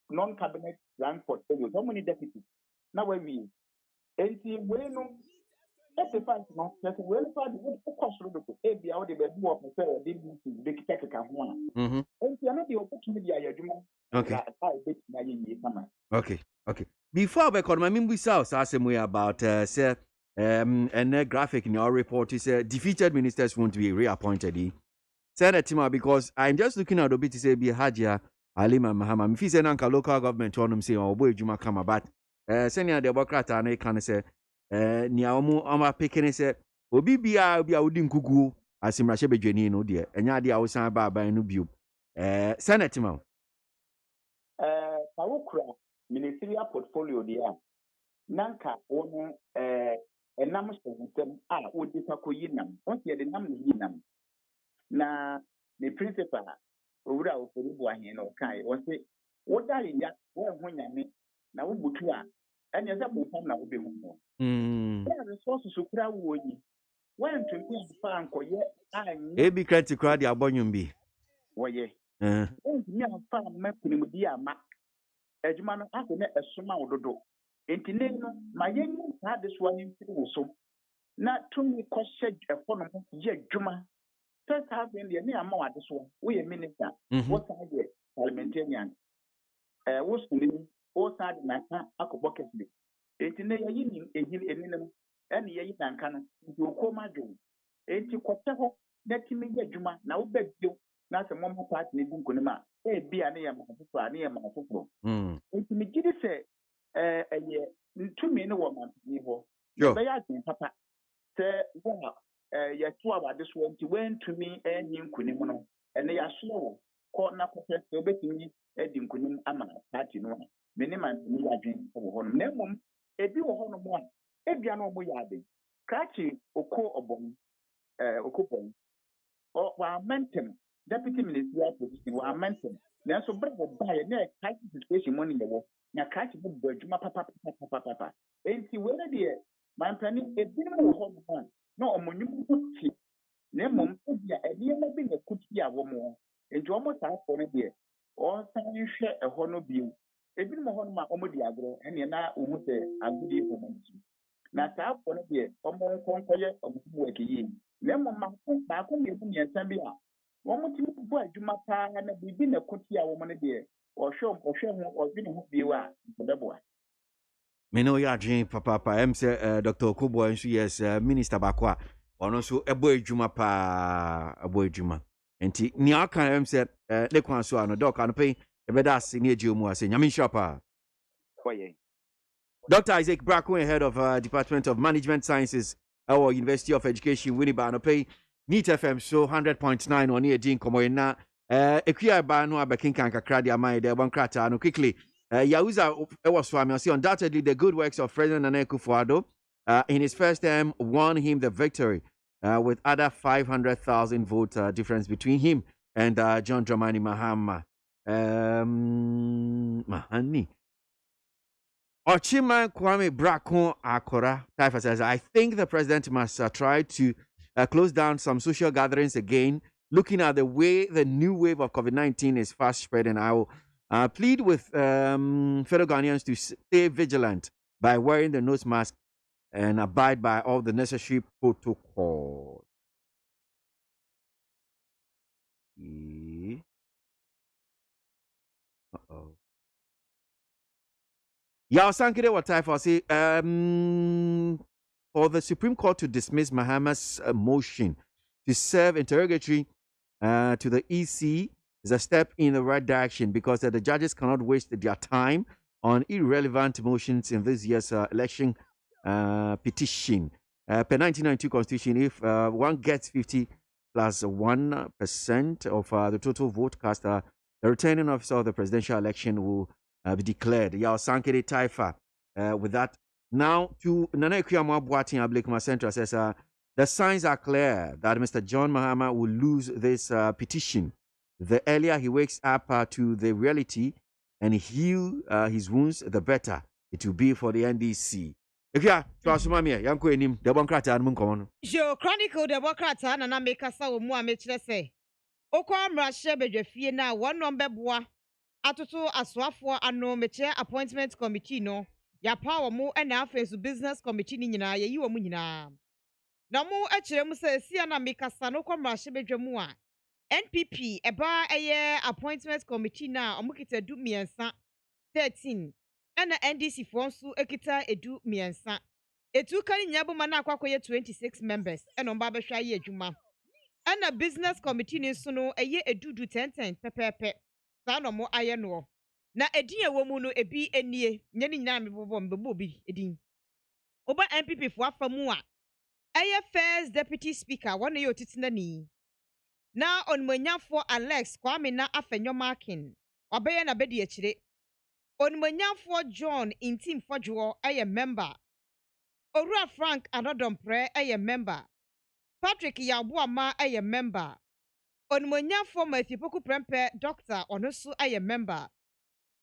Speaker 10: non-cabinet grand portfolios how many deputies now when we and see when no 85 no that's well for the cost of the ABI or the baby of the cell didn't be technical one and see another opportunity I do
Speaker 1: okay before we come I mean we saw something about say and a graphic in your report is defeated ministers won't be reappointed Senator because I'm just looking at a bit to say be Hajia Alima Mahama if he's an anchor local government on him say oh boy Juma Kama but senior Democrat and I can say Niamu ama picking say obi bia wudi nkugu asimrahye bedwani no de enya de awusan ba no bio Senator
Speaker 10: Pawukra ministerial portfolio dia nanka wono enam sɛnsɛm a wodi sako yinam onse de nam ne yinam na the principal owura oforibu ahen no kai wo se wodare ya wo ho nyame na wo butu a and yes, I'm going to be home. Resources to crowd woody. When to me, fan for ye, I
Speaker 1: Ebi credit crowd the abonyum be.
Speaker 10: Why, ye, me and farm making with dear Mac. Edgeman, I can let a small dodo. Intineno, my young had this one in so. Not to me, cost said a phone of ye, Juma. First half in the near more this one. We a minister. What I get, parliamentarian. Was living, all side my car, I could bucket me. Etine yin a hill in and ye can you call my job. Eti Quateho, let me get Juma, now beg you, not a moment part in Kunima, be a near my football. Eti me did say, a year, 2 minutes woman, evil. Your papa, say, well, yes, 2 hours this one to went to me and in Kunimono, and they are slow. Call na professor betting me, Eddie Kunim Ama, party no. Many man, me are drinking over home. Nemum, a view of one, a piano boyarding. Cratchy, Oko Obon, Okopon, or Wamentum, deputy minister, were mentioned. There's a brother by a neck, tight situation money in the war. Now, catch the bird, papa. Ain't he whether dear, my penny, a dinner of one, no, a monument. Nemum, a dear maybe a could be a woman. And you almost have for a year. Or you share a honor view. Even Mohonma Omodiagro, and you're not almost a good year for me. Now, I for a year, or more conquer of working. Lemon, back on your Sambia. One more to boy, Jumapa, and begin a Kutia woman a dear, or show or being you are for the boy.
Speaker 1: Me know ya dream papa em say Dr. Kubo and yes Minister Bakwa or also a boy juma pa a boy juma. Enti ni aka em say le kwan so ano doc an pay e be da senior jumu ase nyame shapa. Dr. Isaac Brackway, head of Department of Management Sciences our University of Education Winneba an pay Neat FM so 100.9 on here din komo na ekwia ba no abekin kan kakra dia mai de bon krata no quickly Yahuza was Swami, undoubtedly the good works of President Nana Akufo-Addo in his first term won him the victory with other 500,000 vote difference between him and John Dramani Mahama. Mahani. Ochima Kwame Brako Akora Taifa says, I think the president must try to close down some social gatherings again, looking at the way the new wave of COVID-19 is fast spreading. I will plead with fellow Ghanaians to stay vigilant by wearing the nose mask and abide by all the necessary protocols. Uh-oh. Yao Sankide what type for say for the Supreme Court to dismiss Mahama's motion to serve interrogatory to the EC is a step in the right direction because the judges cannot waste their time on irrelevant motions in this year's election petition. Per 1992 Constitution, if one gets 50 plus 1% of the total vote cast, the returning officer of the presidential election will be declared. Yao Sankere Taifa. With that, now to Nana Ekuyamo Abuatin Ablekuma Central says the signs are clear that Mr. John Mahama will lose this petition. The earlier he wakes up to the reality and heal his wounds, the better it will be for the NDC. Ekia, Twasumami, Yanko Enim, the Bonkrata and Munkono.
Speaker 2: Jo Chronicle the Bokrata and Nameka Saw Muamechese. Okwamra Shebejefie na one number boa. Atoto Aswafo ano meche appointment committee no. Ya power mu na face business committee ni nyina ye yiwo mu nyina. Na mu akire mu se sia na mekasa no kwamra Shebedwemu a. NPP eba eye appointment committee na omukita du miensa 13 na NDC fo nso ekita edu miensa etu kan nyaboma na akwakoye 26 members eno mba behwa ye adwuma na business committee ni nso no eye edudu 10 pepepe sa no mo aye no na edin ewo mu no ebi enie nyani nyina mebobɔ mbebo bi edin oba NPP fo afamu a eye first deputy speaker wona ye otitina ni na onmanyafo Alex Kwame na afenyomakin obeye na bedi akire onmanyafo John Intim Fodwo aye member Orua Frank Anodompre aye member Patrick Yabuama aye member onmanyafo Matthew Poku Prempe doctor onosu aye member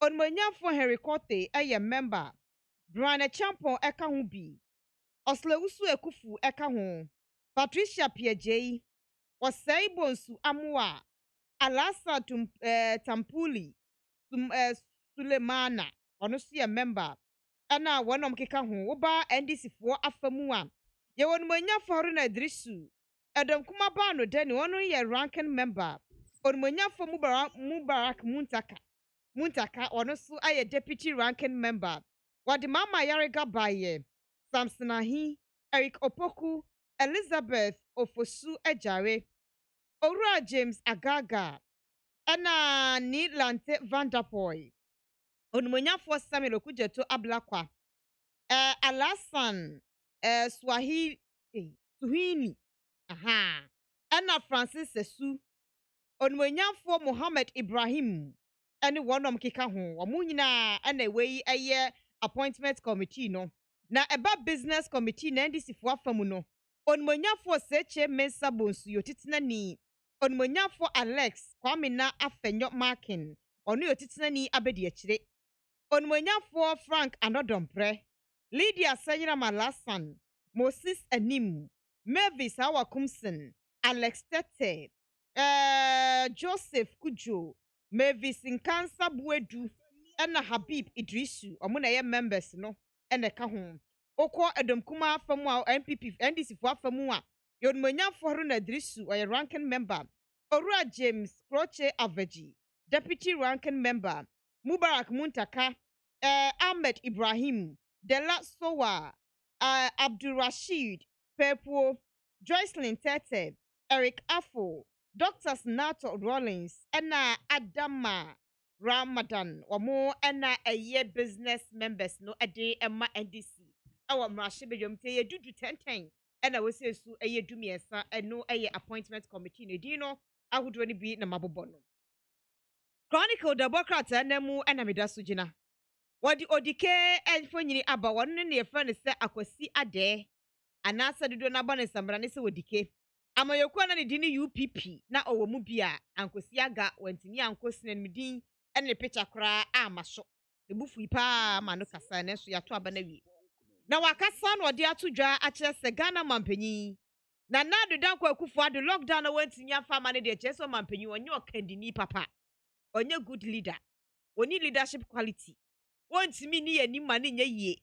Speaker 2: onmanyafo Henry Kote aye member Brana Champon eka ho bi. Oslewusu ekufu eka ho. Patricia Piagyei. Osei Bonsu Amua. Alasa Tampuli. Sulemana. Ono so yɛ member. Ɛna wɔnom keka ho. Woba NDC foɔ afamu a. Yɛwɔ no manya fɔre na Idrisu. Adam kuma ba no dani wɔno yɛ ranking member. Onmonyafo Mubarak Muntaka ono so ayɛ deputy ranking member. Wade mama Yarega Baye, Samson Ahi, Eric Opoku, Elizabeth Ofosu Ejare, Owura James Agaga, ɛna ni Lante Vanderpoy. Onmonyafo Samuel Okujeto Ablakwa. Alasan Suhini. Aha. Ɛna Francis Sesu. Onmonyafo Mohammed Ibrahim ene wonom keka ho omo nyina na wei eye appointment committee no na eba business committee na ndc fo afamu no onmonyafo seche mensa bonsu yotitina ni onmonyafo Alex Kwame na afenyo marking ono yotitina ni abedi akire onmonyafo Frank Anodombre Lydia Sanyira Malasan Moses Anim Mavis Awakumsen Alex Tete Joseph Kujo, Mavis Nkansa Buedu, ena Habib Idrisu, omo na ye members no, ena ka ho. Okọ Edom Kuma afamu a MPP NDC fo afamu a, yonmonyafo Haruna Idrisu, oye ranking member. Owura James Kroche Aveji, deputy ranking member. Mubarak Muntaka, Ahmed Ibrahim, Dela Sowa, Abdurrashid Pepo, Joycelyn Tete, Eric Afo, Dr. Nato Rollins, ena Adama Ramadan, omo ena eye business members no ade ema NDC. Awa mrashe bejomte ye dudu 1010 ena wese su eye dumiesa eno eye appointment committee ne dino ahudo ni bi na mabobo no. Chronicle Democrat enemu ena medaso gina. Wadi odike enfonyini aba wonu ne yefa ne se akwasi ade. Anasa dodo na bane samra ne se odike. Amayokwa na ne dini UPP na owo mu bia ankosi aga wantimi ankosine midin ene picture kra amaso ebufu ipa ma no kasa na so yato aba na wi na wakasa na ode atodwa a kire se Ghana mampanyi na nadu dan kwa kufu adu lockdown na wantimi afa ma ne de kire so mampanyi onye okandini papa onye good leader oni leadership quality wantimi ni yani ma ne nya yie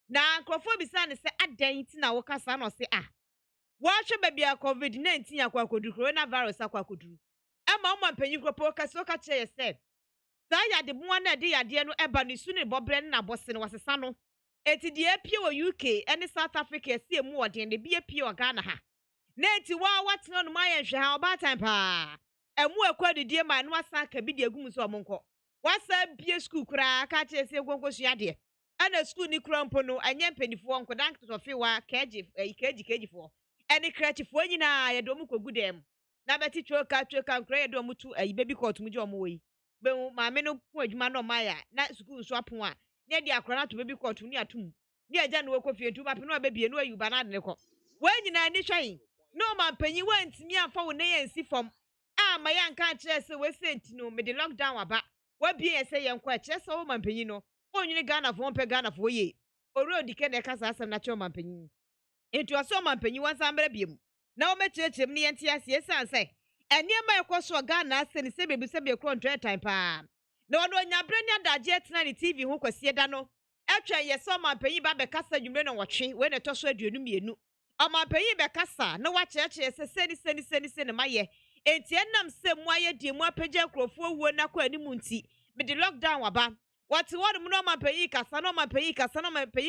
Speaker 2: na nkrofo bisa ne se adan ti na wakasa na se Watch baby a COVID-19 akwa koduru coronavirus akwa koduru. Ama o mampanyi kropo kaso ka che yese. Sa ya de bo na de yade no eba ne su ne bobre na bose ne wasesa no. Eti de apie wo UK ene South Africa sie mu ode ne bi apie o Ghana ha. Na eti wa watena no ma ye hwe ha oba time pa. Emu akwa didie ma no asa ka bi de agum so omonko. Wasa bie school kura ka che se gonko sua de. Ana school ni kura mpo no anya mpanifo nkodan to fe wa keji fo. Any creative when you na ye do mu kogu dem na beti choka nkra ye do mu tu baby court mu je omo we be maame no pu adwuma no maya na school so apon a na di akra na to baby court ni atum ni agya no wakofie ntu ba pe no babie no ayuba na de ko when you na ni hwan no man panyi wantimi afa wo na ye nsi fom a ma ya nka kire se we senti no me de lockdown aba wa bie ye se ye nkwa kire se wo man panyi no onwini Ghana fo mpe Ghana fo ye oro dike na kasa asem na kire man panyi Into aso mampanyi wansambra biem na wo mechechem ne yente ase sanse eniema ekoso Ghana ase ne se bebu se be kro ntwe time pa na wono nyabre ne adaje etena ne TV ho kwasie da no etwa yeso mampanyi ba be kasa dwumre no wotwe we ne toso aduonu mienu o mampanyi be kasa na wa cheche se seni ne maye enti enam se mu aye die mu apagya krofo wuo na kwa animu nti me de lockdown waba wati wodum no mampanyi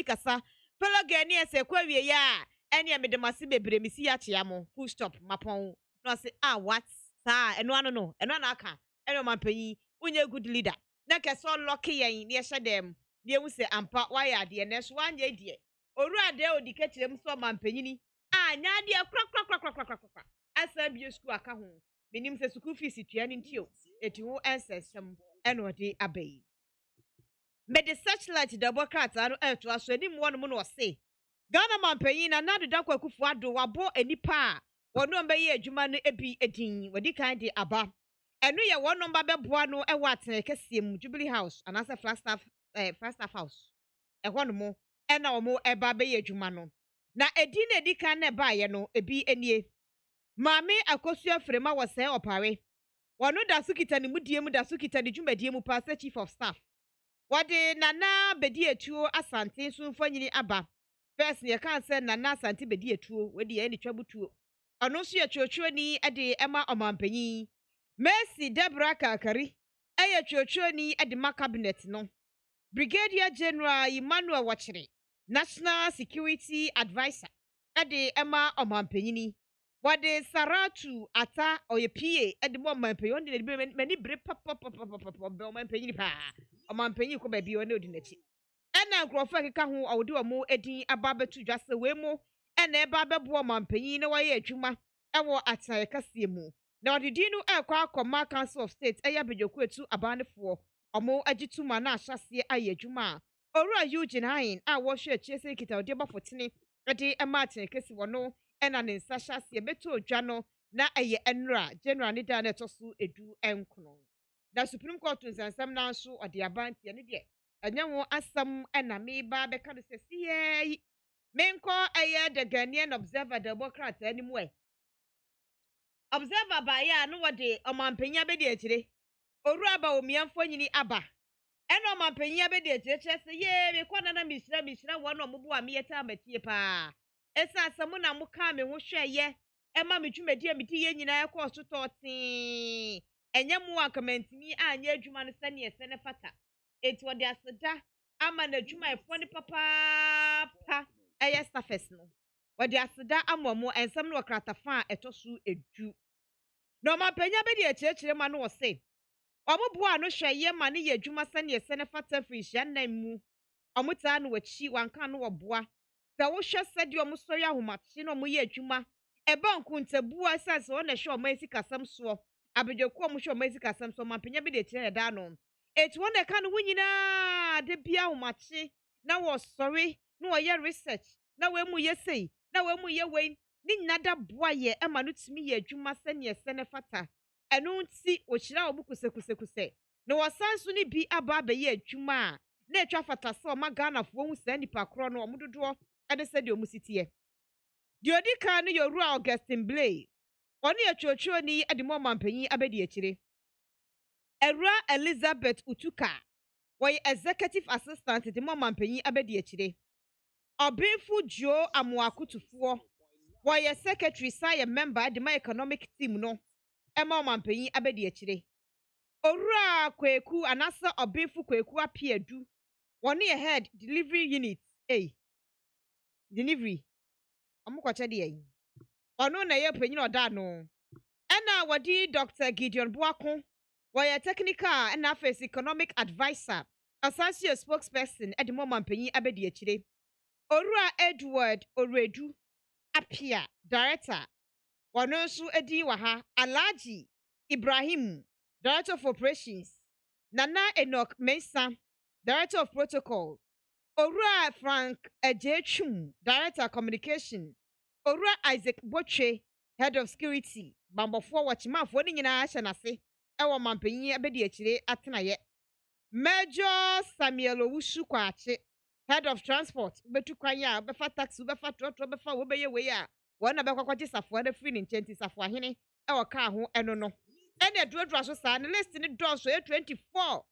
Speaker 2: kasa Fellow Ghanaians ekwa wie ya ene me de mase bebre misi ya chia mo full stop mapon no say what sa eno ano no eno na aka eno mampanyi unye good leader na keso lucky yen ne hye dem ne ehu se ampa why ade ne so anye die oru ade odike kirem so mampanyi ni anya ade kra asa bio school aka ho menim se school fees tua ni ntio eti ho ancestrum eno de abai me the searchlight double cat anu eto aso enim wonu mu no se Ghana mampanyi na nadu dan kwa kufu ado wabo enipa a wono mbaye adwuma no ebi edin wadi kan de aba enu ye wono mba beboa no e wa atene kesiem Jubilee House anase Flagstaff House ɛhɔ no mo ɛna ɔmo ɛba bɛyɛ adwuma no na edi na edi kan na ɛbaayɛ no ebi enie maame akosua firima wɔ sɛ ɔpare wɔno da so kita ne mudie mu da so kita ne dwumadie mu paa sɛ chief of staff wɔde nana bedi etuo asante so mfanyini aba first ne yɛka sɛ nana asante bedi etuo wɔde yɛ ne twabutuo ɔno nso yɛ twotwoni ɛde ɛma ɔmampanyin Mercy Deborah Kakari ɛyɛ twotwoni ɛde ma cabinet no Brigadier General Emmanuel Wachere National Security Advisor ɛde ɛma ɔmampanyini wɔde Saratu ata ɔyɛ PA ɛde ma ɔmampanyin ɔde ne mani bere papapapapapa ɔmampanyini paa ɔmampanyin kɔ baabi ɔne odi n'akyi ɛna nkurɔfoɔ keka ho ɔwɔde ɔmo edin aba bɛtu dwa sɛ wei mu ɛna ɛba bɛboa ɔmampanyin na wɔyɛ adwuma ɛwɔ atae kaseɛ mu na ɔde din no ɛkɔ akɔma Council of State ɛyɛ abadwoku etu abanefoɔ ɔmo agye tuma na ahyɛseɛ ayɛ adwuma a owura Eugene Hain a wɔhwɛ akyire sɛ kita ɔde bafotene ɛde ɛma atae kɛse wɔ no ɛna ne nsa hyɛseɛ bɛtɔ odwa no na ɛyɛ ɛnura general ne da na ɛtɔ so edu ɛnkono na Supreme Court nsansɛm na nso ɔde abanteɛ no deɛ ɛnyɛ ho asɛm ɛna meba bɛka no sɛ siɛ yi menkɔ ɛyɛ the Ghanaian Observer Democrat anim ɛ Observer baayɛ a no wɔde ɔmampanya bɛdi akyire owura ba omiamfo nyini aba ɛna ɔmampanya bɛdi akyire kyerɛ sɛ yee mekɔ na mihyira wɔn a ɔmobo a meyɛ taa matie paa ɛsa asɛm na mo ka me ho hwɛyɛ ɛma me dwumadi a medi yɛ nyinaa ɛkɔ so tɔɔtee ɛnyɛ mo akamantimi anyɛ adwuma no sɛneɛ sɛ ne fata eti wɔde aseda ama na adwuma ɛfoɔ ne papaapa ɛyɛ staffers no wɔde aseda ama mo ɛnsɛm no wɔkrata fa a ɛtɔ so edu na ɔmampanya bɛdi akyerɛkyerɛ ma no wɔ se ɔmo boa no hwɛyɛ ma ne yɛ adwuma sɛneɛ sɛ ne fata firi hyia nan mu ɔmo taa no wɔkyi wanka no wɔ boa sɛ wohwɛ sɛdeɛ ɔmo sɔre ahomakye na ɔmo yɛ adwuma ɛba nkuntabua sɛ sɛ ɔna hwɛ ɔmo asikasɛm soɔ abadwoku ɔmo hwɛ ɔmo asikasɛm soɔ ɔmampanya bɛdi akyerɛ ɛda no eti wɔn na ɛka no ho nyinaa de bia ahomakye na wɔsɔre na wɔyɛ research na wɔn mu yɛ sei na wɔn mu yɛ wei ne nyinaa da boa yɛ ɛma no tumi yɛ adwuma sɛneɛ sɛ ne fata ɛno nti wɔhyira wɔn kusekusekuse na wɔsan so ne bi aba abɛyɛ adwuma a na atwa fata sɛ ɔma Ghanafoɔ hu saa nipa korɔ no ɔmo dodoɔ ɛde sɛdeɛ ɔmo si teɛ deɛ odi kan no yɛ owura Augustine Blay ɔno yɛ twotwoni ɛde ma ɔmampanyin abɛdi akyire Ewura Elizabeth Utuka wɔyɛ executive assistant de ma ɔmampanyin abɛdi akyire ɔbɛnfo Joe Amoakutufoɔ wɔyɛ secretary sa yɛ member de ma economic team no ɛma ɔmampanyin abɛdi akyire owura Kweku anasa ɔbɛnfo Kweku Apiadu wɔne yɛ head delivery unit delivery ɔmo kɔkyɛ deɛ yi ɔno na yɛ panyin ɔda no ɛna wɔde Dr. Gideon Boako wɔyɛ technical ɛna afɛs economic advisor associate spokesperson ɛde mo ɔmampanyin abɛdi akyire owura Edward Oredu Apia director wɔno nso edi wɔ ha Alhaji Ibrahim director of operations Nana Enoch Mensa director of protocol owura Frank Ejechum director communication owura Isaac Boche head of security bambɔfoɔ wɔkyemanfoɔ ne nyinaa hyɛ n'ase ɛwɔ ɔmampanyin abɛdi akyire atenayɛ Major Samuel Owusu Kwakye head of transport betu kwan a befa taxi befa trotro befa wo beye we a wɔn na bɛkɔkɔgye safoa na firi ne nkyɛn ti safoa hene ɛwɔ kaa ho ɛno no ɛna adurudura so saa ne list ne dɔɔso yɛ 24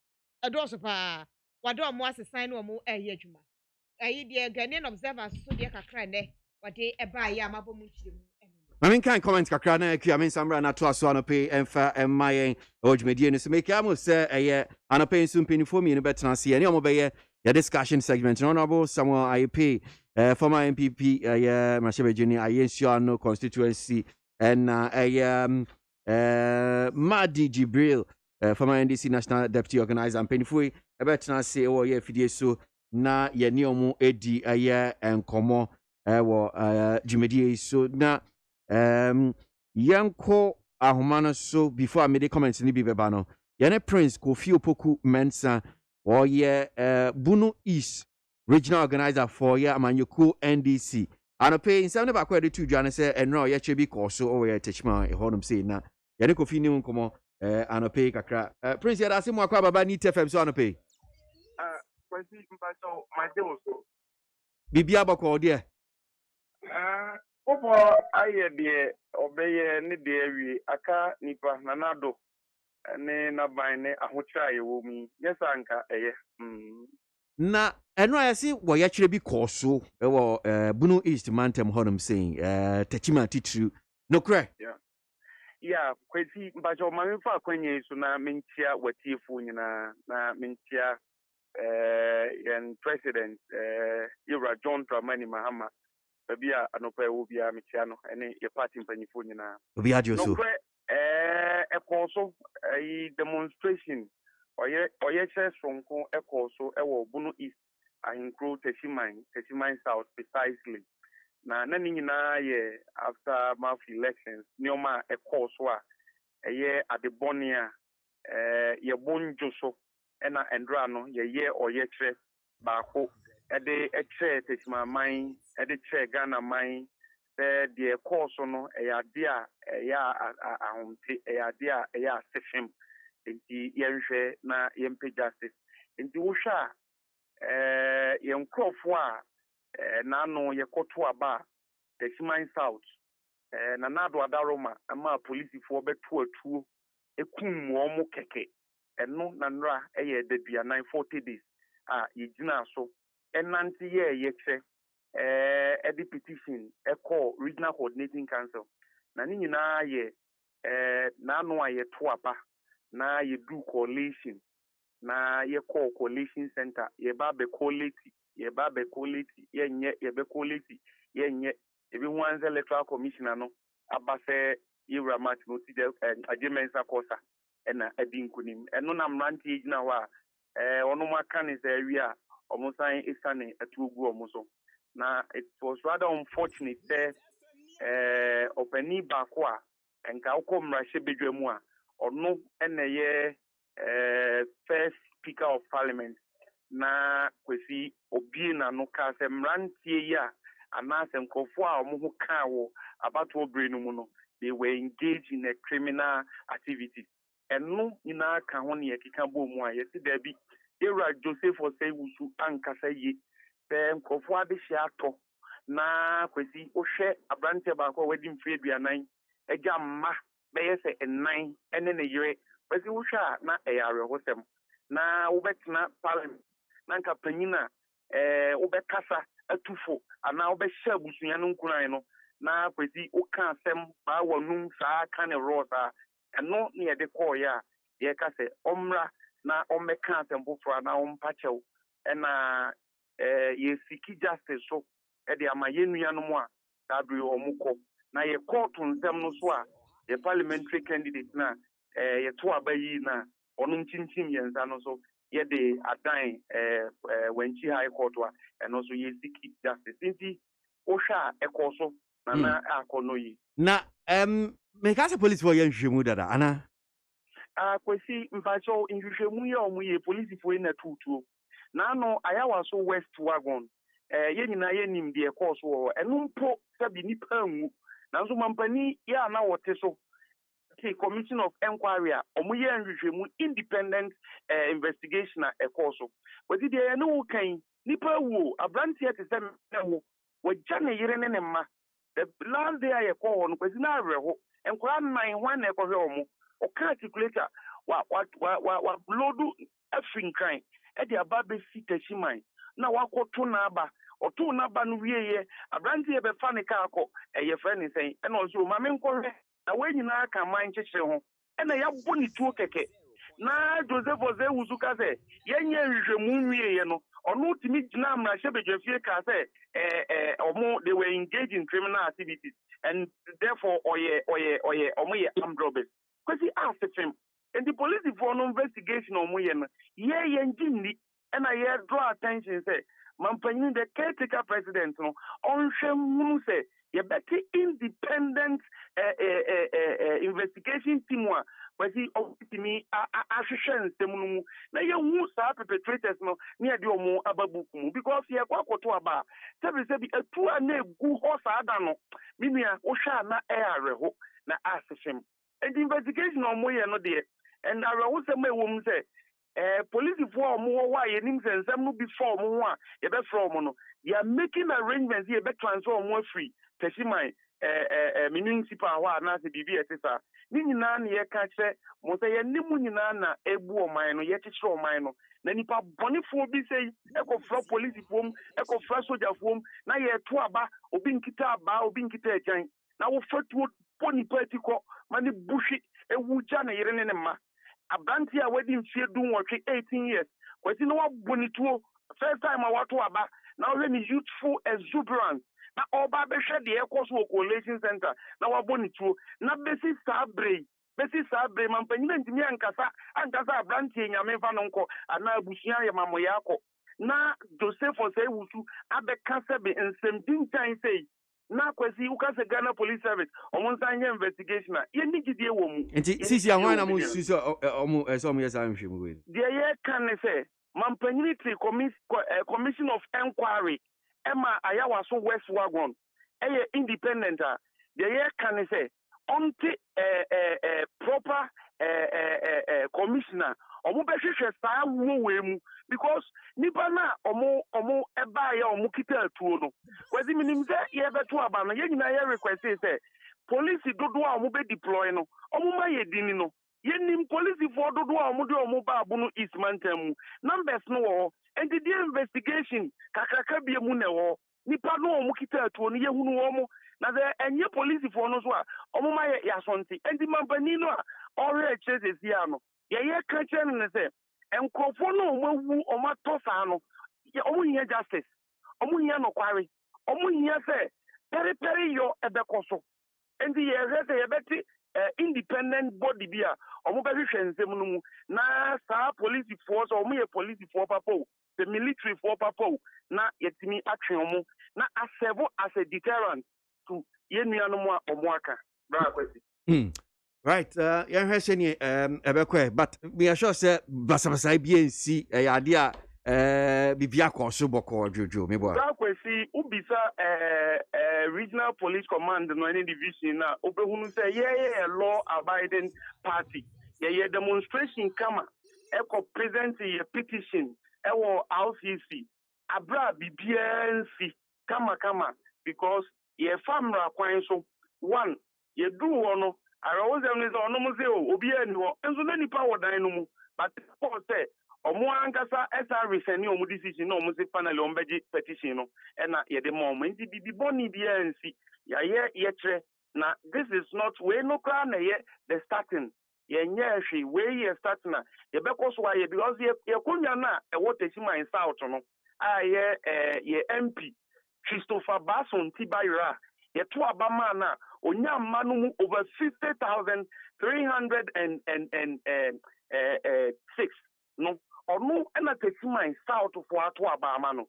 Speaker 2: ɛdɔɔso paa wɔde ɔmo asesan ne ɔmo ɛyɛ adwuma ɛyi deɛ Ghanaian Observer so deɛ kakra nɛ wɔde ɛbaa yɛ amabɔ mu nkyerɛ mu
Speaker 1: I mean, can't comment kakra na I mean samra na to aso anope emfa emayen ojmedie no so make am say eye anope nsum penifo mi no betena se ene omobeye ya discussion segment honorable Samuel IP former MPP Mashebe Junior Ayensuano constituency and Madi Jibril former NDC national deputy organizer and penifo betena se o ye fidie so na ye ni omo edi enkomo wo dwumedie so na yanko ahumano so before I made the comments ni bibeba no yene Prince Kofi Opoku Mensa or ye Bunu East regional organizer for ye Amanyoko NDC and pay in 7 back where the two Johnny say and no ye chebi koso or ye techma e honum say na yene Kofi ni unkomo and pay kakra Prince ya dasi mo akwa baba ni TFM so an pay
Speaker 5: kwasi mpacho my day also.
Speaker 1: Bibi abako there.
Speaker 5: Opo aye de obeye ne de awie aka nipa nanado ne naban ne ahotra ye wo mu. Yes anka eye.
Speaker 1: Na eno ayesi wo ya kire bi koso e wo Bunu East Mantem honum saying Techima titru no kre.
Speaker 5: Yeah, kwesi mpacho mamefa akwenye so na mentia watiefu nyina na mentia and president Ira John Dramani Mahama babia anopa wo bia metia no ene ye party mpanyifo nyina
Speaker 1: Obi adio so
Speaker 5: no kwe ekoso demonstration oye che sonko ekoso ewo Bunu East ahinkro Techiman South precisely na nani nyina ye after mass elections nioma ekoso a eye adebonia ye bonjo so ena endra no ye oye che baako ede eche Techiman ede che Ghana man the course no ade a ahomte ade a session enti yenhwe na yempe justice enti wo hwa yenkrofo a na no yekoto aba Techiman South na nado adaroma ama policefoɔ beto atuo ekum wo mo keke eno na nra eye dadua 940 days a yegina so enanti ye che edi petition call regional coordinating council na ni nyina ye na no aye to aba na ye do coalition na ye call coalition center ye ba be collate yenye ye be collate yenye ebi wanze electoral commissioner no abase yewra match no ti de agemensa kosa ena edi nkunim eno na mranti egina wa ono maka ne se wi a omusan isane atuogu omuso. Now, it was rather unfortunate that Openi Bakwa and Kaukom Rashebedremua or no NA first Speaker of Parliament. Na kwesi Obina no Kasem Rantia and Nasem Kofua Muhukawo about Obrenuno. They were engaged in a criminal activity. And no ina kahoni Kikabo Moa, yes, there be Era Joseph or say Wusu Ankasaye. Nkofo ade hyiato na kwesi ohwe abrante baako wedding free aduanan eja mma beye se enan ene ne yire kwesi wohwa na eyare hosem na wobetena parliament na nka panyina wobekasa atufo ana wobehye abusunya no nkuran no na kwesi woka asem ba wonum saa ka ne rosa eno ne yede call ya ye ka se omra na ommeka asem bofra na ompachew ena ye siki justice so de ama yenua no mu a dabri omuko na ye court nsem no so a ye parliamentary candidate na ye to abayi na onu nchinchin yensa no so ye de adan wenchi high court wa eno so ye siki justice nti o hwa ekoso na akono yi
Speaker 1: na mekasa police for yen hwemu dada ana
Speaker 5: kwesi mpacho nhwehwemu ye omuye police for na tutuo na no ayawa so west wagon yenina yenim de course wo enumpo sabi nipa nwu nanso mampani ya na wote so commission of inquiry omuye nhwehwemu independent investigation a course but the no kan nipa wu abrantie te se wo wagya ne yire ne ma the last day I call on kwesi na areho enkora nan hwan na ekohwe omo o calculator wa loadu afinkran edi aba be Techiman na wakoto na aba oto na aba no wieye abranti e be fa ne ka akọ eye fa ne sen e no so ma me nkohwe na wenyina aka man kyekye ho e na ya bo ni tuo keke na Joseph Oze wuzuka se yenye nhwehwemu wieye no ono timi gina amra hyebedwafie ka se omo they were engaged in criminal activities and therefore oye omo ye armed robbers kwesi asefem and the police for no investigation omo ye no ye njimni and I draw attention say mampanyin the caretaker president no onhwemu say ye better independent investigation team wa kwesi obitimi ahwehwe nsem no mu na ye hu sa perpetrators no ne de omo ababuku mu because ye kwakoto aba sebi atu na egu ho sa ada no minua wo hwa na areho na asefem and the investigation omo ye no de and areho se ma ewom say
Speaker 6: police for more why ye nim say nsem no before mo ho a ye be from no you are making arrangements ye be transfer more free teshiman municipal ho na se bibi etisa ni nyina na ye ka kire mo say ye nim nyina na ebu o man no ye kire o man no na nipa bonifo bi say ekofra police fom ekofra soldier fom na ye to aba obi nkita aba obi nkita ejan na wo fatuo poni patiko mani bushi ewuja na yere ne ma abanti a wedi mfie dun wotwe 18 years kwesi no wabonituo first time a wato aba na we ni youthful exuberance na oba be hwe de ekoso collation center na wabonituo na besi sabre mampanyina ntimi ankasa abanti enyame fa no nko ana abusia ye mamoya akọ na Joseph Osei wusu abeka sebe nsem dintan sei na kwesi ukase Ghana Police Service omunsanye investigation ye nigidie wo mu
Speaker 1: enti sisi ahwan na mo susu omu yesa nhwemu we
Speaker 6: de ye kan say mampanyini commission of inquiry ema ayawaso West Wagon independent de ye kan say onti proper commissioner omu be hwehwe saa wo we mu because nipa na omu eba ya omu kita atuo no kwezi minim se ye beto aba no ye nyina ye request say police dodo a omu be deploy no omu ma ye dini no ye nim police for dodo a omu de omu ba abu no East Mantam numbers no wo and the investigation kakraka bia mu na wo nipa no omu kita atuo no ye hunu wo mu na the enye police for no so a omu ma ye asonti and the mampani no a ore chase sia no ye ka chen ne say enkrofo no omawu omatosa no omu hia justice omu hia no kware omu hia say peri yo ebekoso and ye say ye beti independent body bia omu be hwehwe nsem no mu na sa police force omu ye police for papo the military for papo na yetimi atwe omu na aserve as a deterrent to ye nuanom a omu aka bra kwesi
Speaker 1: right yan hwese ni ebekwe but we are sure say basabasa BNC yade a bibia koso boko jojo me boy
Speaker 6: kwesi ubisa regional police command no any division na obehunu say ye law abiding party ye demonstration kama eko present ye petition ewo RCC abra BNC kama because ye famra kwan so one ye do wono arawozem ni so no muze obi ani ho enso na nipa wodan no mu but for say omo ankasa SR ni omo decision no omo se panel ombeji petition no na ye de mo omo nti bibi boni bia nsi ya ye kire na this is not we no kra na ye the starting ye nya hwe we ye start na ye bekoso aye because ye konya na e wotechima in south no ye MP Christopher Bason Tibayra ye to abama na onya manu over 50,306 no onu ena tesima in south for ato abama no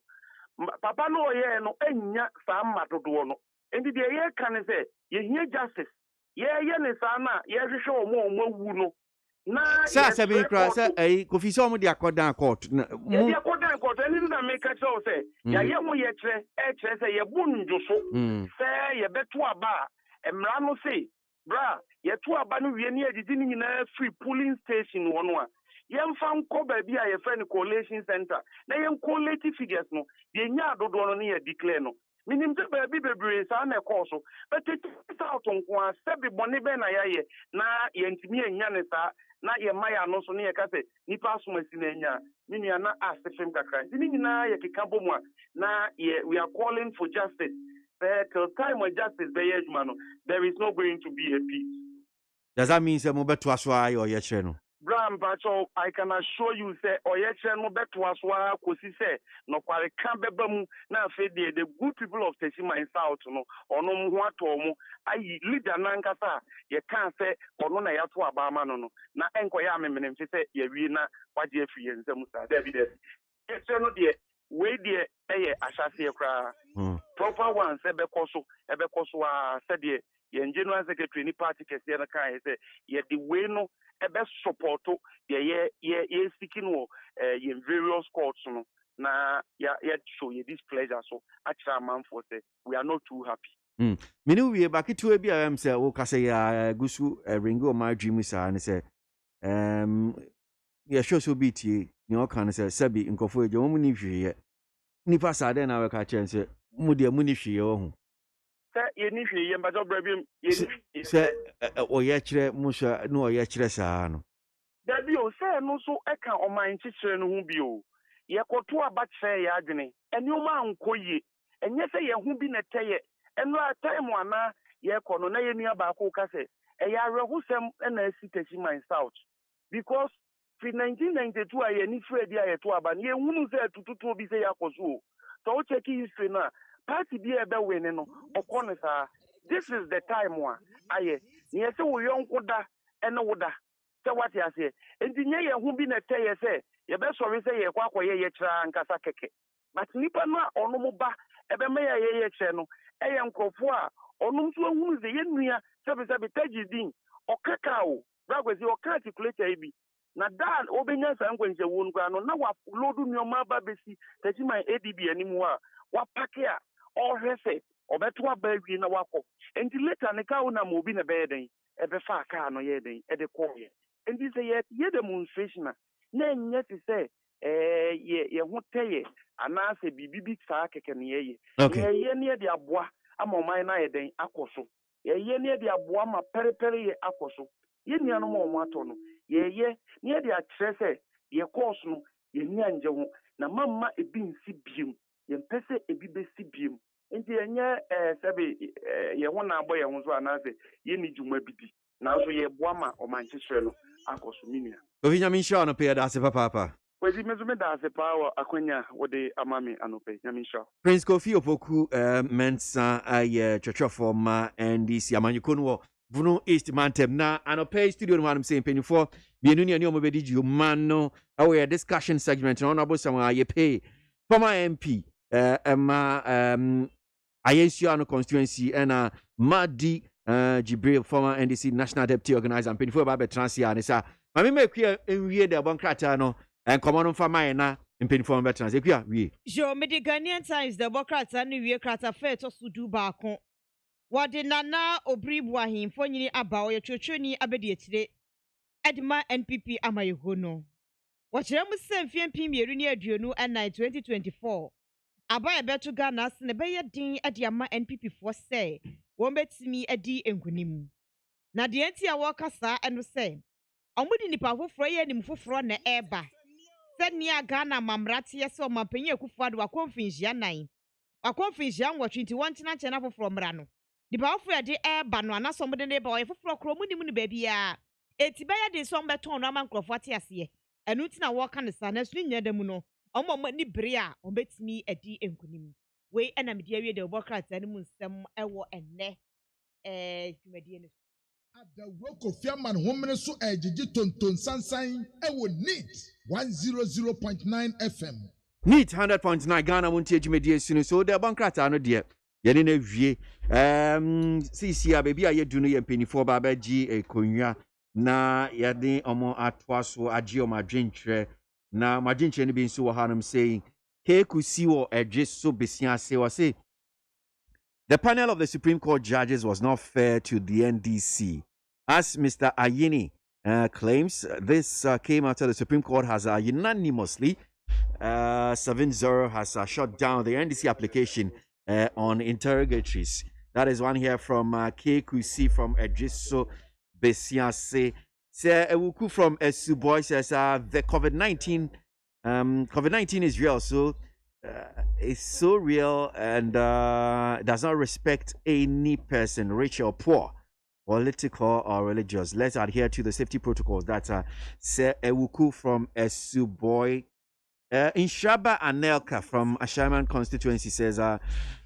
Speaker 6: papa no ye no enya sa madodo no endi de ye kan say ye hia justice ye ne sa na ye hwehwe omo wu no na
Speaker 1: sa be kra sa kofi so omo de akodan court na
Speaker 6: ye akodan court eni na make sure say ya ye mo ye kire kire say ye bu njoso say ye beto aba emra no say bra ye to aba no wie ni agidi ni nyina free polling station wono a ye mfa nko ba bi a ye friend collation center na ye collate figures no ye nya adodo no ne ye declare no minim te ba bi bebre sa na ekoso but it out nko a sebi boni be na ye na ye ntimi enya ne sa na ye maya no so ne ye ka se nipa asomasi na enya ni nua na asefem kakra ni nyina ye keka bomu a na ye we are calling for justice. Till time when justice be yejuma no there is not going to be a peace.
Speaker 1: Does that mean say mo beto aso ayo ye kire no
Speaker 6: Bram Pacho, I can assure you say oyeche no beto aso a kosi say no kware kan beba mu na afi the good people of Teshima in South no ono mu ho ato mu ayi leader na nkasa ye kan say ono na yato abama no na enkoya amemene mfi say ye wi na waje afi ye nsam sa David ye no de we de ashase kra proper ones ebekoso a said ye general secretary ni party kese na kan say ye the way no ebe support ye seeking wo ye various courts no na ya show ye displeasure so actually man for say we are not too happy.
Speaker 1: Mini we back to bi am say wo kase ya gusu ringo ma dream sa ne say yeah, sure so be tea. You can say Sabi in Kofu, your money free. Nipa Sada na weka chen se mudia muni hwe ho
Speaker 6: sɛ yɛni hwee yɛ mpatɛ ɔbrɛ biom yɛni hwee
Speaker 1: se oyɛ kyerɛ musa no oyɛ kyerɛ saa no
Speaker 6: dabi o sɛ no so ɛka ɔman kyekyere no ho bi o yɛkɔto aba kyerɛ yɛ adwene ɛnneɛma ankɔ yie ɛnyɛ sɛ yɛn ho bi na ɛtɛyɛ ɛno a time ana yɛkɔ no na yɛnua baako ka sɛ ɛyɛ awerɛhosɛm ɛna asi Tachiman South because fi 1992 a yɛni fredi a yɛto aba no yɛhunu sɛ atututuo bi sɛ yɛakɔ so o sɛ wokyɛke history no a party bi a ɛbɛwene no ɔkɔ no saa this is the time a ayɛ neɛ sɛ wo yɔnko da ɛne wo da sɛ wate aseɛ enti nyɛ yɛn ho bi na ɛtɛyɛ sɛ yɛbɛsɔre sɛ yɛkɔ akɔyɛ yɛkyerɛ ankasa kɛkɛ but nnipa no a ɔnom ba ɛbɛma yɛ yɛkyerɛ no ɛyɛ nkurɔfoɔ a ɔnom nso ahunu sɛ yɛnnua sɛbesɛbe tagye din ɔkaka o brakwasi ɔka articulator yi bi na da obenya saa nkwanhyɛwuo no koraa no na walodo nneɔma aba bɛsi Tachiman ADB anim hɔ a wapake a ɔhwɛ sɛ ɔbɛto aba awie na wakɔ enti later ne ka wo nam obi na ɛbɛyɛ den ɛbɛfa kaa no yɛ den ɛde kɔɔyɛ enti sɛ yɛ demonstration a na ɛnyɛ te sɛ yɛ ho tɛyɛ anaasɛ biribi bi saa kɛkɛ no yɛyɛ yɛyɛ ne yɛde aboa ama ɔman no ayɛ den akɔ so yɛyɛ ne yɛde aboa ma pɛrepɛre yɛ akɔ so yɛ nuanom a ɔmo atɔ no yɛyɛ ne yɛde akyerɛ sɛ deɛ kɔɔso no yɛni angye ho na mamma ebi nsi biem yɛmpɛ sɛ ebi bɛsi biem nti yɛnyɛ sɛbe yɛn ho na abɔ yɛn ho so anaasɛ yɛni dwuma bi di nanso yɛboa ma ɔman kyekyere no akɔ so ne nua
Speaker 1: ofi nyame nhyɛ no pɛ yɛda ase papaapa
Speaker 6: kwasi me so meda ase paa wɔ akwanya wode ama me anɔpɛ nyame nhyɛ
Speaker 1: Prince Kofi Opoku mensa ayɛ twɛtwɛfoɔ ma NDC amanyɔkuo no wɔ Vuno East Mantem na anɔpɛ studio no manum sɛ mpanyinfoɔ mienu ne ɔmo bɛdi dwuma no ɛwɔ discussion segment na ɔno abosam a yɛpɛ former MP ɛma Ayensua no constituency ɛna Madi Jibril former NDC national deputy organizer mpanyinfoɔ ba bɛtransi a ne sa mame mekua enwie de abɔnkrata no nkɔmɔ no mfa mae na mpanyinfoɔ bɛtransi ekua wie
Speaker 2: jo mede Ghanaian Times de bɔkrata no wie krata fɛ to so du baako wɔde Nana Obiri Buahemfo nyini aba ɔyɛ twetwani abɛdi akyire ɛdema NPP amayɛho no wɔkyerɛ mu sɛ mfie mpem mmienu ne aduonu ɛnan 2024 aba yɛbɛto Ghana ase na ɛbɛyɛ den ɛde ama NPP foɔ sɛ wɔn bɛtumi adi nkunim na deɛ nti a wɔka saa ɛno sɛ ɔmo de nipa foforɔ yɛ anim foforɔ na ɛɛba sɛnea Ghana mamrateɛ sɛ ɔmampanyin Akufo-Addo wakɔmfinhyia nan wakɔmfinhyia nwɔtwe nti wɔntena nkyɛn na foforɔ mmra no nipa foforɔ de ɛɛba no anaasɛ ɔmo de ne ba ɔyɛ foforɔ korɔ ɔmo nim ne baabiara eti bɛyɛ de sɛ ɔmo bɛtɔn no ama nkurɔfoɔ ate aseɛ ɛno nti na wɔka ne saa na so ne nyina da mu no ɔmo ni bere a ɔmo bɛtumi adi nkunim wei ɛna mede awie de ɔbɔ krataa no mu nsɛm ɛwɔ ɛnnɛ dwumadie no
Speaker 4: Adawo Kofi Aman homene so ɛgyegye tonton sansan ɛwɔ NEAT 100.9 FM.
Speaker 1: NEAT 100.9 Ghana montie dwumadie sunu so de abɔnkrata no deɛ yɛne no wie sisi a baabi a yɛdu no yɛ mpanyinfoɔ ba bɛgye konwa na yɛde ɔmo atoa so agye ɔmo adwenkyerɛ na ɔmo adwenkyerɛ no bi nso wɔ hanom saying KWASI wɔ ɛdwe so besia ase wɔ se the panel of the Supreme Court judges was not fair to the NDC. As Mr. Ayini claims, this came after the Supreme Court has unanimously 7-0 has shut down the NDC application on interrogatories. That is one here from KWASI from Edriso Besiase. Ewuku from Esuboy says the COVID-19 is real, so it's so real and does not respect any person, rich or poor, political or religious. Let's adhere to the safety protocols. That's Ewuku from Esuboy. Inshaba Anelka from Ashaman constituency says,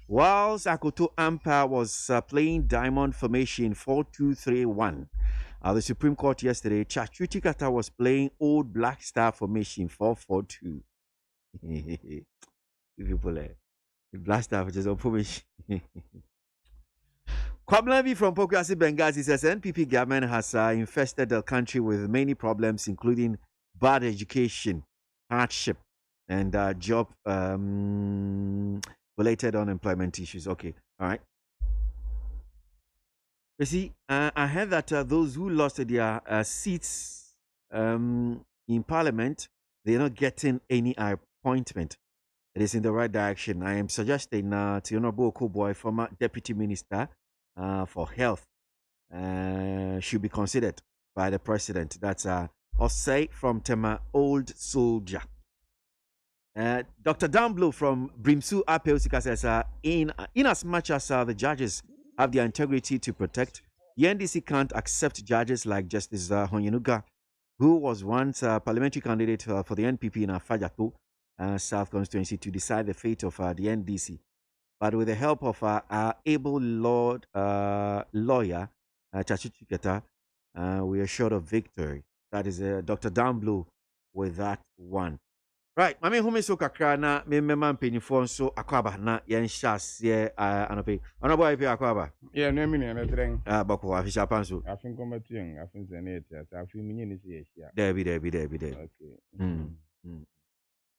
Speaker 1: whilst Akoto Ampa was playing diamond formation 4-2-3-1, the Supreme Court yesterday, Chachuti Kata was playing old black star formation 4-4-2. People the black star which is on formation. Kwablavi from Pokuasi Benghazi says NPP government has infested the country with many problems, including bad education, hardship, and job related unemployment issues. Okay, all right. You see, I heard that those who lost their seats in in Parliament, they're not getting any appointment. It is in the right direction. I am suggesting to Honorable Boy, former Deputy Minister for Health, should be considered by the President. That's Osei from Tema Old Soldier. Dr. Downblow from Brimsu Apelsika says, in as much as the judges have their integrity to protect, the NDC can't accept judges like Justice Honyenuga, who was once a parliamentary candidate for the NPP in Afajato South constituency, to decide the fate of the NDC. But with the help of our able lawyer, Chachichi Keta, we are short of victory. That is Dr. Downblow with that one. Right, mami home so kakra na me mema mpanyifo nso akwaba na yen hyase anope. Ono boy pe akwaba.
Speaker 11: Yeah, no me na dreng.
Speaker 1: Bako afisha panso.
Speaker 11: Afin komatien, afin zenet, afin minye ni se ehia.
Speaker 1: Debi.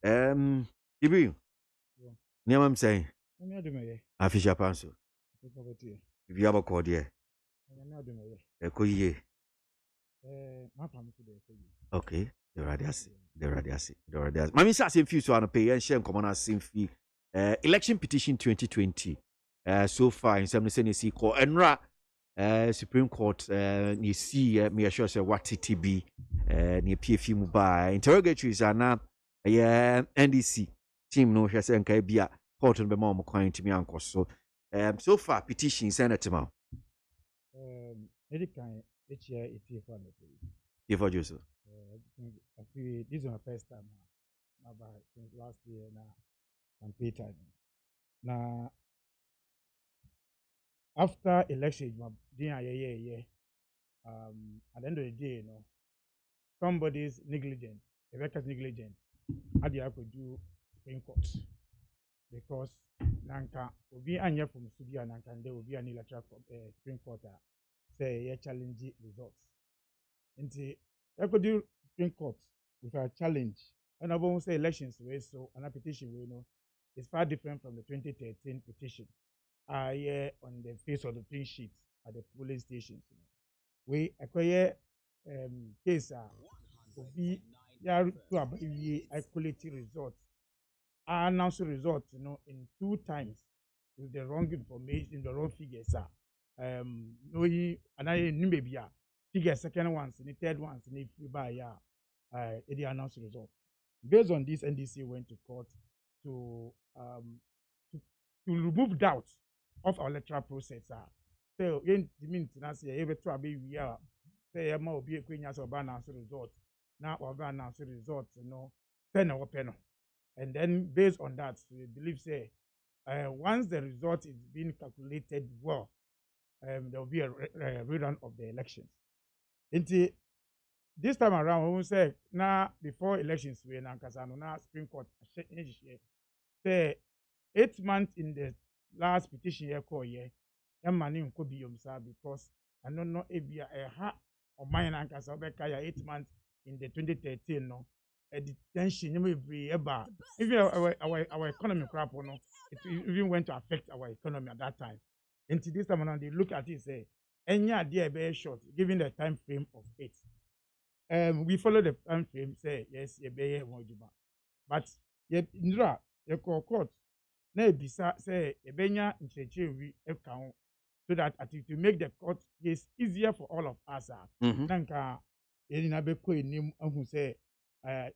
Speaker 11: Okay.
Speaker 1: Ibi. Niam am saying.
Speaker 12: Me adumeye.
Speaker 1: Afisha panso. If you have a code here.
Speaker 12: Me adumeye.
Speaker 1: Ekoye.
Speaker 12: Ma pamso de ekoye.
Speaker 1: Okay. The radiasi. Mami sa same few so anope yen share common as same fee. Election petition 2020. So far in some say see call enra Supreme Court ni see me assure say what TTB ni PFU mu ba interrogatories are na NDC team no hwe say nka bia court no be ma mo kwan timi ankoso. So far petition senate ma.
Speaker 12: Edikan HIA for
Speaker 1: for Joseph.
Speaker 12: This is my first time since last year campaign time. Now after election, at the end of the day, somebody's negligent, a worker's negligent, had the could do Supreme Court because Nanka will be anya from Subia Nanka, and there will be an electoral Supreme Court say challenge results. And I could do Supreme Court with a challenge. And I won't say elections way so an petition we know is far different from the 2013 petition. On the face of the print sheets at the polling stations. We acquire case will be to quality results. I announce the results, in 2 times with the wrong information, the wrong figures. No, and I maybe figure second ones, and the third ones, and if you buy the announced result. Based on this, NDC went to court to remove doubts of our electoral process. So, in the means, every trouble we are, say, more be a queen as of announced result. Now, we're announced the result, pen or pen. And then, based on that, we believe, say, once the result is being calculated well, there will be a rerun of the elections. This time around, we say now before elections, we now Supreme Court say 8 months in the last petition year call year, money could be because I don't know if you are or mine and 8 months in the 2013 no a detention you be about even our economy crap no it even went to affect our economy at that time. And this time around, they look at it say any idea very short, given the time frame of 8. We follow the time frame, say yes, you be more but yet Indra, you call court, na bisa say a benya in we account so that to make the court case easier for all of us. Nanka Elina Beko name who say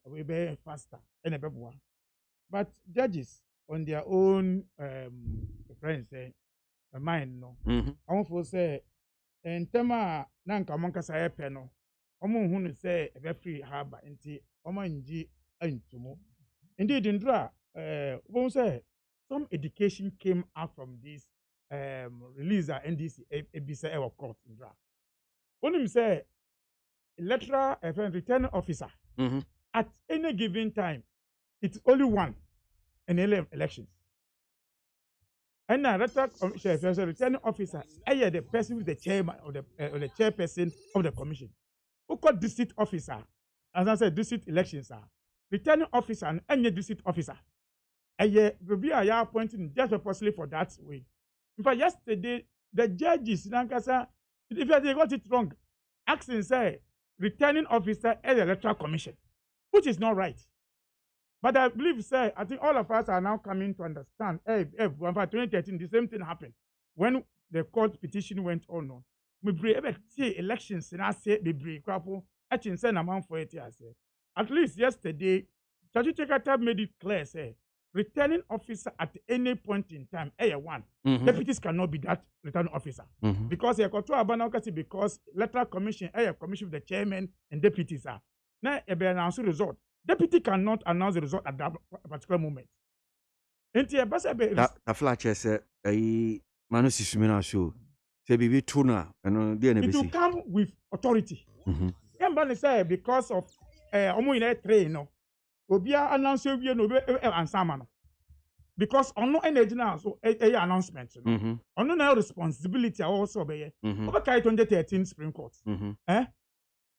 Speaker 12: we be faster and a better one. But judges on their own friends say mind no. I want to say and tema nanka monka say peno. Omo hunu say a free harbor nti omo nji antumo. Indeed Indra won't say some education came out from this release at NDC Ebisa Ewa Court Indra. Only say electoral returning officer at any given time it's only one in elections. And now returning officer the person who is the chairman or the chairperson of the commission. Who called district officer, as I said, district elections are returning officer and any district officer. And will be appointed just purposely for that way. In fact, yesterday the judges if they got it wrong, asking say returning officer at the electoral commission. which is not right. But I believe, sir, I think all of us are now coming to understand. Hey, 2013, the same thing happened. When the court petition went on, we see elections and I say, we actually send a man for it. At least yesterday, Chachitekata made it clear, say, returning officer at any point in time, one. Deputies cannot be that returning officer. Because because electoral commission, commission of the chairman and deputies are. Now, announce the result. Deputy cannot announce the result at that particular moment.
Speaker 1: The flash said, Manus is Sumina show. Say, be tuna, and
Speaker 12: it will come with authority. Say because of train, no. Obia announce you no answer. Because on no energy now, so a announcement. On no responsibility also be. Over 2013 Supreme Court.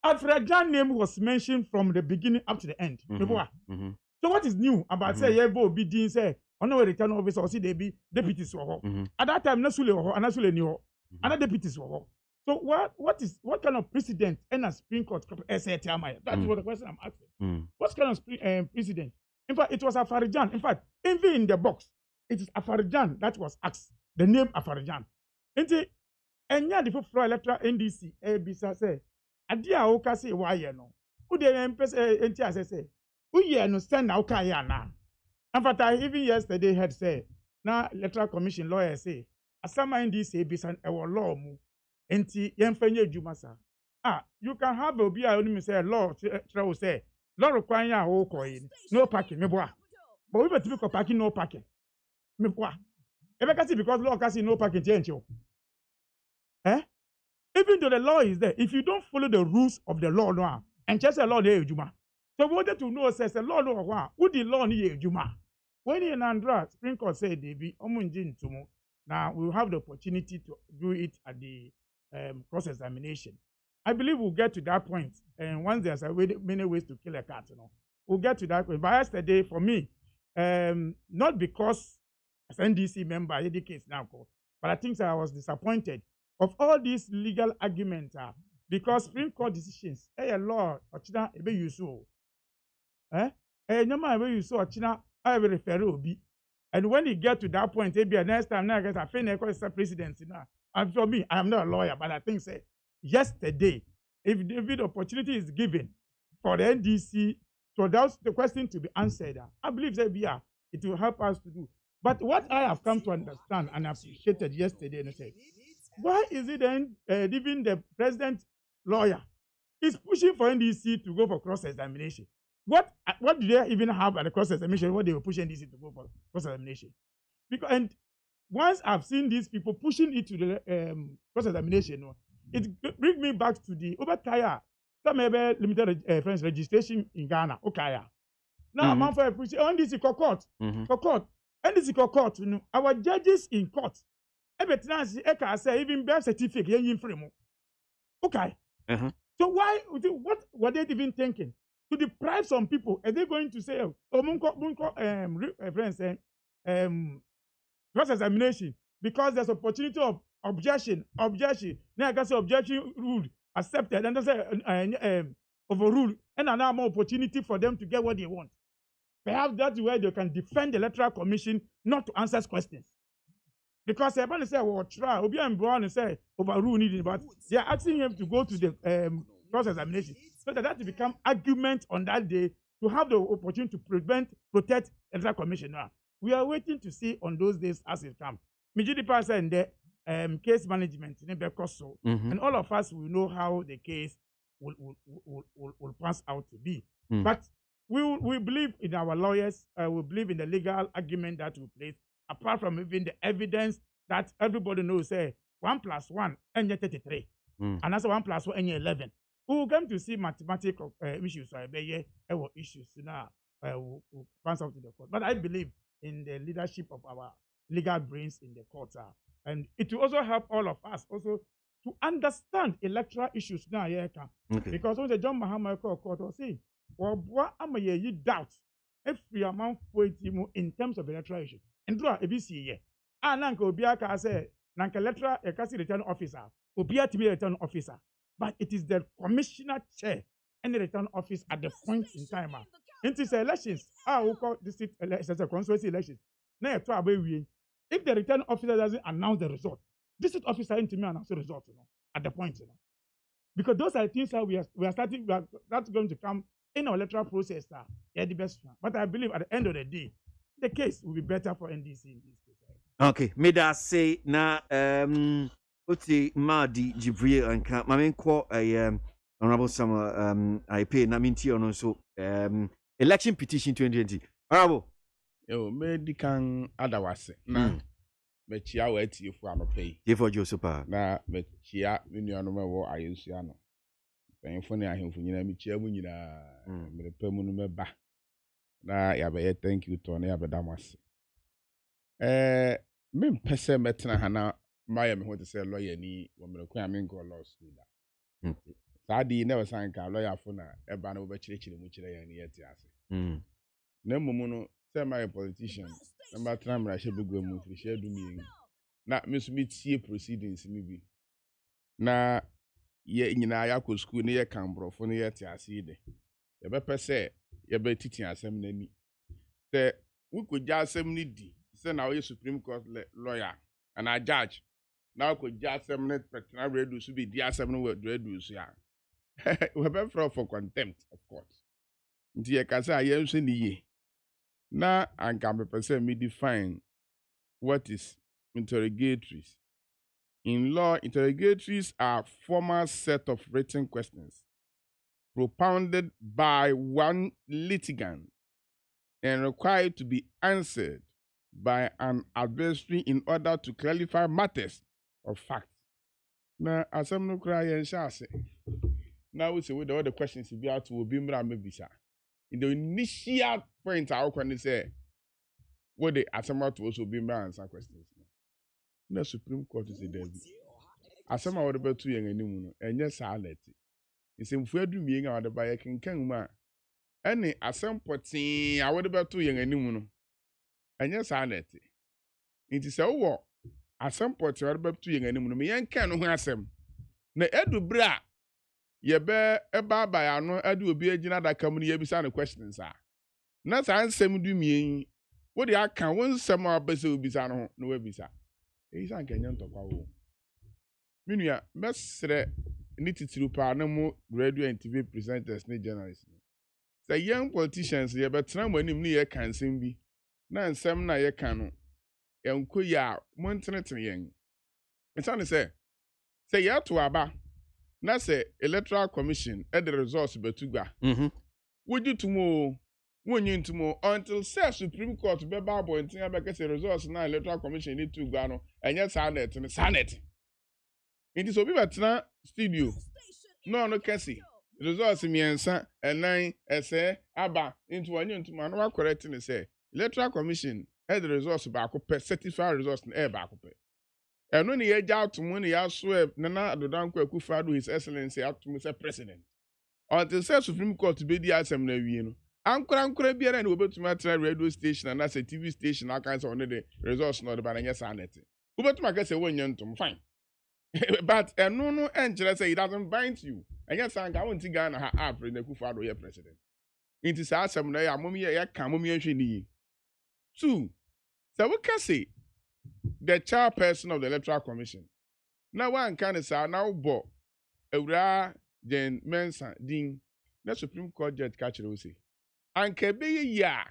Speaker 12: Alfred Jan name was mentioned from the beginning up to the end. So what is new about say Yebo be say on no return officer or see they be deputies or at that time Nasule knew other deputies were. So what kind of precedent in a Supreme Court that's what the question I'm asking. What kind of precedent? In fact, it was Afarijan. In fact, even in the box, it is Afarijan that was asked. The name Afarijan. And yeah, the floor electoral NDC bisa say adia oka say why no. Who the MPS say who ye no stand na oka ya na. In fact, I even yesterday had say na electoral commission lawyer say asama NDC bisa ewo law mu enti yemfanye adwuma sa. You can have obi a only say law travel say law require no parking me boa. But we better be parking no parking. Me boa. Because law can say no parking change you. Even though the law is there, if you don't follow the rules of the law now, and just a law there, Juma. So we wanted to know says the law no who the law ni Juma. When in Andra Supreme Court said they be omunjin tumo. Now we will have the opportunity to do it at the cross-examination. I believe we'll get to that point. And once there's many ways to kill a cat, we'll get to that point. But yesterday, for me, not because as NDC member, I the case now, but I think I was disappointed of all these legal arguments because Supreme Court decisions, a law, or China, a you so. I will refer obi. And when you get to that point, maybe next time, now I guess I feel like presidency now. And for me, I am not a lawyer, but I think say yesterday, if the opportunity is given for the NDC for the question to be answered, I believe that it will help us to do. But what I have come to understand and appreciated yesterday, and I say, why is it then even the president lawyer is pushing for NDC to go for cross-examination? What do they even have at the cross-examination? What they were pushing NDC to go for cross-examination? Because and once I've seen these people pushing it to the cross-examination, it brings me back to the Obakaya, some limited friends registration in Ghana. Okay, now I'm for pushing NDC court, NDC court. Our judges in court, say even birth certificate, okay. So why? What were they even thinking? To deprive some people, are they going to say, cross-examination because there's opportunity of objection. Now I can say objection ruled, accepted, and say overruled, and now more opportunity for them to get what they want. Perhaps that's where they can defend the electoral commission not to answer questions. Because they're going to say, well, try, Obi and Brown and say overrule needed, but they are asking him to go to the cross-examination. So that to become argument on that day to have the opportunity to protect the electoral commission. Now, we are waiting to see on those days as it comes. Mijidi Pasa and the case management in Bekoso, and all of us will know how the case will pass out to be. But we believe in our lawyers, we believe in the legal argument that we place, apart from even the evidence that everybody knows, say 1 + 1 and 33, and that's 1 + 1 and 11. We will come to see mathematical issues, issues now, we'll pass out to the court. But I believe in the leadership of our legal brains in the courts, and it will also help all of us also to understand electoral issues now. Because when the John Mahama court will say, what am I doubt if we amount in terms of electoral issues? And draw a BC, Nanka Obiaka say, Nanka electoral a return officer, Obia to be a return officer. But it is the commissioner chair any return office at the point in time. It is elections. We call district elections, constituency elections. Now, if the return officer doesn't announce the result, district officer into me announce the result, at the point, because those are things that we are starting. That's going to come in our electoral process. Yeah, the best one. But I believe at the end of the day, the case will be better for NDC in this case.
Speaker 1: Okay, may I say na Uti Madi Jibril and Mamin Ko Honorable Summer I pay Naminti on also election petition 2020. Honorable.
Speaker 11: Yo, medican adawase. Na mechia wa eti fu anope.
Speaker 1: Ye for Josepa.
Speaker 11: Na mechia minu anoma wo ayensu ano. Penfo ne ahemfo nyina mechia mu nyina merepa mu no meba. Na ya be thank you to na ya be damase. Me mpese metena hana maye me ho te se lawyer ni wo mereku amingo law school da. Sadi never sanka lawyer fo na eba na wo be chire mu chire ya ni yeti ase. Na mumu no say my politician number time ra she begwe mu fi she du mi na me so metie proceedings ni bi na ye nyina ya ko school ni ye kan brofo ni yeti ase de ye be pese ye be titi asem na ni se we ko ja asem ni di say na we Supreme Court lawyer and a judge now ko ja asem net petra redu so be di asem no we redu so ya we be for contempt of court nti ye ka say ye nso ni ye na anka me pese me define what is interrogatories. In law, interrogatories are formal set of written questions propounded by one litigant and required to be answered by an adversary in order to clarify matters of fact. Now, as I'm not crying, now we say with all the questions we have to be mebisa. In the initial point, I can say what the asama to also be answer questions. The Supreme Court is a devil. Asama would be too young anymore, and yes, I let it. It's in Fredu being out of by a king ma. Any asam potting, I would be too young anymore, and yes, I let it. It is a war. Asam potting, I would be too young anymore. Me and can who has him. Ne edu bra. Ye be eba ba ya no ade obi agina da kam ne yebisa no questions a na sa ansem du mien wo de aka won nsem a bese obisa no no webisa e san kanya ntokwa wo minua mesre ni titiru pa na mo radio and TV presenters ne journalists say young politicians ye betena mo anim ne ye kan nsem bi na nsem na ye kan no enko ya mo ntenetene yen e san say ye to aba na say electoral commission at the results betugba would you tomorrow wonyi ntumo until say Supreme Court be babo ntin abeka say results na electoral commission need to gba no enye sanet ni sanet nti so bi betena studio no kesi results miensa enan ese aba into wonyi ntumo no correct ni say electoral commission at the results ba ko certified results na ba ko eno ni ye ja atomo ni ya so na adodanko akufado his excellency atomo say president until say Supreme Court be di asem na wie no ankora biara na obetuma tra radio station na say TV station aka say on the results no the bananya sanet obetuma ka say wonye ntom fine but eno no enjere say it doesn't bind you enya sanka wonti Ghana ha apre na akufado ye president inti say asem na ya momi ye ka momi ahwe ni 2 so we can say the chairperson of the Electoral Commission. Now one can say now bo Ewura Jen Mensa din the Supreme Court judge catch we say. Anke be ya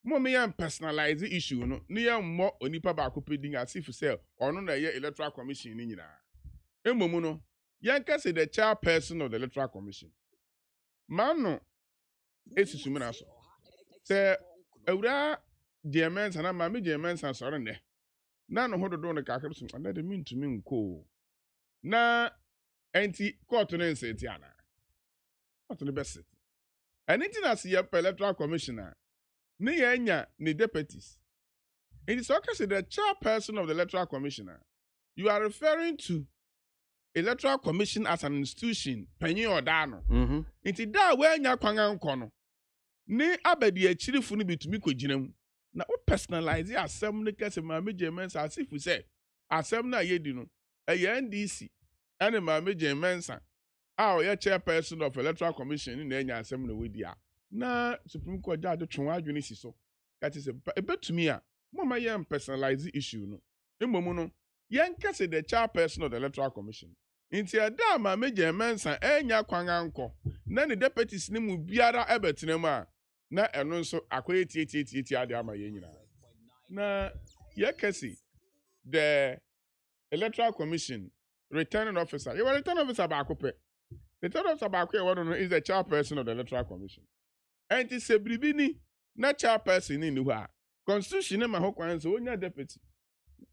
Speaker 11: mo me yan personalize issue no ne yan mo onipa ba ko pedin as if say ono na ye Electoral Commission ni nyina. Emomu no yan ka say the chairperson of the Electoral Commission. Man no esisumu na so. Say Ewura Jen Mensa na ma me Jen Mensa so ne. Na no hodo do no kakere so na de min to min ko na enti court no nseti ana court no beset anything as your electoral commissioner ne yanya ne deputies it is okay the chairperson of the electoral commissioner you are referring to electoral commission as an institution panyin oda no enti da we anya kwan anko no ne abedi achirifu no bitumi koginam na o personalize asem ne kese ma mejemensa as if we say asem na yedi no NDC ene ma mejemensa Our chairperson of Electoral Commission in the Assembly with ya. Na Supreme Court judge Chunwa so. That is a bet to me. Mama yam personalize the issue no. Imbomuno. Yan kase the chairperson of the Electoral Commission. Inti adama meje mensa enya kwanga nko. Na the deputies ni mu biara ebetinema na eno nso akoye tie ade ama ye nyina. Na ye kase the Electoral Commission returning officer. You were returning officer bakope. The third officer bakope is the chairperson of the Electoral Commission. And it is a bribini na chairperson in the Constitution ma ho kwan so onya deputy.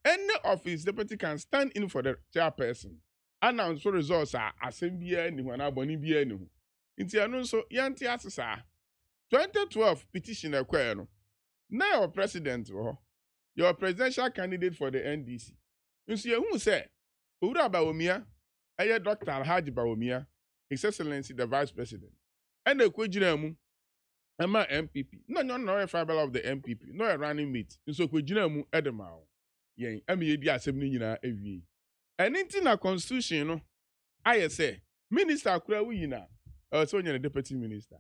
Speaker 11: Any of his deputy can stand in for the chairperson. Announce for results are assembly ni wana boni bia ni ho. Nti anu so yanti asesa. 2012 petition ekwa no. Na your president your presidential candidate for the NDC. Nso yehu say Owura Bawumia aye Dr. Alhaji Bawumia, His Excellency the Vice President. And the kwejina mu Emma MPP. No a fiber of the MPP. No a running mate. Nso kwejina mu edema. Yen emi edi asem ni nyina ewie. And into na constitution no I say minister akura wi na so nya deputy minister.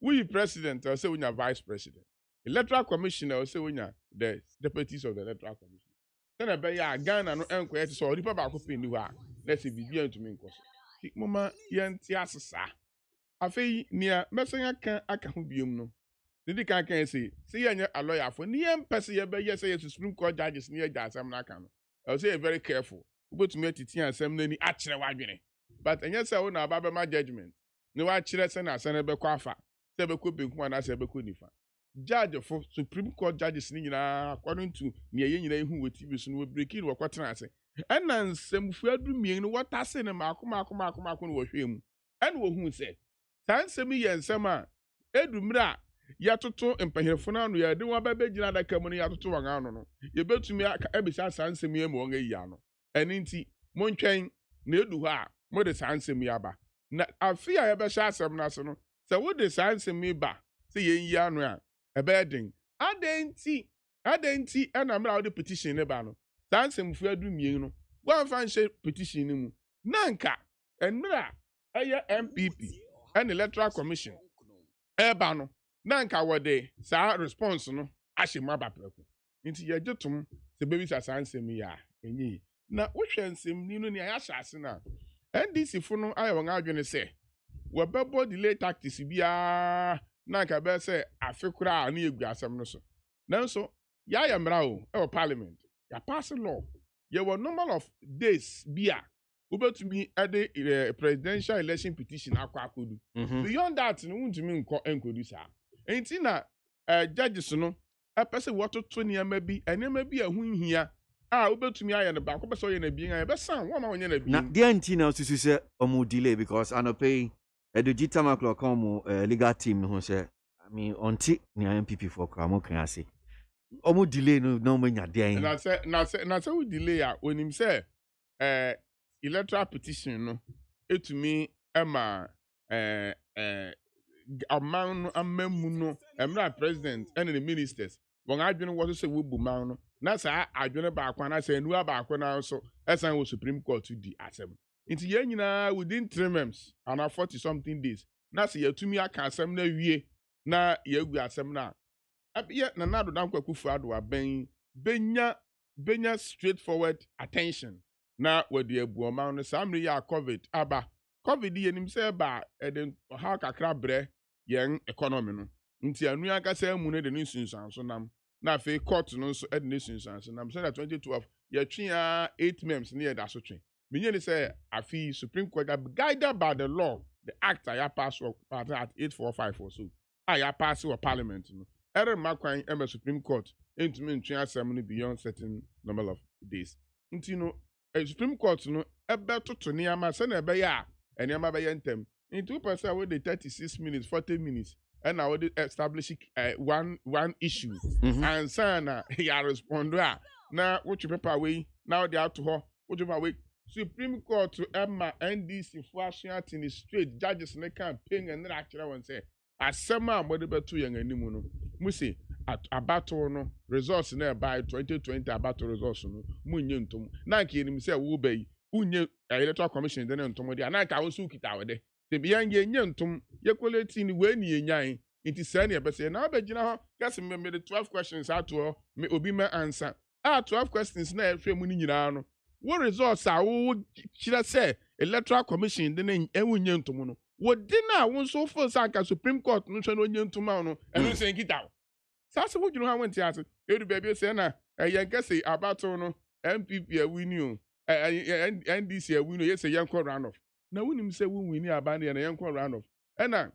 Speaker 11: We president say we vice president. Electoral commissioner say we the deputies of the electoral commission. Then I be ya Ghana no enko so onipa ba ko pe ni wa. Let's say bibia ntumi nkoso. Tik mama yenti asesa. Afei nia mesenya kan aka ho biom no. Didi kan say yenya a lawyer for ni empese ye be yes say Supreme Court judges ni ya asem na aka no. I say very careful. Ubetumi atiti asem na ni akire wadwene. But enye say na aba be ma judgment. Ni wa akire say na asem be kwa afa. Say be ko benku na say be ko nifa. Judge for Supreme Court judges ni nyina according to ni ye nyina ihu weti bi so no break it wo kwatena ase. Ɛna nsɛmfu adu mien no wata se ne maako no wo hwɛ mu. Ɛna wo hu sɛ saa nsɛm yɛ nsɛm a edumre a yɛtoto mpanyinfo na no yɛ de wɔn babegyina adaka mu no yɛtoto wɔn ano no. Yɛbetumi abisa saa nsɛm yɛ mu wɔn ayi ano. Ɛne nti montwɛn na edu hɔ a mo de saa nsɛm yɛ aba. Na afi a yɛbɛhyɛ asɛm na so no sɛ wo de saa nsɛm yi ba sɛ yɛn yi ano a ɛbɛyɛ den. Adɛnti ɛna mra wo de petition ne ba no. Nsɛmfu adu mien no wan fan share petition ni mu nanka enra eye MPP and electoral commission eba no nanka wode sa response no ahye mu abaprako nti ye gyetum se bebi sa nsɛm ya enyi na wohwɛ nsɛm ni no ne ya hyase na NDC fo no aye won adwene se wo bebo delay tactics bia nanka be se afekura na egu asɛm no so nanso ya mra o e parliament ya pass law. There were number of days bia ubetumi ade presidential election petition akwakodu. Beyond that no wuntumi nkodu sa. Enti na judges no epese wototo niam bi enema bi ahunhia a ubetumi aye ne ba ko pese oye na bi an ebesan wo ma onye na bi.
Speaker 1: Na dia enti na osusu se omu delay because anope edugita maklo come legal team no ho se I mean onti ni MPP for kwamo kan ase. Omo delay no manya dey.
Speaker 11: Na say we delay a onim say electoral petition no etumi ema amount amamu no emra president and the ministers won adwene wo say we bu man no na say adwene ba kwa na say enu ba kwa na so esan wo Supreme Court di asem nti ye nyina within 3 months and 40 something days na say yatumi aka asem na wie na yagu asem na yeah, na do dan kwakufu ado aben benya straightforward attention na wadi ebuoma no samri ya covid ye nim say ba eden ha kakra bre yen economy no nti anu aka say mu ne de nsunsan so nam na fe court no so ed nsunsan so nam say 2012 ye twen 8 months ne ye da so twen menye ne say afi Supreme Court guided by the law the act ya pass at 845 or so ya pass or parliament no Ere makwan ema Supreme Court entumi ntwe asem no beyond certain number of days. Nti no Supreme Court no ebe toto niama se na ebe ya eniama be yentem. Into person we dey 36 minutes 40 minutes and now we establish one issue and sana ya respond na which paper we now they out to her which paper we Supreme Court to Emma NDC for in straight judges na campaign and actually one say asema mo de betu yen animu no musi abato no results na by 2020 abato results no munye ntom na nke nim say wo bai unye electoral commission de ntom de anaka wo so kita wo de te bia nye ntom ye quality ni we ni enyan nti sa ne ebese na abegina ho gas me the 12 questions ato me obi ma answer 12 questions na ehwe mu ni nyina no wo results a wo kira say electoral commission de ne enwunye ntom no wo di na wo so for sanka supreme court no hwe no onye ntom no enu sen kita sase wo dwunu ha wonti ase edu baby say na yen kase abato no MPP a win you NDC a win you yes yen call round off na wunim say win win aba na yen call round off na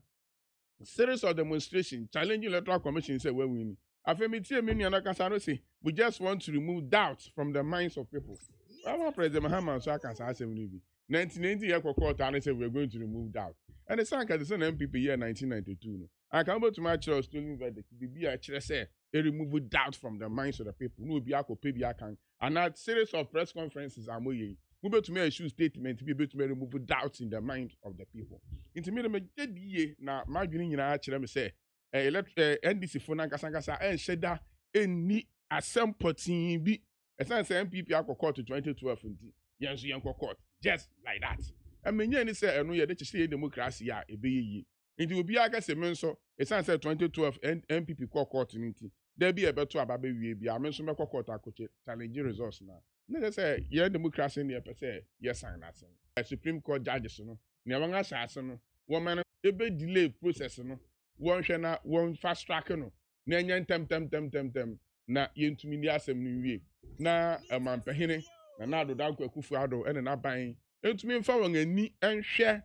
Speaker 11: series of demonstration challenging electoral commission say we win afemiti emi nua na kasa no say we just want to remove doubt from the minds of people our president Muhammad so aka say asem ni bi 1990 year court and say we are going to remove doubt and the sanka the MPP year 1992 no I can go to my church stolen verdict be a chere say a remove doubt from the minds of the people no be akope bi akan and that series of press conferences amoye we be to me issue statement be able to remove doubts in the mind of the people into me me dedie na madwini nyina chere me say NDC for na kasangasa sheda eni assempotin bi esan say MPP akọ to 2012 nti yenso yen court just like that amenye ni say eno ye de chese democracy a ebeye nti obi aka se menso esan say 2012 MPP court nti there be ebeto ababe wie bia menso me court akoche challenge results na ne say ye democracy ne pe say yes and that Supreme Court judges no ne wanga asase no woman ebe delay process no won hwe na won fast track no na enya tem na yentumi ni asem no wie na mampahene na ado danko akufu ado ene na ban entumi mfa won ani enhwe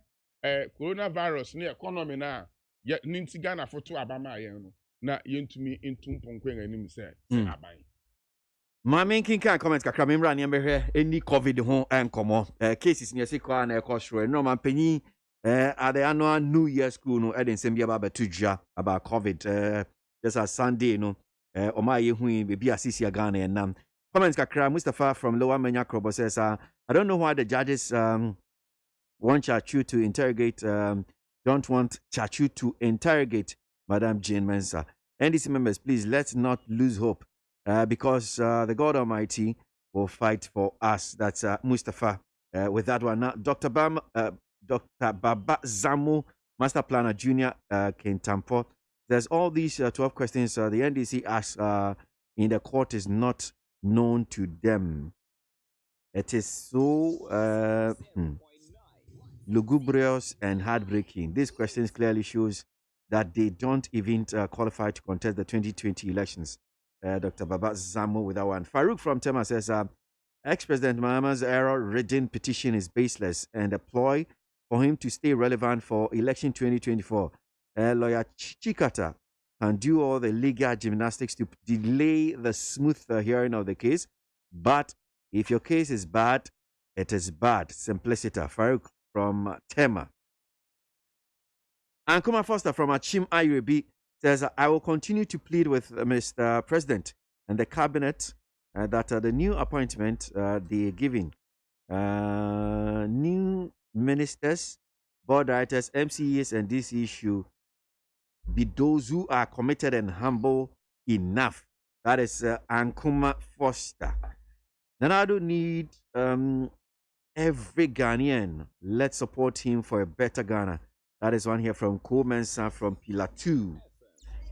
Speaker 11: coronavirus ne economy na ye ninti Ghana foto abama ayen no na yentumi entumponkwen anim se aban
Speaker 1: Mami kinkan comment kakra memra ne mbehwe eni covid ho enkomo cases ne sekwa na ekosro no mampanyi at the annual New Year school no eden sembia ba betudwa about covid just as Sunday no oma ye hu be asisi Ghana enam comments kakra Mustafa from Lower Menya Krobo says I don't know why the judges want Chachu to interrogate don't want Chachu to interrogate Madam Jane Mensah. NDC members, please let's not lose hope because the God Almighty will fight for us. That's Mustafa with that one. Now, Dr. Baba Zamu, Master Planner Junior Kentampo. There's all these 12 questions the NDC asks in the court is not known to them. It is so lugubrious and heartbreaking. These questions clearly shows that they don't even qualify to contest the 2020 elections. Dr. Baba Zamu with that one. Farouk from Tema says, ex-President Mahama's error-ridden petition is baseless and a ploy for him to stay relevant for election 2024. Lawyer Chikata can do all the legal gymnastics to delay the smooth hearing of the case. But if your case is bad, it is bad. Simpliciter. Farouk from Tema. Ankuma Foster from Achim IUB says, I will continue to plead with Mr. President and the cabinet that the new appointment they are giving new ministers, board writers, MCEs, and DCs should be those who are committed and humble enough. That is Ankuma Foster. Then I don't need every Ghanaian. Let's support him for a better Ghana. That is one here from Komensa from Pillar 2.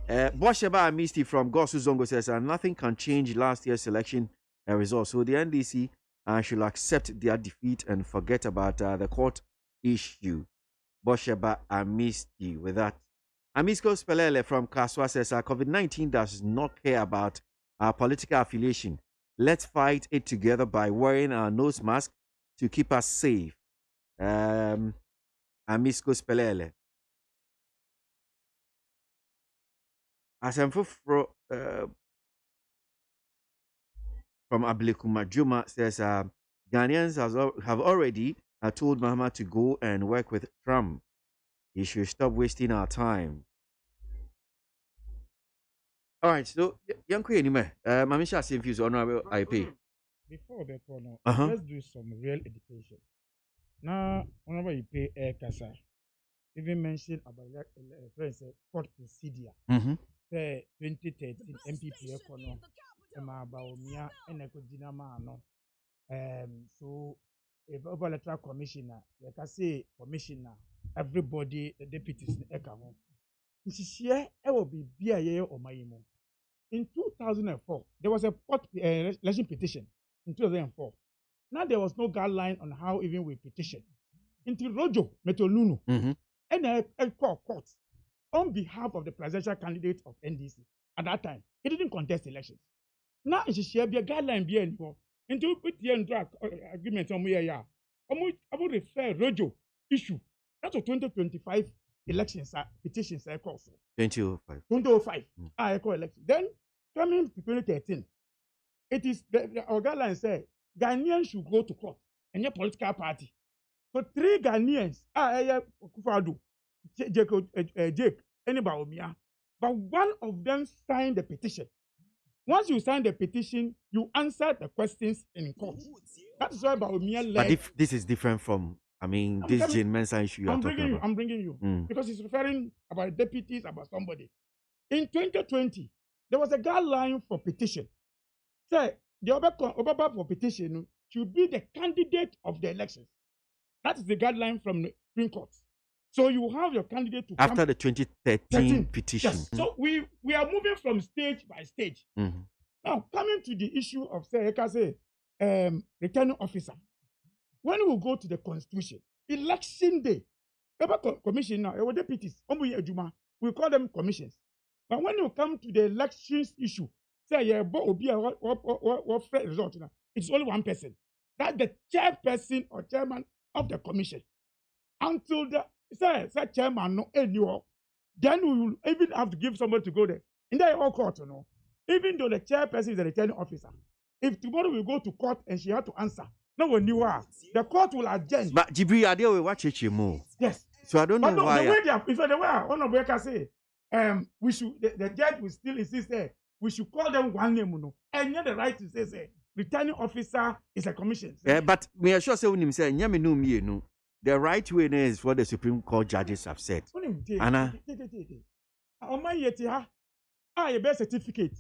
Speaker 1: Bosheba Amisti from Gosu Zongo says, nothing can change last year's election results. So the NDC should accept their defeat and forget about the court issue. Bosheba Amisti with that. Amisko Spelele from Kaswa says, COVID-19 does not care about our political affiliation. Let's fight it together by wearing our nose mask to keep us safe. Amisko Spelele. Asemfo from Ablekuma Juma says Ghanaians have already told Mahama to go and work with Trump. He should stop wasting our time. All right, so Yanko anime. Mamisha same views honorable IP.
Speaker 12: Before the corner, let's do some real education. Now, honorable IP Kasa even mentioned about court procedure. Say 2013 MPP Econo, Ema Baomia, and Ekodina Mano. So electoral commissioner, like I say, commissioner, everybody, the deputies, Ekamo. This is here, it will be BIA or Mayimo. In 2004, there was a election petition in 2004. Now there was no guideline on how even we petition. Until Rojo Metolunu and a court on behalf of the presidential candidate of NDC at that time, he didn't contest elections. Now it should be a guideline be anymore. Until put the agreement on me, I will refer Rojo issue. That's a 2025 elections petitions I call for. 2005. I call election. Then coming to 2013, it is our guideline say Ghanaians should go to court and your political party. For 3 Ghanaians, Kufadu, Jake, anybody, but one of them signed the petition. Once you sign the petition, you answer the questions in court. That's why Baumia led.
Speaker 1: But if this is different from, this Jane Mensah issue you are talking about.
Speaker 12: I'm bringing you. Because it's referring about deputies, about somebody. In 2020, there was a guideline for petition. Say, the Obaba for petition should be the candidate of the elections. That is the guideline from the Supreme Court. So you have your candidate to
Speaker 1: after the 2013 petition.
Speaker 12: Yes. So we are moving from stage by stage. Now coming to the issue of say returning officer. When we go to the constitution, election day, commission now, our deputies, we call them commissions. But when you come to the elections issue, say what result now, it's only one person. That's the chairperson or chairman of the commission. Until the chairman no anymore, then we will even have to give somebody to go there. In the whole court, even though the chairperson is a returning officer, if tomorrow we go to court and she has to answer, no one knew her. The court will adjourn.
Speaker 1: But Jibri, I deal with watch it more.
Speaker 12: Yes.
Speaker 1: So I don't know why.
Speaker 12: The way they are, if the way one of them say, we should the judge will still insist there. We should call them one name, and you have the right to say, returning officer is a commission.
Speaker 1: But me assure say when him say, no. The right way is what the Supreme Court judges have said. Anna.
Speaker 12: On my yet, I a birth certificate.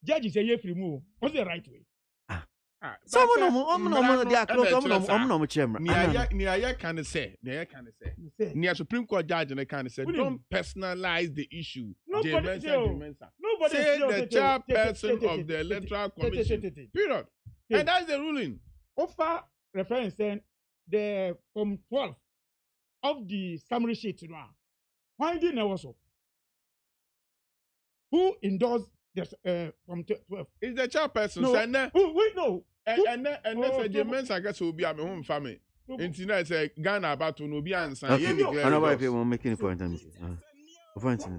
Speaker 12: Judges say free move. What's the right way?
Speaker 1: So they are close.
Speaker 11: Nia can say. Nia Supreme Court judge and I can say don't personalize the issue.
Speaker 12: Nobody
Speaker 11: say the chairperson of the electoral commission. Period. And that's the ruling.
Speaker 12: Offer reference saying the from 12 of the summary sheet now. Why didn't also? Who endorsed this from 12?
Speaker 11: Is the chairperson?
Speaker 12: No. Wait, no.
Speaker 11: And then the men's I guess will be at my home family. Internet say Ghana about to no be answer.
Speaker 1: I know why people making a point.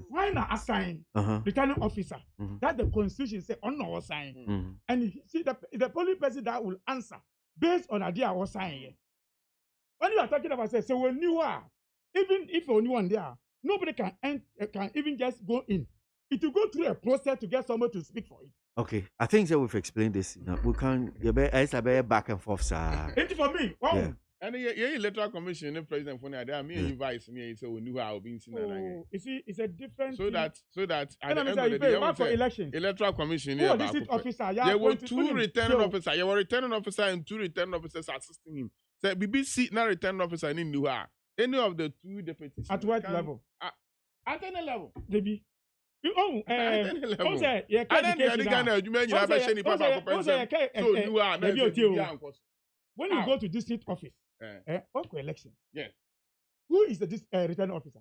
Speaker 12: Why not assign returning officer? That the constitution say on our sign. And see the only person that will answer based on idea or sign. When you are talking about say when you are, even if only one there, nobody can even just go in. It will go through a process to get someone to speak for it.
Speaker 1: Okay, I think that we've explained this. We can't. It's a very back and forth, sir.
Speaker 12: It's for me. Wow.
Speaker 11: Yeah. And the electoral commission, the president for there, me and you vice me, so we knew how being seen.
Speaker 12: You see, it's a different.
Speaker 11: So that at the end
Speaker 12: of the day, for election,
Speaker 11: electoral commission.
Speaker 12: Who district officer?
Speaker 11: There were 2 returning officers. There were returning officer and 2 returning officers assisting him. So BBC now returning officer in New York. Any of the 2 deputies.
Speaker 12: At what level?
Speaker 11: At any level.
Speaker 12: Maybe. When you go to district office, for election,
Speaker 11: yes.
Speaker 12: Who is the returning officer?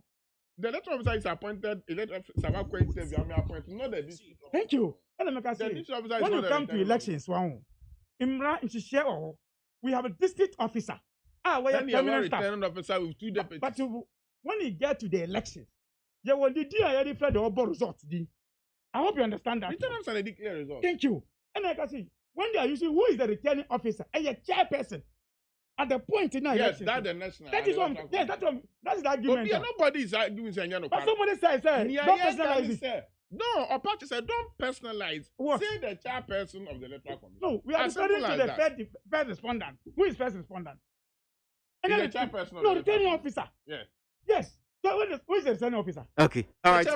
Speaker 11: The electoral officer is appointed. Electoral officer appointed, not the district.
Speaker 12: Thank you. When you come to elections, we have a district officer.
Speaker 11: Then you have a returning officer with 2 deputies.
Speaker 12: But when you get to the elections, they will declare the results. I hope you understand that.
Speaker 11: Returning officer declare results.
Speaker 12: Thank you. And like I say, when they are using who is the returning officer and a chairperson at the point in
Speaker 11: yes, that's the national.
Speaker 12: That is one. Yes, that's the argument.
Speaker 11: Nobody is arguing saying no.
Speaker 12: But somebody says, don't personalize it.
Speaker 11: No, or party said don't personalize.
Speaker 12: What?
Speaker 11: Say the chairperson of the electoral commission.
Speaker 12: No, we are referring to the first respondent. Who is first respondent?
Speaker 11: And the chairperson.
Speaker 12: No, returning officer.
Speaker 11: Yes.
Speaker 12: Yes. Who is the returning officer?
Speaker 1: Okay, all right.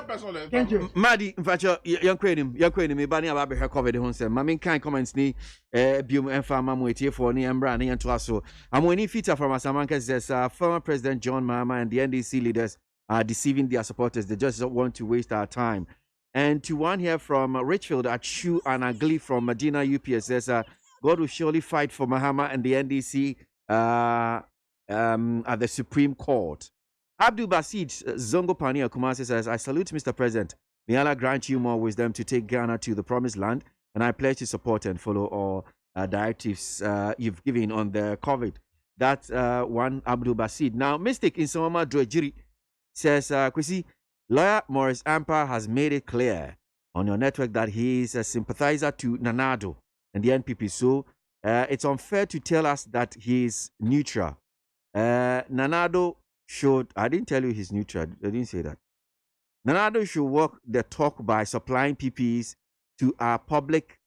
Speaker 12: Thank you.
Speaker 1: Madi, in fact, young crane me banning about her covered the home. Mammy kind comments ni bium and farmer waiting for ni and branding and to us. So I'm winning feature from Asamanka says former President John Mahama and the NDC leaders are deceiving their supporters. They just don't want to waste our time. And to one here from Richfield Achu and Agli from Medina UPS says God will surely fight for Mahama and the NDC at the Supreme Court. Abdul Basid Zongo Pania Kumasi says, I salute Mr. President. May Allah grant you more wisdom to take Ghana to the promised land, and I pledge to support and follow all directives you've given on the COVID. That's one Abdul Basid. Now, Mystic in Somama Dwejiri says, Kwesi, lawyer Morris Ampa has made it clear on your network that he is a sympathizer to Nanado and the NPP. So it's unfair to tell us that he is neutral. Nanado should, I didn't tell you he's neutral. I didn't say that. Nanado should walk the talk by supplying PPEs to our public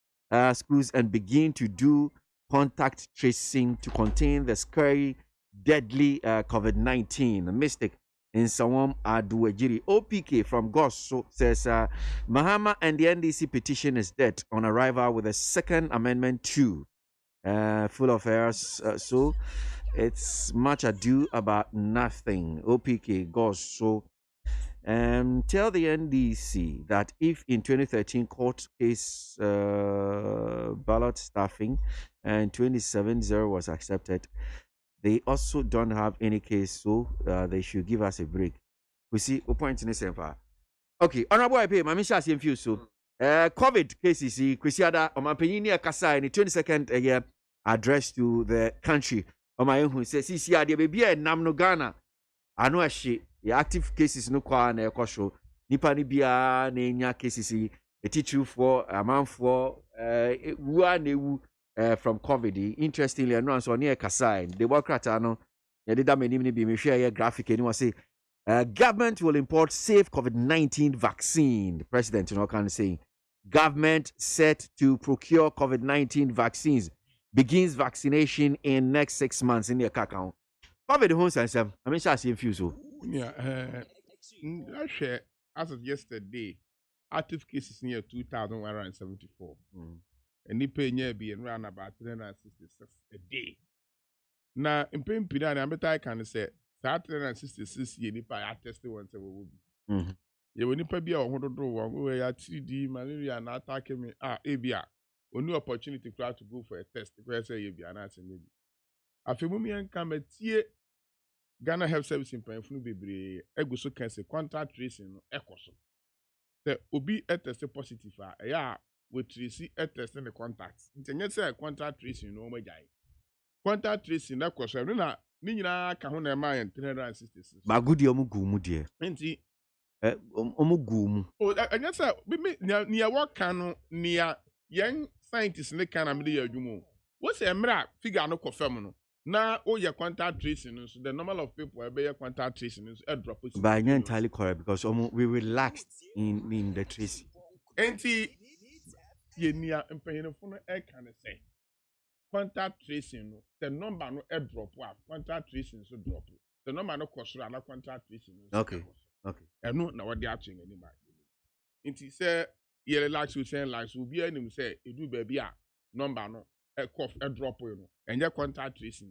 Speaker 1: schools and begin to do contact tracing to contain the scary, deadly COVID-19. Mystic in Sawam Aduwejiri. OPK from Goss says Mahama and the NDC petition is dead on arrival with a second amendment too. Full of errors. So it's much ado about nothing. OPK goes so. Tell the NDC that if in 2013 court case ballot staffing and 2070 was accepted, they also don't have any case, so they should give us a break. We see a point in this empire. Okay, honorable IP, my mission is infused. So, COVID cases, Chrisiada, or my opinion, Kasa, in the 22nd year address to the country. Or my own who says, see, there may be a Namno Ghana. I know she, the active cases no kwa na ekosho. Nipa ni bia na enya cases, a teacher for a month for one from COVID. Interestingly, I know so near Kasai, the work ratano, Yadida may be me share a graphic and say, government will import safe COVID-19 vaccine. The president, can say, government set to procure COVID-19 vaccines. Begins vaccination in next 6 months in the account. COVID home sense. I mean, I see infuse.
Speaker 11: Yeah, I share as of yesterday, active cases near 2,174. And they pay near being around about 366 a day. Now, in pain, I can say 366 years, I tested once a week. You will never be a 100 way at 3D malaria and attacking me. ABR. Only opportunity to go for a test. Because say you be an answer maybe. After come a tier Ghana Health Service in Penfunu Bebre, ego so can say contact tracing ecoso. The obi a test positive we trace a test in the contacts. Internet say contact tracing no more guy. Contact tracing ecoso. Nina Nina Kahuna Maya 366.
Speaker 1: But good yomugu dear.
Speaker 11: Enti
Speaker 1: omugu.
Speaker 11: Oh, and yes, sir. Near what can near young scientists in the can of the Jumo. What's a mira figure no confirm? Now, all your contact tracing, the number of people who your contact tracing is a drop.
Speaker 1: But I'm not entirely correct because we relaxed in the tracing.
Speaker 11: Enti, ye near and phone air can say contact tracing, the number no air drop, contact tracing so drop. The number no cost rather contact tracing.
Speaker 1: Okay.
Speaker 11: And no, now what they are doing anymore. Enti say, ye relax with saying like will be any say, you do baby number no. A cough, a drop, and your contact tracing.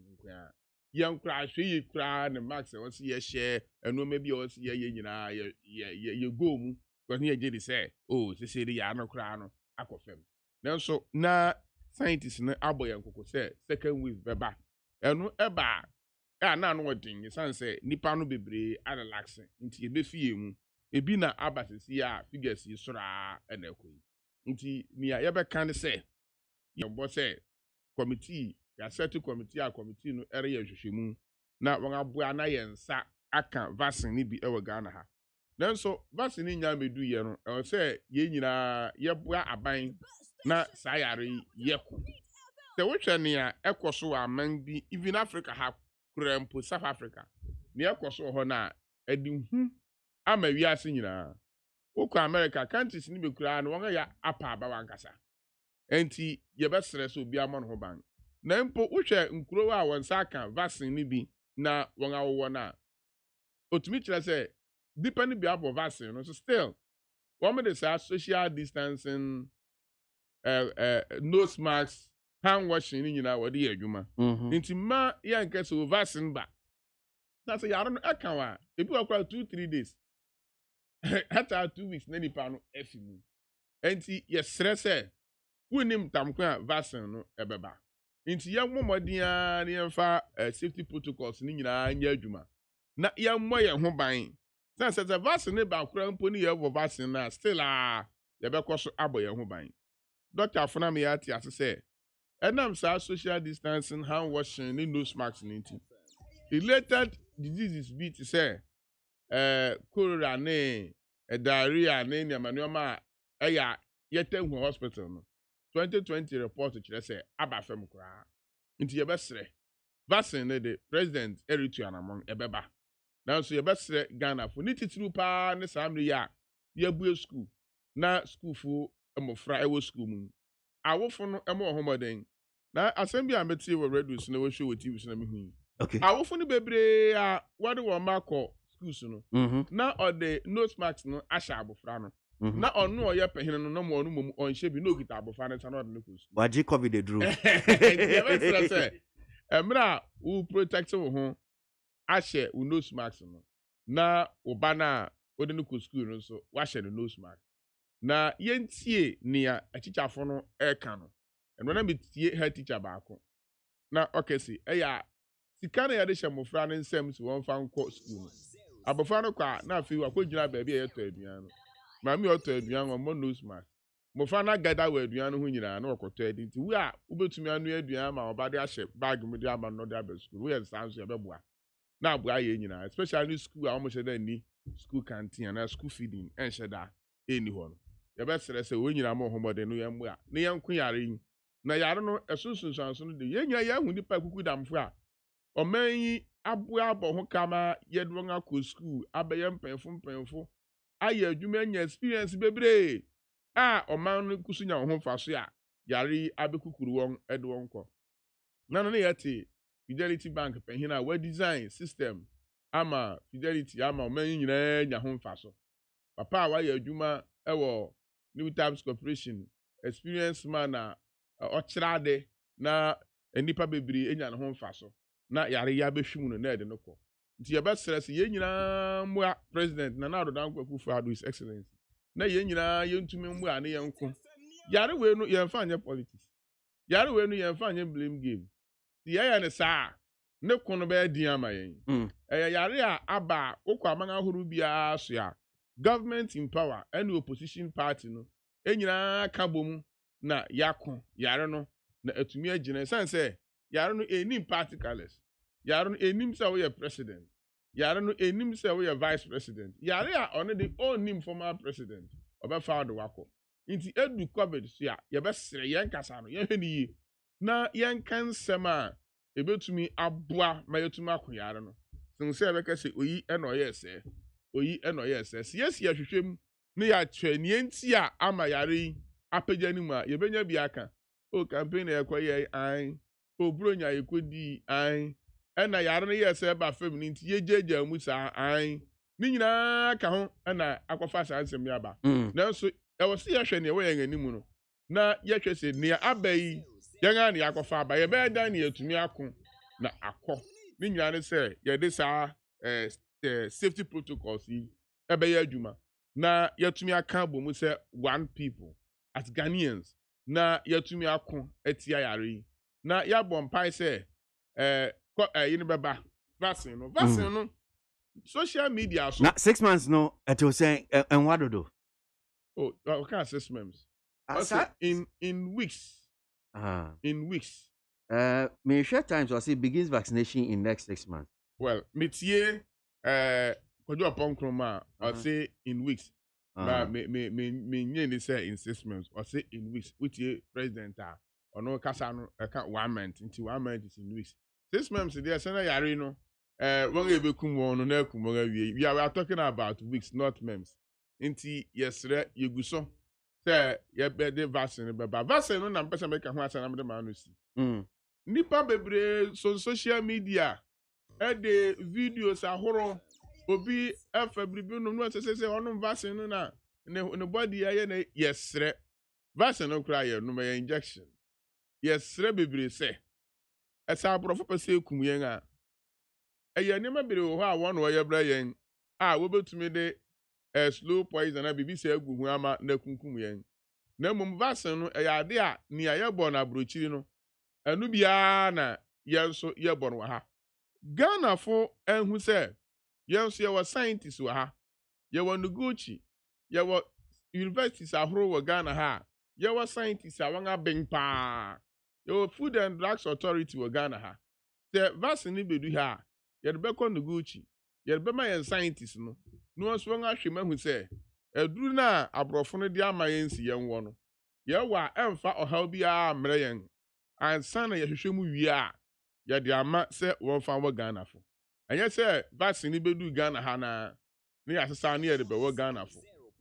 Speaker 11: Young cry, she cry, and Max, once you share, and no maybe also you go, because near Jenny say, oh, they say the Yano crown, I confirm. Now, so now scientists in Aboy and Coco say, second with Beba, and no eba, and none what thing, your son say, Nipano be and relaxing into the film. A bina abbas is here, figures you sora and a queen. Into near ever can say, your boss say. Committee, ya set committee no area hwehwemu na won aboa na yensa aka vaccine ni bi ewo Ghana ha. Nanso vaccine nya medu ye no e say ye nyina ye boa aban na sayare ye ko. Se wohwe ne a ekoso aman bi even Africa ha kurempo South Africa. Ne ekoso ho na adi hu ama wiase nyina. Okọ America countries ni be kura na won ya apa aba wankasa. Enti ye besere so bia mo no ban na mpo wohwe nkuro a won saka vaccine ni bi na won awo na otumi kire se depending be abo vaccine no so still one of the social distancing nose masks hand washing ni nyina wode yɛ adwuma nti ma yɛ nke so vaccine ba na so yaro no aka wa ebi wakwa 2-3 days hata 2 weeks na nipa no afimu nti yɛ srɛ wunim tamkwa vaccine no ebeba nti yɛ mmɔmɔden ne yɛmfa safety protocols ni nyina nya adwuma na yɛmmɔ yɛn ho ban na sɛ vaccine ba kora mpo ni yɛwɔ vaccine na still yɛbɛkɔ so abɔ yɛn ho ban Dr. Funami ati ase sɛ enam sa social distancing hand washing ni nose mask ni nti related diseases bi te sɛ cholera ne diarrhea ne nneɛma ɛyɛ yɛtɛhu hospital no 2020 report kyerɛ sɛ aba fam koraa nti yɛbɛsrɛ vaccine ne de president eritu anamon ɛbɛba nanso yɛbɛsrɛ Ghana fo ne titiri paa ne saa mmere a yɛabue school na schoolfo mmɔfra ɛwɔ school mu awofo no ɛmɔ ɔhomɔden na asɛm bi a metie wɔ radio so na wɔhwɛ wɔ TV so na mehu
Speaker 1: okay
Speaker 11: awofo no bebree a wɔde wɔn ma kɔ schools no na ɔde nose mask no ahyɛ abofra no na ɔno ɔyɛ pɛhene no na mo ɔno mom ɔnhyɛ bi na okita abofra no nsa na ɔde no kɔ school
Speaker 1: wagye covid eduru
Speaker 11: yɛbɛsrɛ sɛ ɛmmerɛ a wo protect wo ho ahyɛ wo nose mask no na wo ba no a wode no kɔ school no nso wahyɛ no nose mask na yɛntie nea akyikyafo no ɛka no ɛno na metie head teacher baako na ɔkɛ si ɛyɛ sika na yɛde hyɛ mmɔfra no nsɛm si wɔn fa nkɔ school no abɔfra no kɔ a na afei wakɔgyina baabi a yɛtɔ aduane no maame ɔtɔ aduane ɔmmɔ nose mask mmɔfra no agada wɔ aduane no ho nyinaa na wɔkɔtɔ adi nti wo a wobɛtumi anoa aduane ma ɔba de ahyɛ bag mu de ama no de aba school woyɛ saa nso yɛbɛboa na aboa yɛ nyinaa especially school a wɔhyɛ da ni school canteen anaa school feeding ɛnhyɛ da ɛnni hɔ no yɛbɛsrɛ sɛ wɔn nyinaa ma ɔhomɔden no yɛmmoa na yɛnko yare yi na yare no ɛsonsunsuanso no de yɛn nyinaa yɛahu nipa kuku damfo a ɔman yi aboa abɔ ho kama yɛde wɔn akɔ school abɛyɛ mpanyinfo ayɛ adwuma nya experience bebree a ɔman no kusu nya ho fa so a yare yi abɛkukuru wɔn ɛde wɔn kɔ na no ne yɛte Fidelity Bank panyin a wɔ design system ama Fidelity ama ɔman yi nyinaa nya ho fa so papa a wayɛ adwuma ɛwɔ New Times Corporation experience man na ɔkyerɛ ade na nipa bebree enya ne ho mfa so na yare ya behwim no na ɛde no kɔ nti yɛbɛsrɛ sɛ yɛn nyinaa mmoa president na Nana Addo Akufo-Addo his excellence na yɛn nyinaa yɛntumi mmoa ne yɛnko yare wei no yɛmfa nyɛ politics yare wei no yɛmfa nyɛ blame game yɛyɛ ne saa ne ko no bɛyɛ din ama yɛn ɛyɛ yare a aba wokɔ aman ahorow biara so a government in power and opposition party no enyina ka bom na yako yare no na atumi agina sense yare no enim party colors yare no enim sɛ wo yɛ president yare no enim sɛ wo yɛ vice president yare a ɔno de onim former president ɔbɛfa do wako nti edu covid so a yɛbɛsrɛ yɛn kasa no yɛhwɛ ni yi na yɛn kan nsɛm a ebetumi aboa ma yɛtumi akɔ yare no sɛ yɛbɛka sɛ oyi ɛna ɔyɛ sɛ oyi ɛna ɔyɛ sɛ siesie ahwehwɛm ne yɛatwɛ nti a ama yare yi apagya ne mu a yɛbɛnya bi aka o campaign yɛkɔyɛ an o bronya yɛkɔdi an ɛna yare no yɛ sɛ ba fam ne nti yɛgyagya mu saa an ne nyinaa ka ho ɛna akɔfa saa nsɛm yɛ aba nanso ɛwɔ sɛ yɛhwɛ nea ɛwɔ yɛn anim no na yɛhwɛ sɛ nea aba yi yɛn a ne yɛakɔfa aba yɛbɛyɛ dan ne yɛatumi ako na akɔ ne nyinaa ne sɛ yɛde saa safety protocols yi ɛbɛyɛ adwuma na yɛtumi aka bɔ mu sɛ one people as Ghanaians na yɛtumi ako atia yare yi na yɛabɔ mpae sɛ yi no bɛba vaccine no social media so
Speaker 1: na 6 months no ɛte sɛ ɛnwa dodo
Speaker 11: okay 6 months in weeks in weeks
Speaker 1: may share times or say begins vaccination in next 6 months
Speaker 11: well metie Kojo upon Kroma, or say in weeks. But me say in 6 months, or say in weeks, which year president or no Casano, 1 month, into 1 month is in weeks. 6 months, there, Senator Yarino, we are talking about weeks, not months. Inti, yes, you go so. Say, you better vaccine, but vaccine, no, I'm person make a house and I'm the man. Nipa bebre so social media. The videos are horror obi afa biribi no no sese ono vaccine no na ne body ya na yesre vaccine no kra ye no ma injection yesre bebre se esa abrofo pese ekum yen a eye ne ma bere ho a won wo ye bra yen a wo betumi de slow poison na bibi se agu hu ama na kunkum yen na mum vaccine no eye ade a ni aye bo na abrochiri no anu bia na yenso ye bo no ha Ghana fo enhu se yenso ye wa scientists wa ha ye wa Noguchi ye wa universities ahoro wa Ghana ha ye wa scientists awanga ben pa ye wa Food and Drugs Authority wa Ghana ha se vaccine bedu ha ye de beko Noguchi ye de ma yen scientists no no so nga hwema hu se eduru na abrofo no de ama yen si yen wo no ye wa emfa ohal bia mre yen ansa na ye hwehwemu wie a ye de ama se won fa wa Ghana fo anya se vaccine bedu Ghana ha na ne asesa ne ye de bewo Ghana fo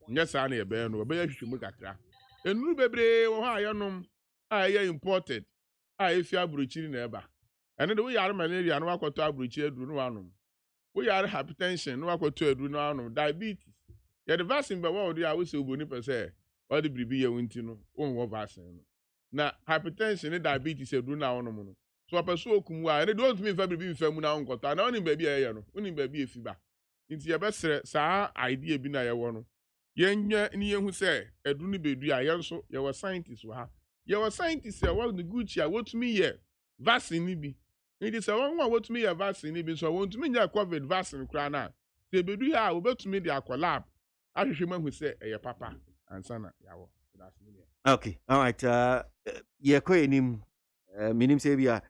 Speaker 11: nya sa na ye be no be ye hwehwemu kakra enuru bebre wo ha yenom a ye imported a efi abrochiri na eba ene de wo yare malaria no akwato abrochiri aduru no anom wo yare hypertension no akwato aduru no anom diabetes ye de vaccine be wo de a wo se oboni pese o de bribi ye wonti no wo vaccine no na hypertension ne diabetes aduru na anom no so apeso okum wa ene de o tumi fa bribi mfa mu na nkota na oni ba bi ye no oni ba bi efi ba nti ye besere saa idea bi na ye wo no yenye ni yehu se edu ni bedu a yenso ye wa scientists wa ha ye wa scientists e wa Noguchi a wotumi ye vaccine ni bi nti se won wa wotumi ye vaccine ni bi so wotumi nya covid vaccine kra na se bedu ha obetumi de akolab ahwehwe mahu se eye papa ansana yawo
Speaker 1: okay all right ye ko enim minim se bia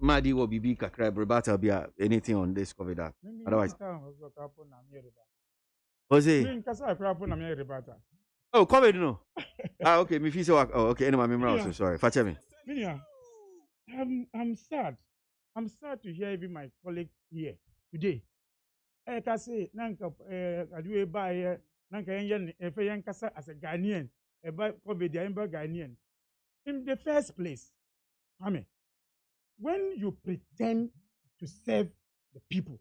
Speaker 1: madi wo bibi kakra rebata bia anything on this covid act otherwise Jose. Oh, COVID no. Okay, me feel so. Oh, okay. Anyway, I'm also sorry. Fache me.
Speaker 12: Minia, I'm sad. I'm sad to hear even my colleague here today. Can say nanka adwe ba here nanka yen efe yen kasa as a Ghanaian about COVID the Ghanaian. In the first place, Amen. When you pretend to serve the people,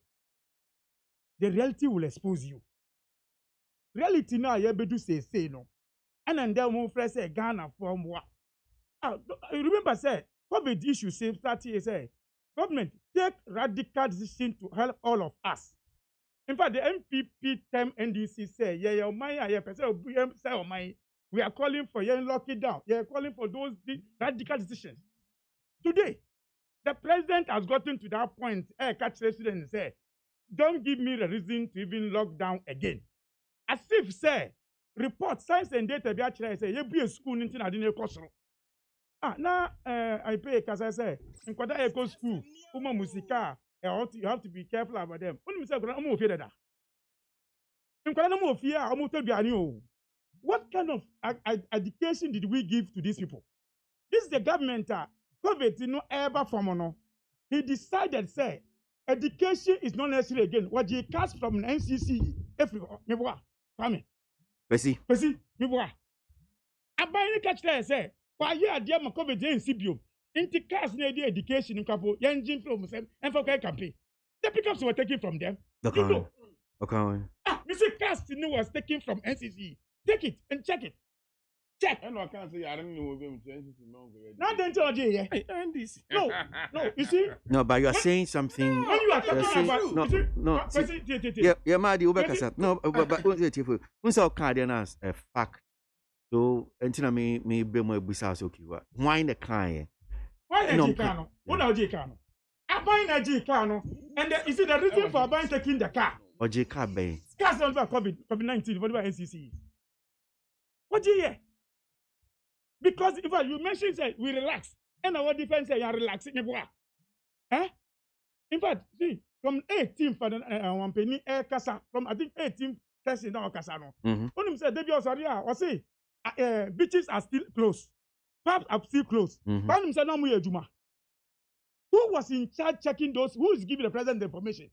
Speaker 12: the reality will expose you. Reality now, you better say no. And then we fresh say Ghana from what? Remember, say COVID issue say 30 years. Say government take radical decision to help all of us. In fact, the MPP term NDC say, yeah, we are calling for locking down. We are calling for those radical decisions. Today, the president has gotten to that point. Catch the student and say, don't give me the reason to even lock down again. As if say report science and data be actually say you be a school in Adine Kosoro. Now I pay because I say in Kwada Eco School, Uma Musika, you have to be careful about them. When you say I'm fear that. In Kwada no fear, I'm to be new. What kind of education did we give to these people? This is the government COVID no ever from no. He decided say education is not necessary again. What he cast from NCC everywhere. Come
Speaker 1: Pesi,
Speaker 12: me boy. Abayini catch there say, why you are dear COVID in CBO? Inti cast near the education in Kapo, Yanjin from them, and for campaign. The pickups were taken from them.
Speaker 1: Okay.
Speaker 12: You know.
Speaker 1: Okay.
Speaker 12: Mr. Cast was taken from NCC. Take it and check it. Check.
Speaker 11: And I can't say I don't know what NCC no.
Speaker 12: Now then tell you,
Speaker 11: this.
Speaker 12: No, you see?
Speaker 1: No, but you are saying something.
Speaker 12: When you are talking about
Speaker 1: no. Yeah, Madi Ubekasa. No, but what's our cardinals a fact? So, until me be more business okay. Why the client?
Speaker 12: Why the Jicano? What are Jicano? I'm buying a Jicano, and is it the reason for buying taking the car?
Speaker 1: Or Jicab Bay?
Speaker 12: Cars on COVID-19, whatever NCC. What do you hear? Because if you mention say we relax, and our defense say you are relaxing, in fact, see, from 18 for the one penny air casa, from I think 18 testing now casano. Only said they be also or say beaches are still closed, pubs are still closed. But said no more Juma. Who was in charge checking those? Who is giving the president the information?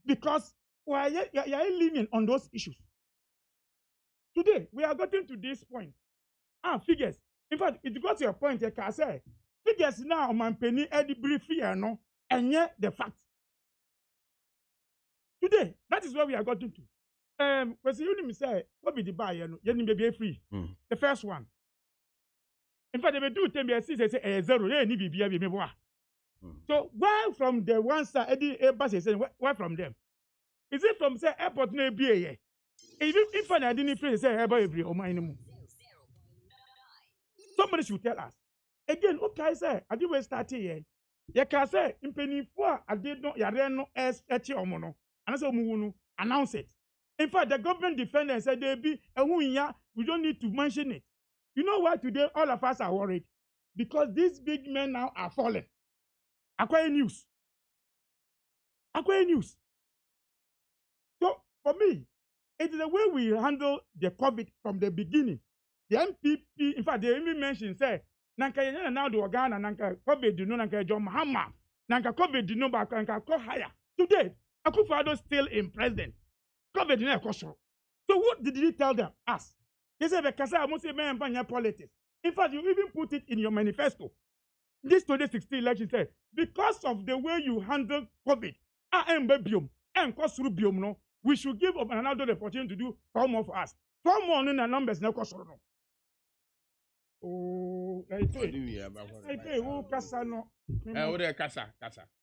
Speaker 12: Because why you are living on those issues. Today we are getting to this point. Figures. In fact, it got to a point, I can say, figures now, man, penny, Eddie brief here, no, and yet the fact. Today, that is where we are gotten to. Because you say, what be the buy? You be free. The first one. In fact, they do tell me, say, zero, so, where from the one side, Eddie bus is saying, where from them? Is it from, say, airport no BA? If I didn't say, every or somebody should tell us. Again, okay, say, I did start here. You can say, in penny for, I did not, no S at your mono, and I said, announce it. In fact, the government defenders said they be a wunya, we don't need to mention it. You know why today all of us are worried? Because these big men now are falling. Acquire news. So, for me, it is the way we handle the COVID from the beginning. The MPP, in fact, they even mentioned, say, Nanka now the Ghana, Nanka COVID, you know, Nanka John Mahama, Nanka COVID, you know, Nanka go higher. Today, Akufo-Addo still in president. COVID didn't cost. So what did he tell them? Us. They said, because I must say, man, politics. In fact, you even put it in your manifesto. This 2016 election said, because of the way you handle COVID, we should give up another opportunity to do 4 more for us. 4 more in the numbers, no cost. Oh, I say, oh, Casano.
Speaker 11: Casa.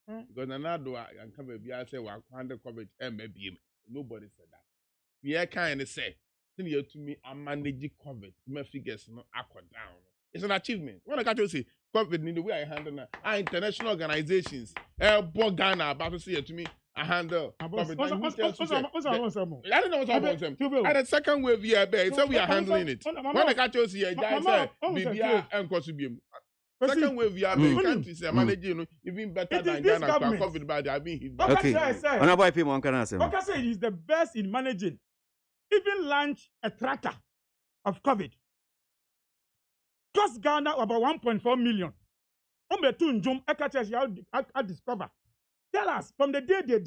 Speaker 11: Because another and come be I say, well, handle COVID, maybe nobody said that. We kind of say, to me, I manage COVID. My figures not up or down. It's an achievement. When I can't say COVID in the way I handle now, international organizations, Ghana about to say to me, I handle COVID. I don't know what's about them. And the second wave, so we are handling it. When I can't say, I say, BBR and Kosubium. Second wave, we are countries managing even better than Ghana. COVID, but they are being hit.
Speaker 1: Okay.
Speaker 12: Okay, say it is the best in managing. Even launch a tracker of COVID. Cost Ghana about 1.4 million. I discover. Tell us, from the day they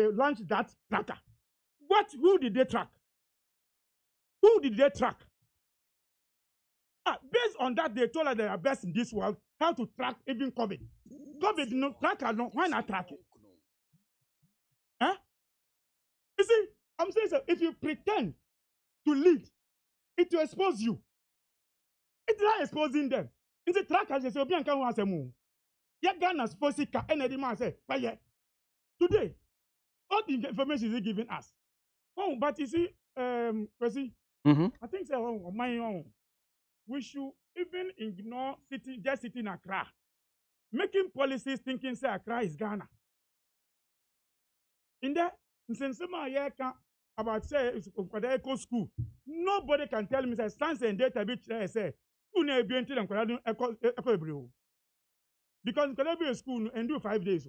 Speaker 12: launched that tracker, who did they track? Based on that, they told us they are best in this world, how to track even COVID. COVID, no tracker, no, why not track it? Huh? You see, I'm saying so, if you pretend to lead, it will expose you. It's not exposing them. In the tracker, they say, Obi Anka wants a move. Yet Ghana's Fosika, and the man say, but yeah, today, all the information is giving us. Oh, but you see, Percy, I think so, on my own, we should even ignore just sitting in Accra, making policies thinking say Accra is Ghana. In there, since some year about say the eco school, nobody can tell me say science and data bit say who never be until I'm eco because in school and do 5 days.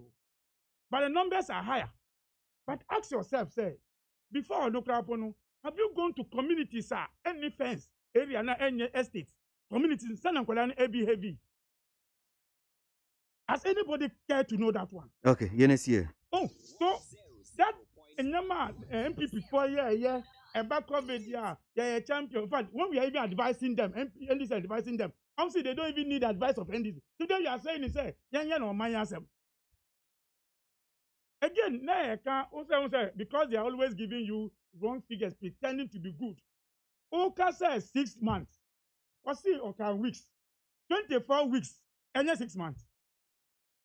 Speaker 12: But the numbers are higher. But ask yourself, say, before no crap, have you gone to communities, any fence area, any estates, communities, San Anquilani, heavy? Has anybody cared to know that one?
Speaker 1: Okay, yes, here.
Speaker 12: Oh, so that MPP for about COVID, yeah, champion. In fact, when we are even advising them, NDC advising them, honestly, they don't even need advice of NDC. Today you are saying, say, no, my answer. Again, because they are always giving you wrong figures, pretending to be good. Oka says 6 months. Or see, okay, weeks. 24 weeks, and 6 months.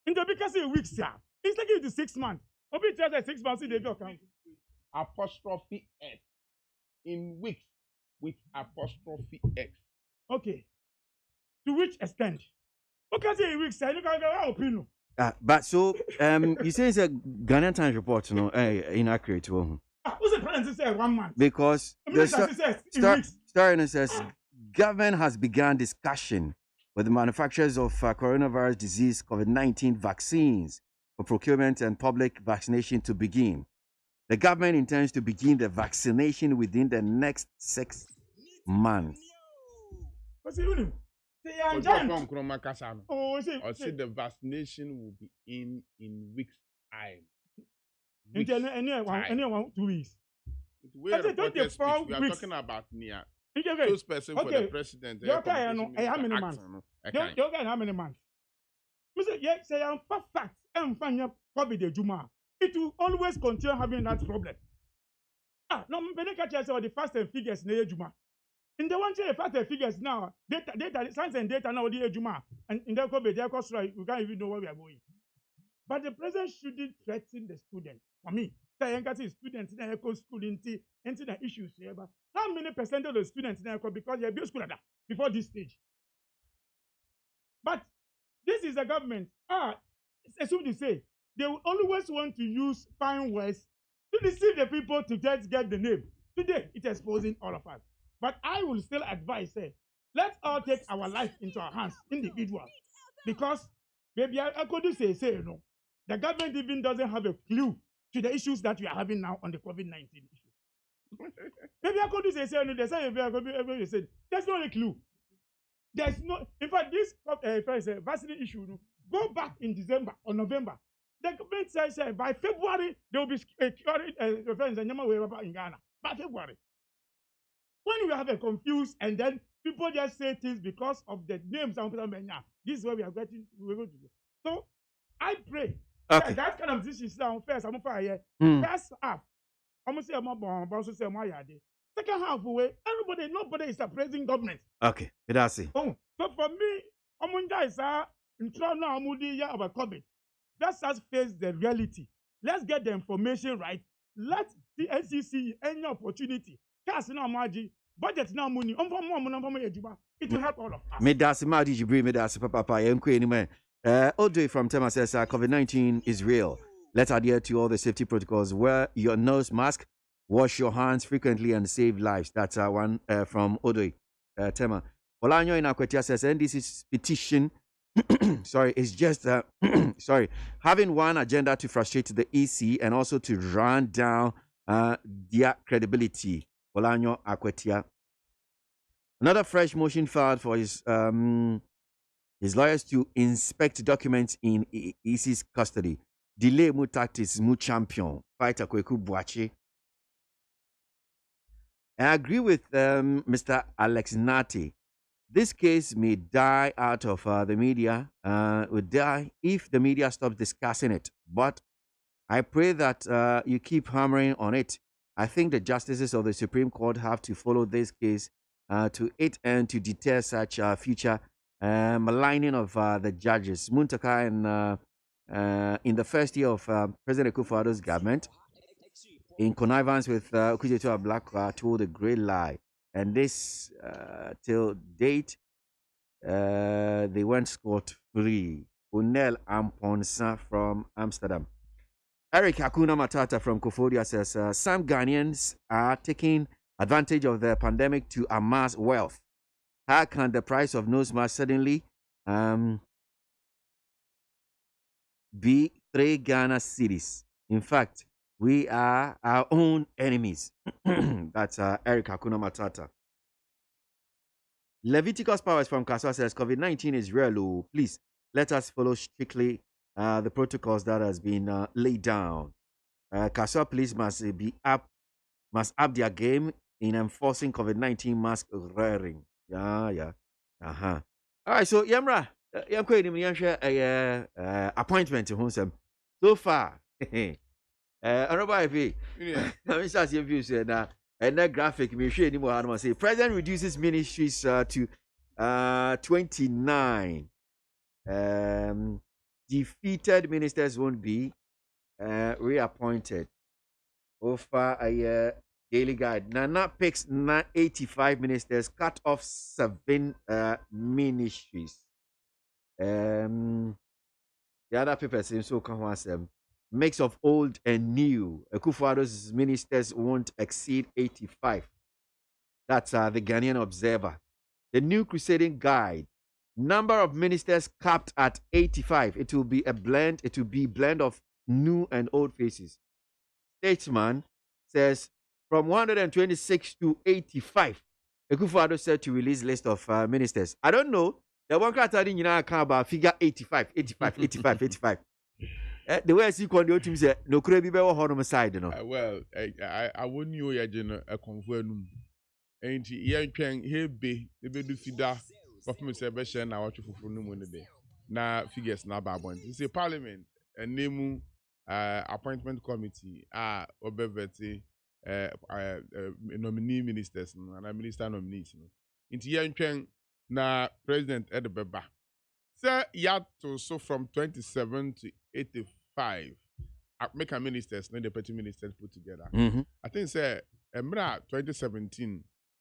Speaker 12: In the because weeks, yeah. It's like it is 6 months. Obi just 6 months, they go count.
Speaker 11: Apostrophe X. In weeks with apostrophe X.
Speaker 12: Okay. To which extent? Okay, say weeks, I don't opinion.
Speaker 1: But so you say it's a Ghanaian Times report, inaccurate.
Speaker 12: Who's the president say 1 month?
Speaker 1: Because the story says government has begun discussion with the manufacturers of coronavirus disease COVID-19 vaccines for procurement and public vaccination to begin. The government intends to begin the vaccination within the next 6 months.
Speaker 11: The vaccination will be in weeks' time.
Speaker 12: Anyone 2 weeks.
Speaker 11: We are talking about near. Those person for the president.
Speaker 12: How many months? How many months? Say I'm fact. I'm finding COVID Juma. it will always continue having that problem. No, many catchers are the fast and figures in Juma. In the one say fast and figures now, data, science and data now the Juma, and in the COVID, we can't even know where we are going. But the president shouldn't threaten the student. For me, the students in the school into the issues. How many percent of the students in the because they are school before this stage? But this is a government. As you say, they will always want to use fine words to deceive the people to just get the name. Today, it's exposing all of us. But I will still advise, let's all take our life into our hands, individual. Because, maybe I could say, no, the government even doesn't have a clue to the issues that we are having now on the COVID-19 issue. Maybe I could say, no, there's no clue. There's no, in fact, this vaccine issue, go back in December or November. The government says by February, there will be curing in Ghana. By February. When we have a confused and then people just say things because of the names, this is where we are going to go. So, I pray that kind of decision is down first. I'm fire. First half, I'm going to say I'm say my yard. Second half, nobody is appraising government.
Speaker 1: Okay, that's it.
Speaker 12: So for me, I'm is about COVID. Let's us face the reality. Let's get the information right. Let the NCC any opportunity. Cash now margin, budget now money. It will help all of us.
Speaker 1: Medasi Madi Jibri, Medasi Papa, anyway. Audrey from Tema says COVID-19 is real. Let's adhere to all the safety protocols. Wear your nose mask, wash your hands frequently, and save lives. That's one from Audrey Tema. Olanyo in Akwetia says NDC's petition is just having one agenda to frustrate the EC and also to run down their credibility. Olanyo Akwetia. Another fresh motion filed for his lawyers to inspect documents in EC's custody. Delay mu tactics mu champion. Fighter Kweku Buachi. I agree with Mr. Alex Nati. This case may die out of the media, would die if the media stops discussing it. But I pray that you keep hammering on it. I think the justices of the Supreme Court have to follow this case to it and to deter such future maligning of the judges. Muntaka in the first year of President Akufo-Addo's government, in connivance with Okujeto Ablakwa, told a great lie. And this, till date, they went scot-free. Unel Amponsa from Amsterdam. Eric Hakuna Matata from Kofodia says, some Ghanaians are taking advantage of the pandemic to amass wealth. How can the price of nose mask suddenly be 3 Ghana cedis? In fact, we are our own enemies. That's Eric Hakuna Matata. Leviticus Powers from Kaswa says, COVID-19 is real. Please, let us follow strictly the protocols that has been laid down. Kaswa police must up their game in enforcing COVID-19 mask wearing. Yeah. All right, so Yamra, appointment to home. So far, Honorable IP, I'm just asking you said that, and that graphic me share anymore. I say President reduces ministries to 29. Defeated ministers won't be reappointed. Over a daily guide. Nana picks 85 ministers, cut off 7 ministries. The other paper seems so come mix of old and new. Akufo-Addo's ministers won't exceed 85. That's the Ghanaian Observer. The New Crusading Guide. Number of ministers capped at 85. It will be a blend. It will be blend of new and old faces. Statesman says from 126 to 85. Akufo-Addo said to release list of ministers. I don't know. The one card I didn't about figure 85. The way I see Kondo team say no could be better on side, you know.
Speaker 11: Well, I wouldn't know a confirm. Ain't he? He be do fida. But me say be share na watch for no money day. Na figures na babon. It's a parliament and name appointment committee obevete nominee ministers no and minister nominees no nti yɛntwɛn na president edebeba say yato so from 27 to 85 make a ministers no deputy ministers put together. I think say emra 2017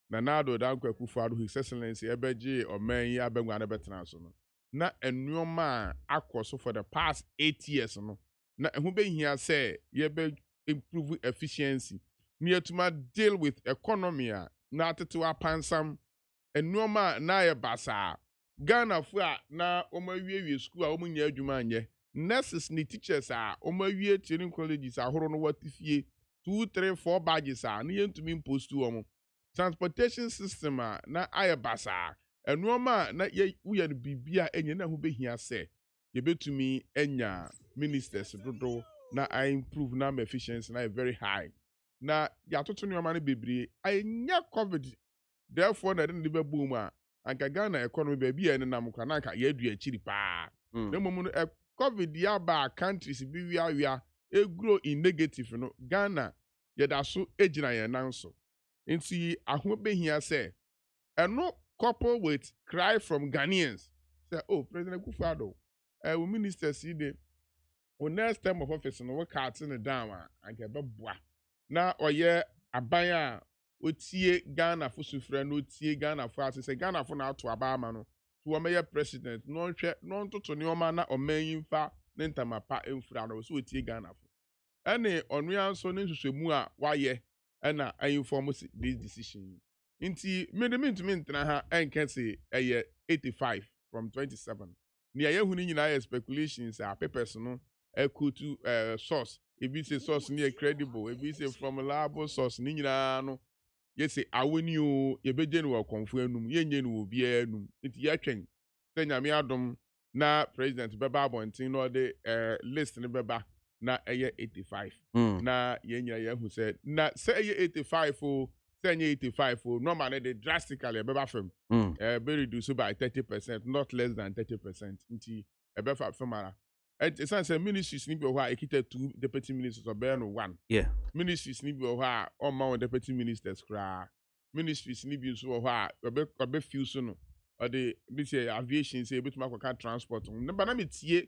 Speaker 11: na nado danko akufo his excellency ebeji oman yi abengwa na betena so no na enuoma akoso for the past 8 years no na ehu be hia say ye be improve efficiency near to deal with economy na atetewa pansam enuoma na ye basa Ghana fua na omawie school a omunya adwuma anye nurses ni teachers a omawie training colleges ahoro no watifie 2 3 4 badges a na yentumi impost omo transportation system na aye basa enuoma na ye uye no bibia enye na ho behia se ye betumi enya ministers dodo na I improve na efficiency na very high na ya toto nuoma na bebre anya covid therefore na den de beboom a anka Ghana economy baby ene nam kwa na anka yadu achiri pa na momu no covid ya ba countries bi wia e grow in negative no Ghana yeda so ejina ye nanso nti aho behia say eno couple with cry from Ghanaians say oh President Akufo-Addo we minister see the next term of office no we cut in down anka beboa na oye aban a otie Ghana fo sufre no otie Ghana fo ase Ghana fo na ato abama no to omeye president no hwe no ntoto ne oma na omanyin fa ne ntamapa emfura no so otie Ghana fo ene onua nso ne nhwehwemu a waye ena inform this decision nti medemintumi ntena ha enkese eye 85 from 27 ne yehu ni nyina speculations a papers no ekutu source ebi say source ne credible ebi say from reliable source ni nyina no yesi awoni o yebeje no konfu anum yenye no obi anum nti yatwen se nyame adom na president beba abontin no de list ne beba na eye 85 na yenya yehu se na se eye 85 o se nye 85 o normal de drastically beba fam be reduced by 30%, not less than 30% nti ebe fa famara it's a ministries ni bi ho a ekita 2 deputy ministers or be no 1 ministries ni bi ho a o ma deputy ministers kra ministries ni bi so ho a obe few so no or the bi say aviation say betuma kwaka transport no ba na metie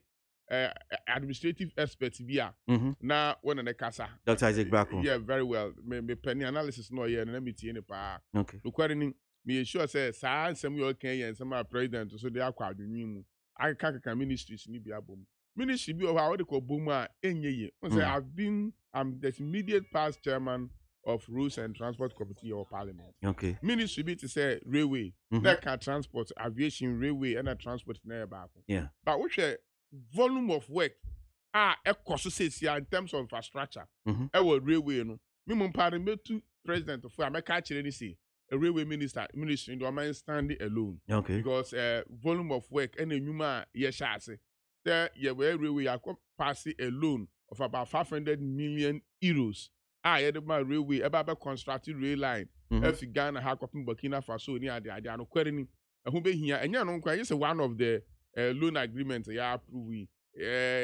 Speaker 11: administrative experts bi a na wona ne kasa
Speaker 1: Dr. Isaac Brako
Speaker 11: yeah very well me penny analysis no here na metie ne pa lokwari ni me sure say sa nsem yo kan yen nsem a president so dey akwa adwunwi mu aka ministries ni bi abom ministry bi o ha wode ko bom a enyeye say I'm the immediate past chairman of Rules and Transport Committee of Parliament. Ministry be to say railway, that can transport, aviation, railway, and transport na back. But which volume of work in terms of infrastructure. Railway no. Me parliament to president of America actually say a railway ministry in the stand alone. Because volume of work and a numa say there railway pass a loan of about 500 million euros. My railway about constructed rail line. If Ghana ha kopin Burkina Faso ni ade no kwere who be here and no nkwa is one of the loan agreements ya approve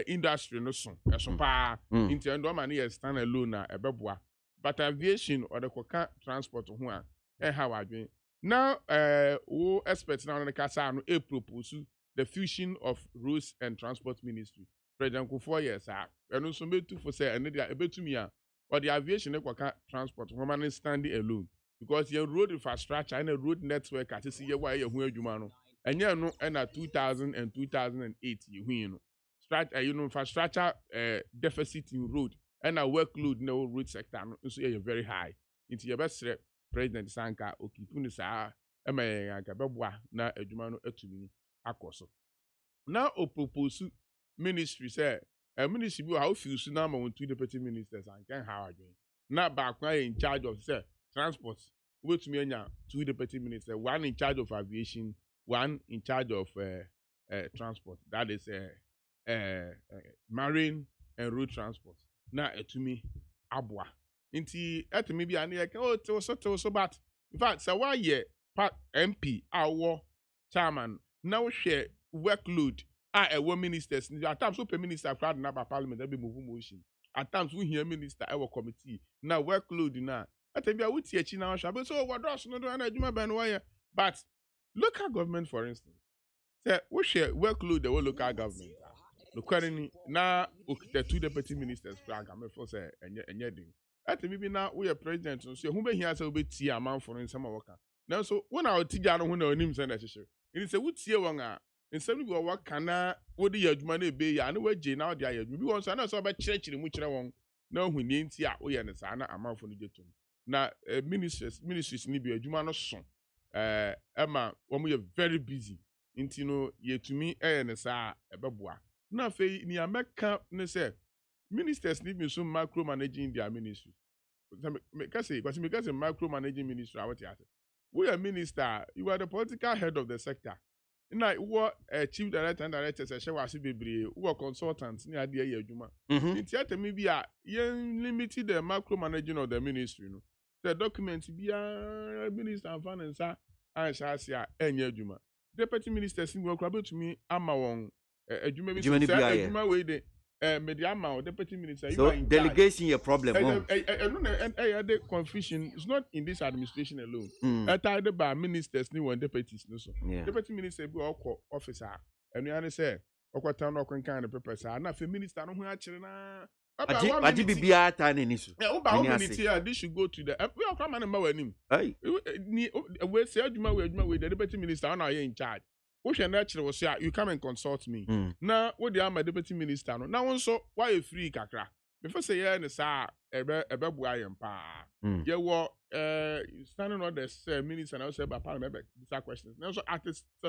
Speaker 11: industry no so pa into ndo man here stand alone na ebeboa but aviation or the transport ho a ha wadwen now wo experts now na kasa no propose the fusion of roads and transport ministry president ko 4 years eno so metu for say ene dia ebetumi a or the aviation transport woman standing alone because your road infrastructure and a road network at see why you hu adwuma no enye no na 2000 and 2008 you hu no infrastructure deficit in road and a workload no road sector no so very high into your best president Sanka okipuni sa emeyanka beboa na adwuma no atumi akoso now o propose ministry say ministry bi how few so na ma 2 deputy ministers and can how again na back in charge of say transport wait me anya 2 deputy ministers, one in charge of aviation, one in charge of transport, that is marine and road transport na etumi abwa nti etumi bi ane oh so but in fact say why MP our chairman now share workload ministers at times open minister crowd na parliament be move motion at times we hear minister committee now workload na atebia wuti echi na hwa so what does no do na adwuma ban why but local government for instance say we share workload the local government no kwani na okita two deputy ministers flag am for say enye din atemi bi na we president so hu be hia say obeti amanfo no nsema woka na so when our tija no hu na onim say na hyehyɛ it say wutie won a nsɛm bi wɔ kana wodi yɛ adwuma na ebe ya na wagye na ɔde ayɛ adwuma bi wɔn so na sɛ ɔbɛkyerɛkyerɛ mu kyerɛ wɔn na ohu ne nti a woyɛ ne saa na amanfo no gye tom na ministries ni bi adwuma no so ɛma wɔn yɛ very busy nti no yɛtumi ɛyɛ ne saa ɛbɛboa na afei ni amɛka ne sɛ ministers ni bi so macro managing their ministry because macro managing ministry awɔte ase we are minister you are the political head of the sector. Na wo chief director and director say she was bebree wo consultant ni ade aye adwuma nti atemi bi a yen limited the macro managing of the ministry no the document bia minister and finance an shase a enye adwuma deputy minister sin wo kra betumi ama won adwuma bi so adwuma we de media ama deputy minister
Speaker 1: so delegation your problem
Speaker 11: the confusion is not in this administration alone tied by ministers ni one deputies no so deputy minister bi officer enu ya ne say okwata no kwenkan the papers na fe minister no ho a kire na
Speaker 1: adi bibia ta na ni so
Speaker 11: this should go to the we okra man ma wanim ni we say adwuma we the deputy minister na in charge you come and consult me. Now, what the my deputy minister no. Now also why you free kakra? Before say yeah, ne sa ebe buaye mpa. Yeah, what standing on the minister and also by parliament these questions. Now so at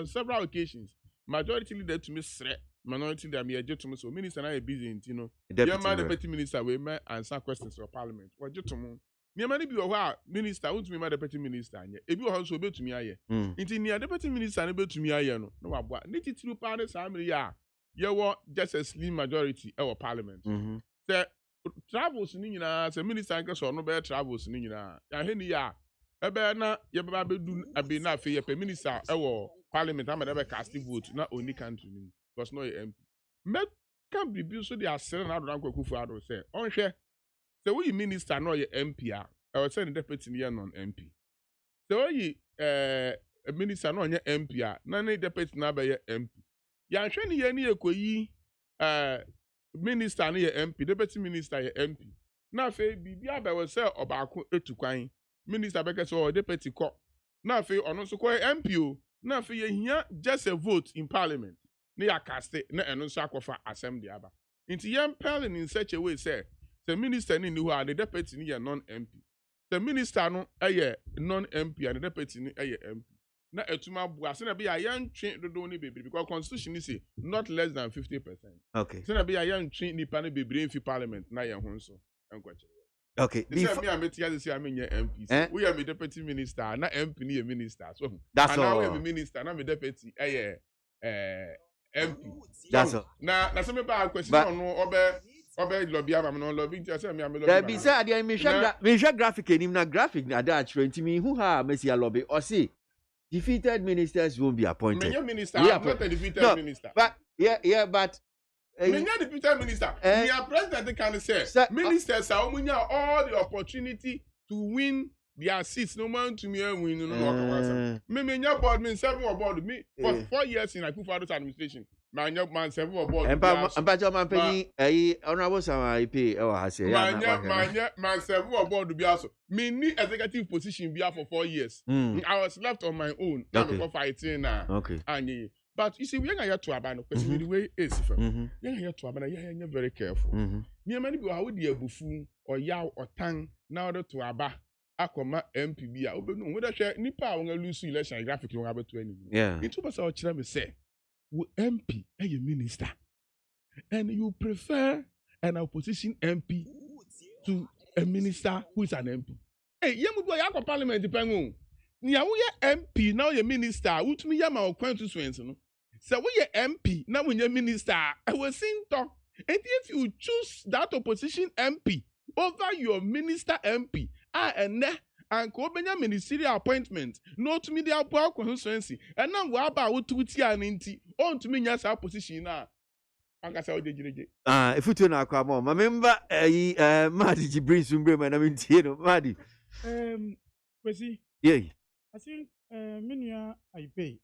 Speaker 11: several occasions, majority leader to me sre, minority leader me to me so minister na busy, you know. Yeah, my deputy minister we may answer questions for parliament. What you to me? Niamani bi wa minister won't me my deputy minister anye ebi wo so betumi aye nti ni deputy minister ne betumi aye no na waboa ne titiru pa ne samri ya ye wo just a slim majority e wo parliament the travels ni nyina se minister nke so no be travels ni nyina ya he ni ya ebe na ye baba bedu abi na afi ye pe minister e wo parliament amada be cast vote na oni country ni because no MP me can be so they are selling na do na kwakufu ado say onhwe so we minister no ye MP I was saying deputy near non MP. So we a minister no ye MP na ne deputy na be ye MP. Ya hwe ne ye ne ekoyi minister ne ye MP, deputy minister ye MP. Na fe bibia be we say obako etukwan. Minister be kese o deputy ko. Na fe ono so ko MP o. Na fe ye hia just a vote in parliament. Ne ya caste na eno so akofa assembly aba. Inti ye impelling in such a way say the minister ni who are the deputy ni non-MP. The minister no non-MP and the deputy ni MP. Na etuma bua se na be yan twen dodo ni bebre because constitution is not less than 50%.
Speaker 1: Okay.
Speaker 11: Se na be yan twen nipa ni bebre in parliament na ye ho so. Enkwache.
Speaker 1: Okay.
Speaker 11: Before me ametia say am nye MP. We are me deputy minister na MP ni minister. So
Speaker 1: that's all.
Speaker 11: We are minister na me deputy MP.
Speaker 1: That's all.
Speaker 11: Na se me ba question no obe lobby am no lobby nti say me am lobby.
Speaker 1: There be say ade me hwe graphic enim na graphic na da atwere nti me hu ha Messi lobby or say defeated ministers won't be appointed.
Speaker 11: Me minister, I'm not a defeated minister.
Speaker 1: But but
Speaker 11: me defeated minister. Me a president can say ministers are all the opportunity to win their seats. No man to me win no. Me board me 7 board me for 4 years in Akufo-Addo's administration. Man 7 board.
Speaker 1: Mpacho man penny honorable sama IP ha say
Speaker 11: man 7 board be also. Me need executive position be for 4 years. I was left on my own before fighting now.
Speaker 1: Okay.
Speaker 11: But you see, we are here to abandon because the way is different. We are here to abandon. You are very careful. Near many people, how would you bufu or yaw or tang now to aba akoma MPB? Open whether share nipa when you lose election graphic you have to any.
Speaker 1: Yeah.
Speaker 11: It was our chairman say, "We MP a minister, and you prefer an opposition MP to a minister who is an MP." Hey, you must go to parliament depending. Nia we MP now your minister utumi ya ma constituency no say we MP now we minister I was saying talk and if you choose that opposition MP over your minister MP and ko benya ministerial appointment no to me the constituency and now we aba ututi an nti on to me nyasa position na anka say odejireje
Speaker 1: if you na akwa mo ma member Madi Jibrin Sumbre ma na mentie no Madi
Speaker 12: KWASI
Speaker 1: yeah
Speaker 12: I think menua I pay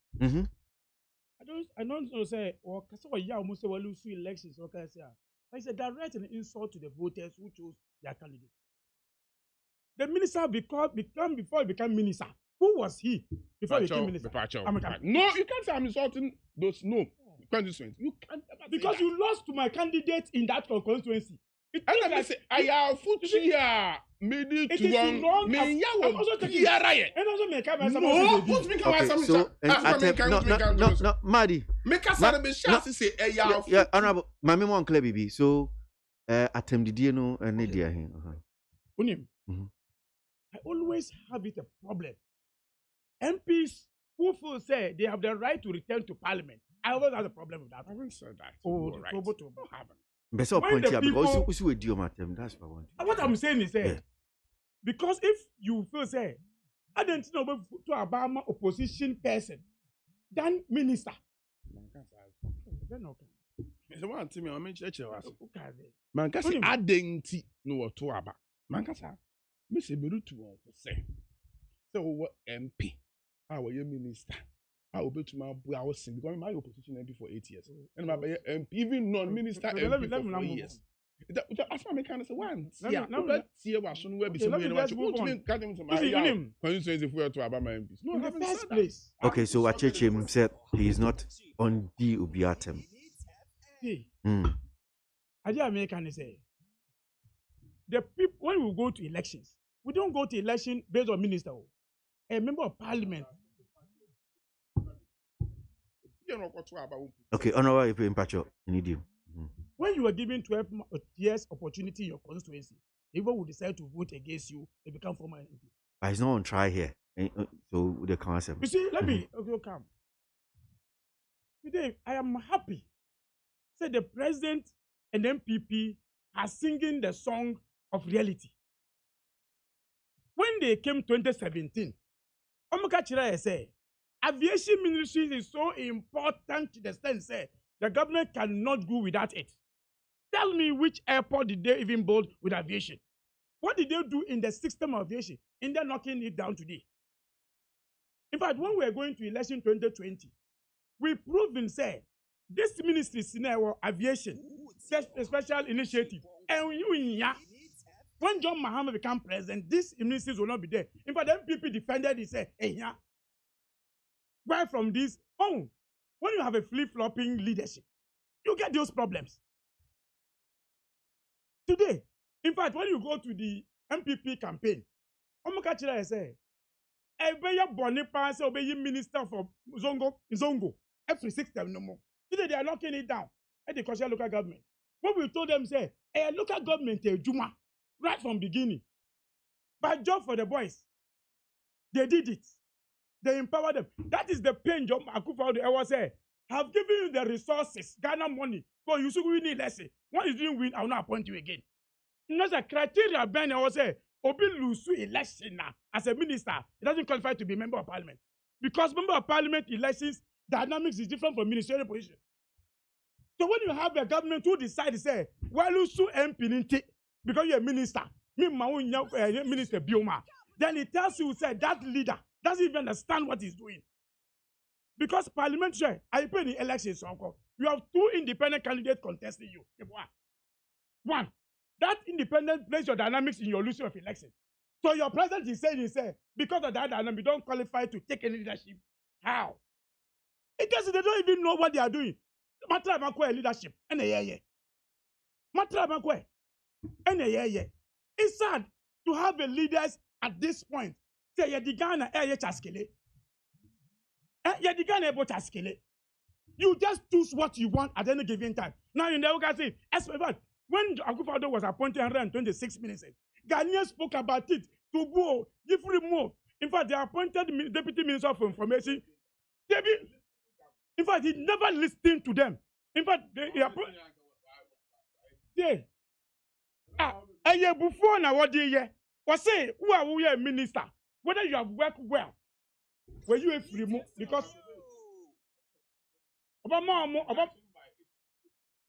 Speaker 12: I don't know say or kasa wa ya almost say we lose elections or kasa it's a direct insult to the voters who chose their candidate. The minister before he became minister. Who was he before he became minister?
Speaker 11: No, you can't say I'm insulting those constituency. You can't
Speaker 12: because you lost to my candidate in that constituency.
Speaker 11: I say I have futia made to wrong. Me ya wo yara
Speaker 12: and also make am
Speaker 11: no, put me
Speaker 1: no, Madi.
Speaker 11: Make us say say
Speaker 1: yeah, honorable. Mami mo clear bibi. So attempted no and dia here.
Speaker 12: Unim. I always have it a problem. MPs who feel say they have the right to return to parliament. I always have a problem with that.
Speaker 11: I haven't said that.
Speaker 12: Oh,
Speaker 11: right.
Speaker 12: To happen.
Speaker 1: Best point here because we see deal matter. That's
Speaker 12: what I'm saying is because if you feel say I don't know to Obama opposition person than minister.
Speaker 11: So one thing I mention was man can say adenti no to aba. Man can say me say be to one for say. So what MP? How are you minister? I will be to my boy. I was saying because my opposition MP for 8 years, and my MP even non-minister MP for 4 years. That's why I kind of say one. Yeah, let's see what soon will be some way. What you mean? Can't even say constituency for to about my MPs. No,
Speaker 12: in the first place.
Speaker 1: Okay, so Wacheche said he is not on the Ubiatem.
Speaker 12: I did American say the people when we go to elections, we don't go to election based on minister. A member of parliament.
Speaker 1: Okay, honorable Impacho, need you.
Speaker 12: When you are given 12 years opportunity in your constituency, people will decide to vote against you, they become former MP.
Speaker 1: But it's not on try here. So the concept.
Speaker 12: You see, let me come. Today, I am happy. Say the president and MPP are singing the song of reality. When they came 2017, Omukachira say, aviation ministry is so important to the extent say the government cannot go without it. Tell me which airport did they even build with aviation? What did they do in the system of aviation? And they're knocking it down today. In fact, when we are going to election 2020, we proved and say this ministry scenario aviation, a special initiative. And when John Mahama became president, these ministries will not be there. In fact, the MPP defended it, said, hey, yeah. Right from this, when you have a flip-flopping leadership, you get those problems. Today, in fact, when you go to the MPP campaign, Omukachira say, "Ebeya Bonipa say obey minister for Zongo every 6 times no more." Today they are locking it down at the Kosher local government. What we told them say, local government Juma right from beginning. But job for the boys, they did it. They empowered them. That is the pain John Akufo-Addo was say. Have given you the resources, Ghana money. But you should win less. When you didn't win, I will not appoint you again. Not a criteria Ben I was say, Obi lose election now as a minister. It doesn't qualify to be a member of parliament. Because member of parliament elections, dynamics is different from ministerial position. So when you have a government who decides say, well, you sue MP because you're a minister, minister Bioma, then it tells you say that leader doesn't even understand what he's doing. Because parliamentary, I pay the elections, you have 2 independent candidates contesting you. One, that independent places your dynamics in your losing of election. So your president is saying, because of that dynamic, you don't qualify to take any leadership. How? It doesn't, they don't even know what they are doing. Matter of leadership. Matter of it's sad to have a leaders at this point. Say, you just choose what you want at any given time. Now you never can say, when Akufo-Addo was appointed 126 ministers, Ghanaians spoke about it to Bo, Jeffrey Moore. In fact, they appointed Deputy Minister of Information. In fact, he never listened to them. In fact, before now, what do you was say, who are we a minister? Whether you have worked well, were you a free move? Because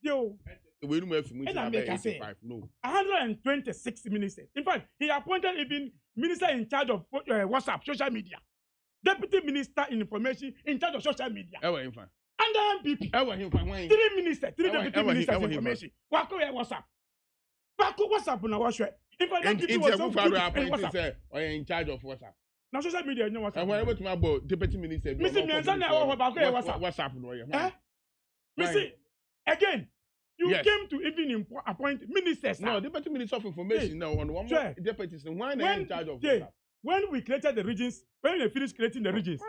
Speaker 12: Yo.
Speaker 11: We don't have to 85. No.
Speaker 12: 126 ministers. In fact, he appointed even minister in charge of WhatsApp, social media. Deputy minister in information in charge of social media. Under MPP. 3 ministers, 3 deputy ministers in information. Wako WhatsApp. Wako WhatsApp na washwe. In fact, MPP was so good in WhatsApp.
Speaker 11: In charge of WhatsApp.
Speaker 12: Now social media no WhatsApp.
Speaker 11: And when we talk about deputy minister,
Speaker 12: WhatsApp no. You see, again, you came to even appoint ministers.
Speaker 11: No, deputy minister of information now on one more deputies. Why are in charge of WhatsApp?
Speaker 12: When we created the regions, when they finished creating the regions,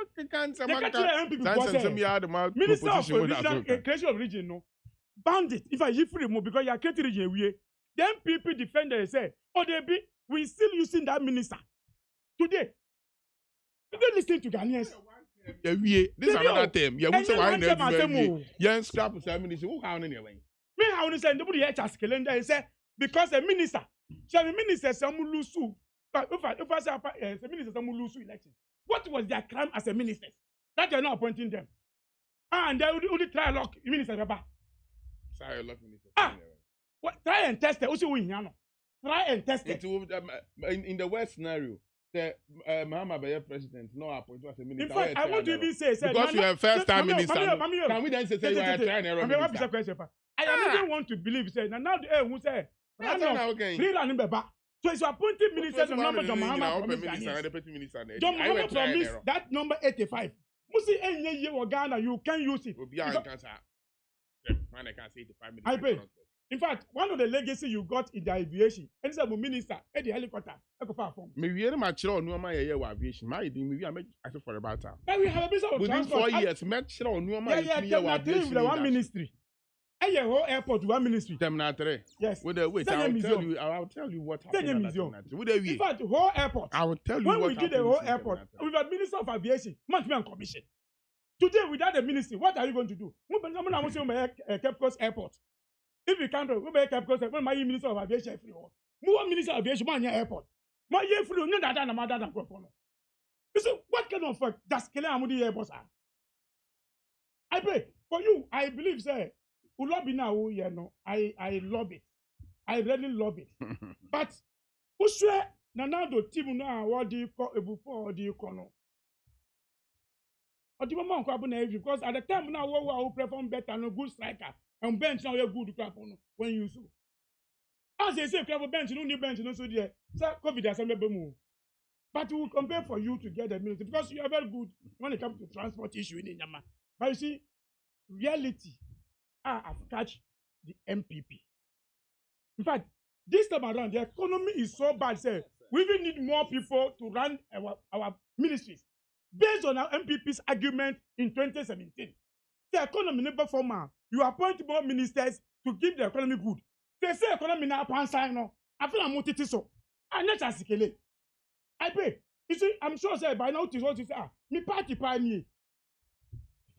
Speaker 12: Minister of creation of region, no, banned it. If I give free more because you are creating region, then people defend and say, oh, we still using that minister today. You don't listen to Ghanaians.
Speaker 11: This is another term. Yeah, we say why never. Yeah, scrap the minister. Who how anyway?
Speaker 12: Me how say nobody here just calendar and say because the minister, shall the minister some lose. If I say a minister some lose election, what was their crime as a minister that you're not appointing them? And they would try lock minister Baba.
Speaker 11: Sorry, lock minister.
Speaker 12: What try and test it. Also win try and test it.
Speaker 11: In the worst scenario, the Mahama Baye president no appoint as a minister.
Speaker 12: In fact, I want to even say
Speaker 11: because you are first time minister. Can we then say you are trying error minister?
Speaker 12: I don't want to believe say now the who say rerun Baba. So it's appointed minister the number John Mahama promised that number 85. Musi enye ye Ghana, you can use it. I pay. In fact, one of the legacy you got in the aviation, and it's a minister at the helicopter.
Speaker 11: Maybe I'm not sure no my aviation. Maybe I make for about time.
Speaker 12: We have a business of
Speaker 11: within 4 years. Make sure no my
Speaker 12: one ministry. And your whole airport, one ministry.
Speaker 11: Yes. Wait, I'll tell you what happened.
Speaker 12: In fact, the whole airport.
Speaker 11: I will tell you
Speaker 12: when
Speaker 11: what
Speaker 12: we did the whole airport, with a minister of aviation, management commission. Today, without the ministry, what are you going to do? Cape Coast Airport. If you can't, we make Cape Coast Airport. My minister of aviation free. More minister of aviation, my airport. My year free. No, that na mother than Kofono. You see, what kind of that's killing Amudi airports are? I pay for you. I believe, sir. Lobby now, you know, I love it. I really love it. But Uswe Nanado team now what do you call a before or do you call no? Or do you want to because at the time now we will perform better and a good striker and bench now you're good when you so. As they say, bench, no new bench, no so there. Sir, COVID has never move. But we will compare for you to get the minister because you are very good when it comes to transport issue in Yama. But you see, reality. Have catch the MPP. In fact, this time around, the economy is so bad. Say we even need more people to run our ministries. Based on our MPP's argument in 2017, the economy never form. You appoint more ministers to keep the economy good. They say economy now pansai no. I feel I'm multi so. And not as I pay. You see, I'm sure say by now to what you say. Me party pioneer.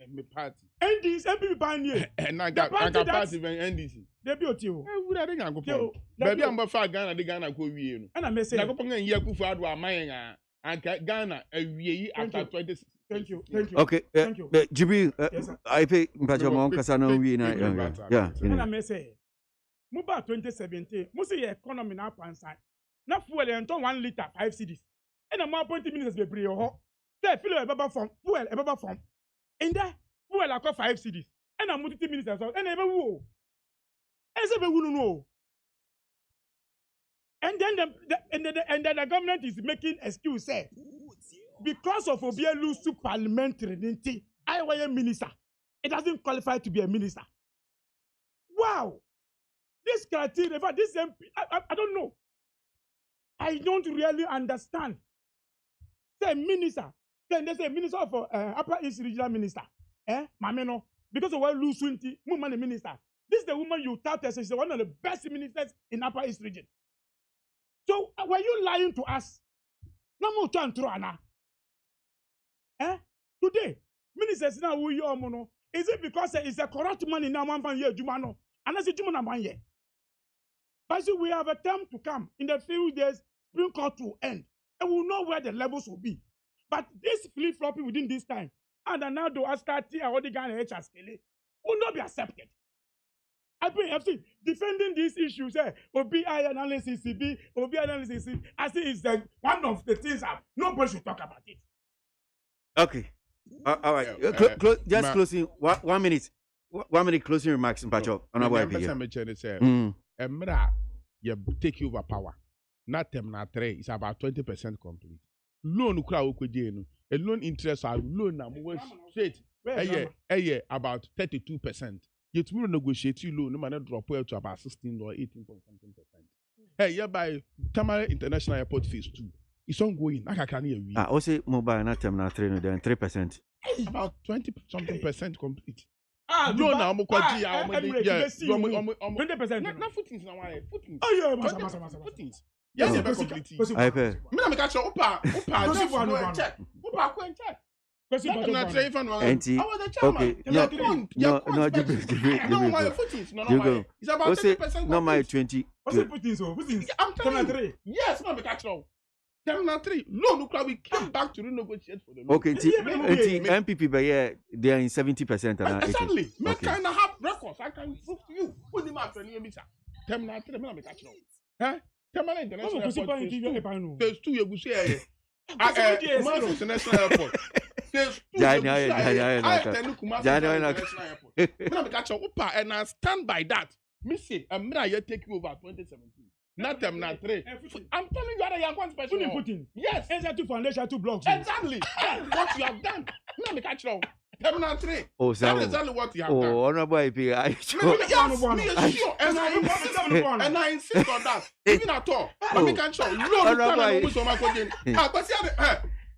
Speaker 11: Me party.
Speaker 12: NDC, MPP pioneer.
Speaker 11: And I got party when NDC.
Speaker 12: They be otio.
Speaker 11: Would I think I go? Baby, I'm about 5 Ghana. The Ghana go we. And
Speaker 12: I may say,
Speaker 11: I go pong and yaku for adwa mayenga. And Ghana a we after 20.
Speaker 12: Thank you. Thank you.
Speaker 1: Okay.
Speaker 12: Thank you.
Speaker 1: Jibril, I pay Mpachamo Kasano we na. Yeah.
Speaker 12: And I may say, Muba 2017. Musi economy na pansai. Na fuel ento 1 liter 5 cedis. And I'm appointing ministers be bring ho. Say feel a baba form. Fuel a baba form. In there, fuel I 5 cedis. And I'm multi ministers. And never wo. And say we no. And then the government is making excuse say because of Obielu to parliamentary I was a minister. It doesn't qualify to be a minister. Wow. This criteria, in fact, this MP, I don't know. I don't really understand. Say minister. Then they say minister for Upper East Regional Minister. Mameno. Because of what Lusunti, woman minister. This is the woman you touted as she's one of the best ministers in Upper East Region. So were you lying to us? No more time to run. Today, ministers now who you are. Is it because it's a corrupt money now 1 year, Jumano? And that's a Jumana 1 year. But see, we have a time to come. In the few days, Supreme Court will end. And we'll know where the levels will be. But this flip-flopping within this time, and now do I start here, all the Ghana HS, will not be accepted. I think defending these issues, OBI analysis, OBI analysis, I think it's one of the things that nobody should talk about it.
Speaker 1: Okay. All right. Closing 1 minute. 1 minute closing remarks in Pacho.
Speaker 11: You take over power. Not term na 3 is about 20% complete. Loan a loan interest are loan now straight. About 32%. You to negotiate you loan, no man drop to about 16 or 18 point something percent. Hey, yeah, by Tamale International Airport phase 2. It's ongoing. I can hear you.
Speaker 1: Also mobile not term na 3 then 3%.
Speaker 11: About 20 something percent complete. Loan now mo kwaji ya
Speaker 12: 20%.
Speaker 11: Na footings na why footings.
Speaker 12: Oh yeah, masa.
Speaker 11: Footings. Yes, you complete.
Speaker 1: I pay.
Speaker 11: Me na me catch opa check. Opa go and check.
Speaker 1: Okay,
Speaker 11: it's about 30%.
Speaker 1: No, my 20.
Speaker 11: I'm telling you. Yes, no, catch now. Terminal 3. No, we came back to renegotiate for the loan.
Speaker 1: Okay, MPP, but yeah, they are in 70%.
Speaker 11: Exactly. Me kind of have records. I can prove to you. Put them out for me, sir. Terminal 3, me catch now. Huh? Terminal International Airport. Phase 2, you go see. International Airport. And I stand by that. Me say, I'm not here take you over 2017. Not them, not 3. I'm telling you, other young ones special. Yes.
Speaker 12: Enter 2 foundation, 2 blocks.
Speaker 11: Exactly. That's what you have done. No, me catch now. Terminal 3.
Speaker 1: Oh,
Speaker 11: that's exactly what you have done.
Speaker 1: Oh, honorable IP.
Speaker 11: Yes, me is sure. And I insist on that. Even at all. But me can't show.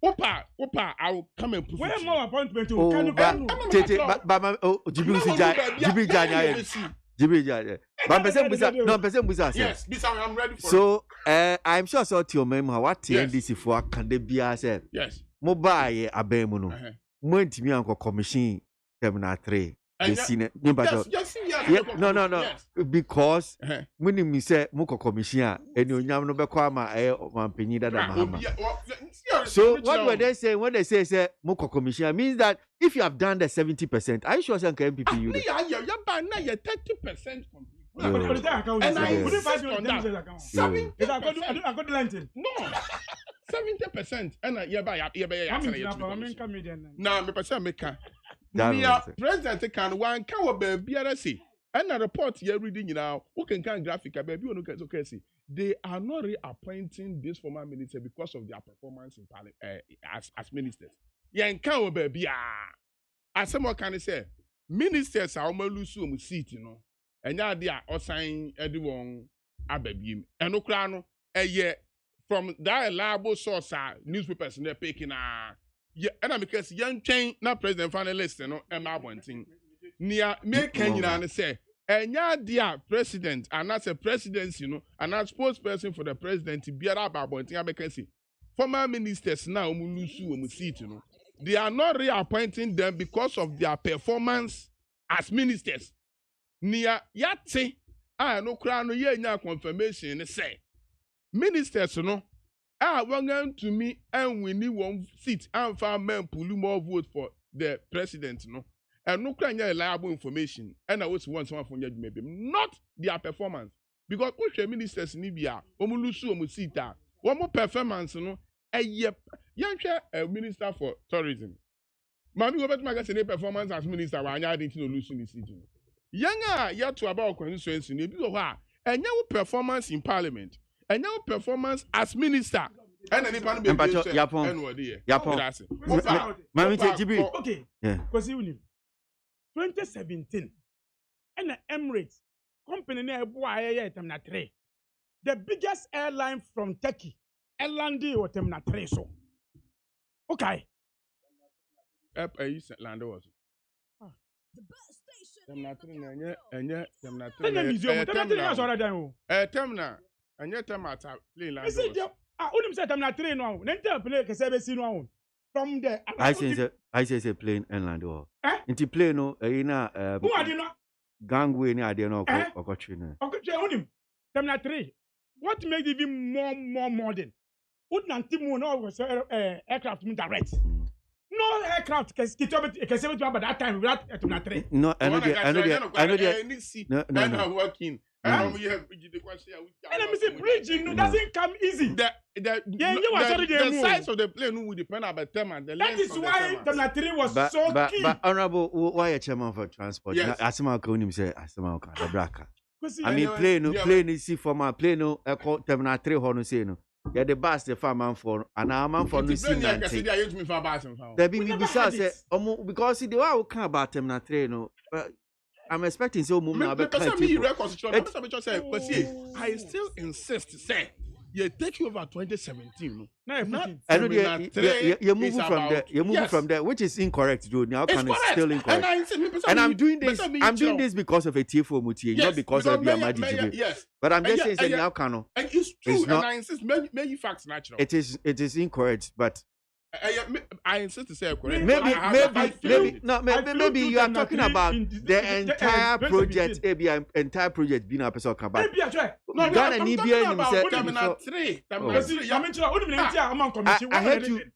Speaker 11: Opa, I will come and prove it.
Speaker 12: Where more appointment?
Speaker 11: Yes, I'm ready for
Speaker 1: so, I'm sure so to your memory what TNDC for can they be said.
Speaker 11: Yes.
Speaker 1: Mobile abemuno. Monti mi anko commission terminal 3.
Speaker 11: Yes.
Speaker 1: No. Because when you say Moko commission and you know Bekwama Penny that Mahama. So what were they saying when they say Moko commission means that if you have done the 70%, I sure some MPP you.
Speaker 11: You're 30%
Speaker 12: And I
Speaker 11: insist on that.
Speaker 12: 70%.
Speaker 11: No. 70%. And now me person make president can one can be BRC and a report here reading now who can graphic baby okay see they are not reappointing this former minister because of their performance in parliament as ministers. Yeah, can be as someone can say ministers are almost lose seat, you know, and now they are assigning everyone ababim and no from that reliable source newspapers in the picking yeah, and because young chain now president finalist, you know, Emma Bonting. Near make Kenya say, and ya dear president, and that's a presidency, you know, and that's spokesperson for the president to be about Bonting. Because former ministers now Mulusu seat, you know, they are not reappointing them because of their performance as ministers. Near yate, I no crown no confirmation say ministers, you know. We're going to me and we need one seat and find men pulling more vote for the president, no. And no kind of reliable information. And I was want someone from you maybe not their performance. Because what your ministers in Libya, Omulusu Omusita, one more performance, no, a minister for tourism. Mammy over magazine performance as minister, I didn't know losing the city. Younger, yet to about constituency, and your performance in parliament. And now performance as minister. And then
Speaker 1: Yapon.
Speaker 12: Okay. Yeah. Because 2017, and the Emirates company near Terminal 3, the biggest airline from Turkey, Elandi or Terminal 3. So, okay.
Speaker 11: Land was.
Speaker 13: The best station.
Speaker 11: Terminal 3. And yet, I'm at plane line.
Speaker 12: I only said I'm not trained now. Then tell play can say see no from there.
Speaker 1: I say plane and land or. Inti plane no ina
Speaker 12: who are not
Speaker 1: gangway ni ade no okotwe.
Speaker 12: Okay, only. Terminal 3. What made it even more modern? Would not team no was aircraft direct. No aircraft can by that time without Terminal 3.
Speaker 1: No, I know
Speaker 11: One
Speaker 1: the, I know the, I know the.
Speaker 11: No,
Speaker 1: No, no, no.
Speaker 11: working.
Speaker 12: And I'm saying bridging doesn't come easy.
Speaker 11: The size of the plane will depend on the term and the
Speaker 12: That
Speaker 11: length
Speaker 12: is
Speaker 11: of the
Speaker 12: why
Speaker 11: term.
Speaker 12: Terminal 3 was
Speaker 1: But,
Speaker 12: so
Speaker 1: but,
Speaker 12: key.
Speaker 1: but honorable, why a chairman for transport?
Speaker 11: Yes.
Speaker 1: Asima Konim say Asima Oka, the braka.
Speaker 12: Because
Speaker 1: I mean, plane is see for my plane no, Terminal 3 hono say no. Yeah, the bus the farm for and our man for no see nothing. There be me besides say because see the way we can about Terminal 3 no. I'm expecting so moment.
Speaker 11: I still insist, say, you take you over 2017.
Speaker 12: No,
Speaker 1: I know you're moving from there. You're moving from there, which is incorrect, dude. Now can is still incorrect. And I'm doing this. I'm doing this because of a TFO Mutie, not because of the Amadi.
Speaker 11: Yes.
Speaker 1: But I'm just saying that now can.
Speaker 11: And it's true, and I insist. Many facts natural.
Speaker 1: It is incorrect, but.
Speaker 11: I insist to say correct.
Speaker 1: Maybe you are talking about the entire project. Entire project being a person come back.
Speaker 11: Ghana need be himself.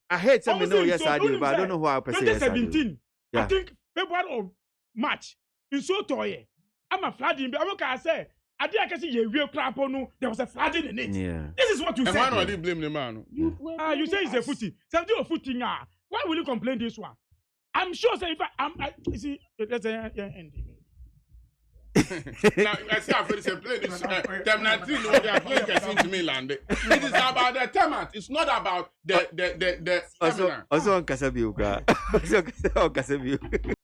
Speaker 1: I heard something. No, yes, I do, but I don't know why I say yes.
Speaker 12: 2017. I think February or March. In so toy. I'm a flooding. I'm gonna say. I didn't see a real crap on. There was a flooding in it.
Speaker 1: Yeah.
Speaker 12: This is what you say.
Speaker 11: Why do I blame the man?
Speaker 12: You say it's a footing. Something a footing. Why will you complain this one? I'm sure. Say if you see, let's end.
Speaker 11: Now I say I've already played. Terminal 3, what they are playing can to me land. It is about the terminal. It's not about the.
Speaker 1: Also on Casabiu. Also on Casabiu.